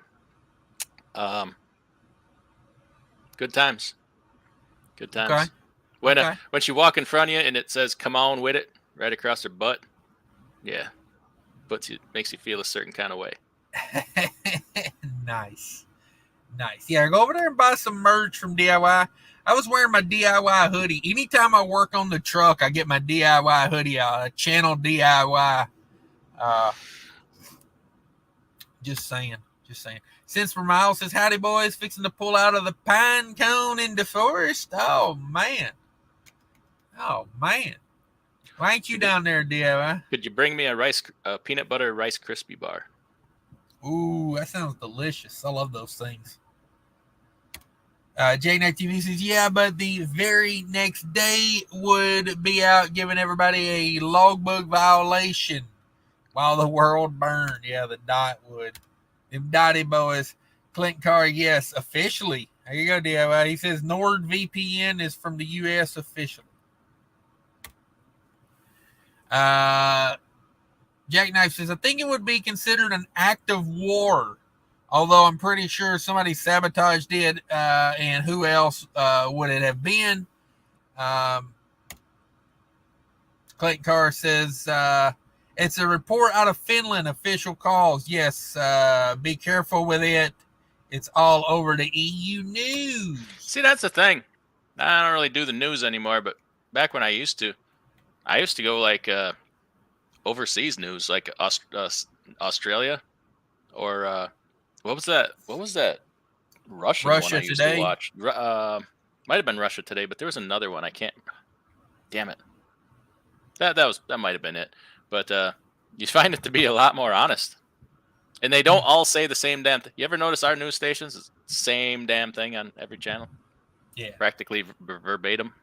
Good times. Good times. Okay. When she walk in front of you and it says "Come on with it" right across her butt, yeah, makes you feel a certain kind of way. Nice. Yeah, go over there and buy some merch from DIY. I was wearing my DIY hoodie. Anytime I work on the truck, I get my DIY hoodie out. Channel DIY. Just saying. Since for Miles says, howdy boys, fixing to pull out of the pine cone in the forest. Oh man. Why ain't you down there, DIY? Could you bring me a peanut butter Rice Krispie bar? Ooh, that sounds delicious. I love those things. JNack TV says, yeah, but the very next day would be out giving everybody a logbook violation while the world burned. Yeah, the dot would. Them dotty boys. Clint Carr, yes, officially. There you go, DIY. He says NordVPN is from the U.S. officially. Jackknife says, I think it would be considered an act of war, although I'm pretty sure somebody sabotaged it, and who else would it have been? Clayton Carr says, it's a report out of Finland, official calls. Yes, be careful with it. It's all over the EU news. See, that's the thing. I don't really do the news anymore, but back when I used to go like overseas news, like Australia, or what was that? Russia one I used Today. To watch. Might have been Russia Today, but there was another one. I can't. Damn it. That might have been it. But you find it to be a lot more honest, and they don't all say the same damn thing. You ever notice our news stations? It's the same damn thing on every channel. Yeah. Practically verbatim.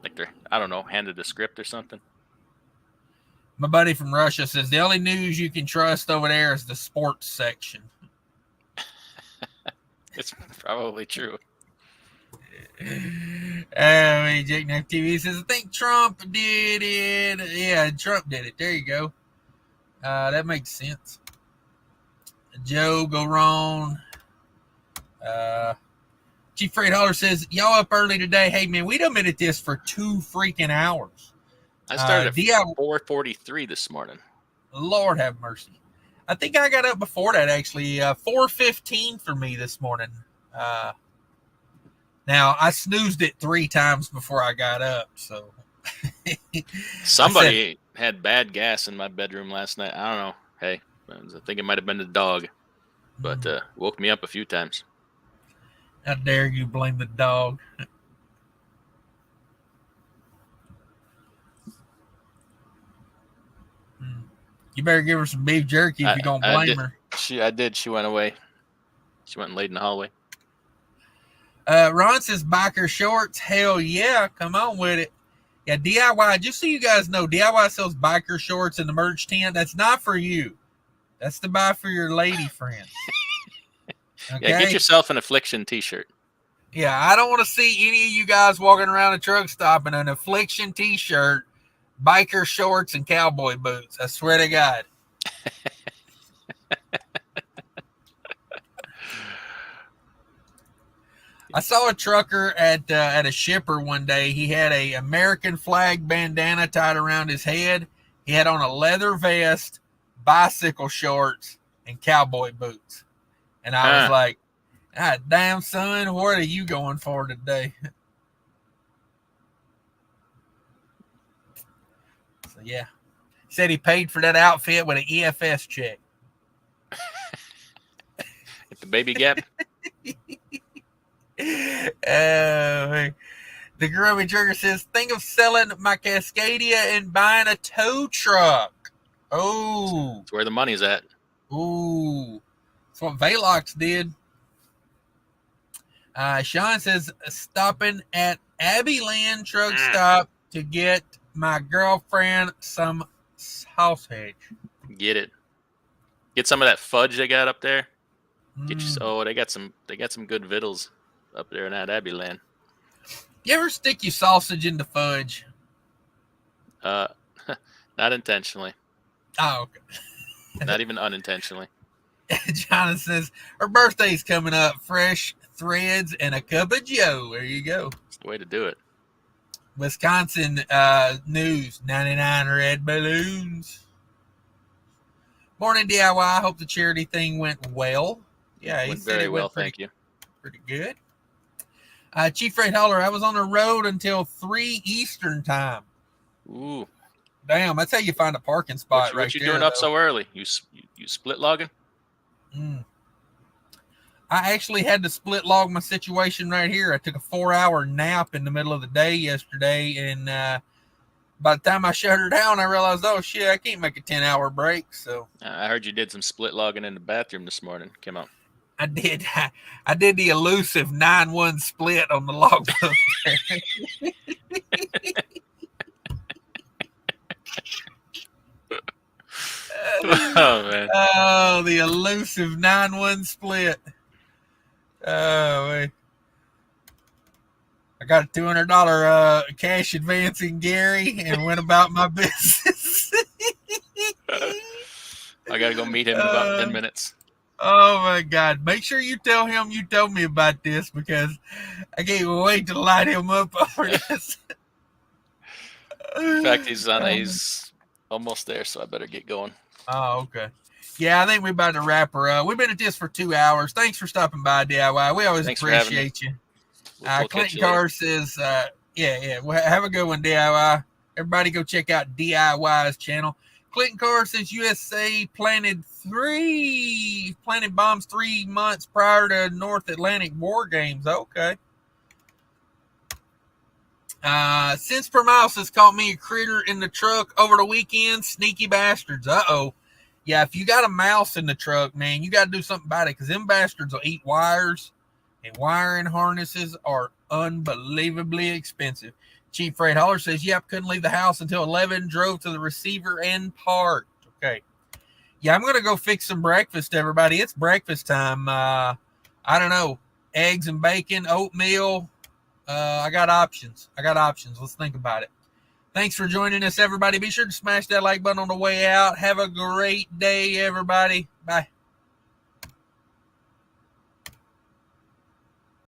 Like they're, I don't know, handed a script or something. My buddy from Russia says the only news you can trust over there is the sports section. It's probably true. Jake Knife TV says, I think Trump did it. Yeah, Trump did it. There you go. That makes sense. Joe go wrong. Chief Fred Holler says, y'all up early today. Hey, man, we done been at this for 2 freaking hours. I started at 4:43 this morning. Lord have mercy. I think I got up before that, actually. 4:15 for me this morning. Now, I snoozed it 3 times before I got up, so. Somebody had bad gas in my bedroom last night. I don't know. Hey, I think it might have been the dog, but woke me up a few times. How dare you blame the dog? You better give her some beef jerky if you're going to blame her. I did. She went away. She went and laid in the hallway. Ron says biker shorts. Hell yeah. Come on with it. Yeah, DIY. Just so you guys know, DIY sells biker shorts in the merch tent. That's not for you. That's to buy for your lady friend. Okay? Yeah, get yourself an Affliction t-shirt. Yeah, I don't want to see any of you guys walking around a truck stop in an Affliction t-shirt, biker shorts, and cowboy boots. I swear to God. I saw a trucker at a shipper one day. He had a American flag bandana tied around his head. He had on a leather vest, bicycle shorts, and cowboy boots. And I was like, God damn, son, what are you going for today? So, yeah. He said he paid for that outfit with an EFS check. At the Baby Gap? The Grubby Jerker says, think of selling my Cascadia and buying a tow truck. Oh. It's where the money's at. Ooh. That's what Velox did. Sean says, stopping at Abbeyland truck stop to get my girlfriend some sausage. Get it. Get some of that fudge they got up there. Get you. Mm. Oh, they got some good vittles up there in that Abbeyland. You ever stick your sausage into fudge? Not intentionally. Oh, okay. Not even unintentionally. Jonathan says, her birthday's coming up. Fresh threads and a cup of Joe. There you go. It's the way to do it. Wisconsin news, 99 red balloons. Morning, DIY. I hope the charity thing went well. Yeah, he said very it well, went thank you. pretty good. Chief Freight Hauler, I was on the road until 3 Eastern time. Ooh. Damn, that's how you find a parking spot right there. What you doing up so early? You split logging? I actually had to split log my situation right here. I took a 4-hour nap in the middle of the day yesterday, and by the time I shut her down, I realized, oh shit, I can't make a 10-hour break. So I heard you did some split logging in the bathroom this morning. Came out. I did. I did the elusive 9-1 split on the logbook. Oh man! Oh, the elusive 9-1 split. Oh, man. I got a $200 cash advance in Gary and went about my business. I gotta go meet him in about 10 minutes. Oh my God! Make sure you tell him you told me about this, because I can't wait to light him up over this. In fact, he's almost there, so I better get going. Oh, okay. Yeah, I think we're about to wrap her up. We've been at this for 2 hours. Thanks for stopping by, DIY. We always appreciate you. We'll Clinton Carr says, yeah. Well, have a good one, DIY. Everybody go check out DIY's channel. Clinton Carr says USA planted bombs 3 months prior to North Atlantic war games. Okay. Since per mouse has caught me a critter in the truck over the weekend. Sneaky bastards. Uh-oh. Yeah, if you got a mouse in the truck, man, you got to do something about it, because them bastards will eat wires, and wiring harnesses are unbelievably expensive. Chief Freight Hauler says, yep, couldn't leave the house until 11, drove to the receiver and parked. Okay. Yeah, I'm going to go fix some breakfast, everybody. It's breakfast time. I don't know, eggs and bacon, oatmeal. I got options. Let's think about it. Thanks for joining us, everybody. Be sure to smash that like button on the way out. Have a great day, everybody. Bye.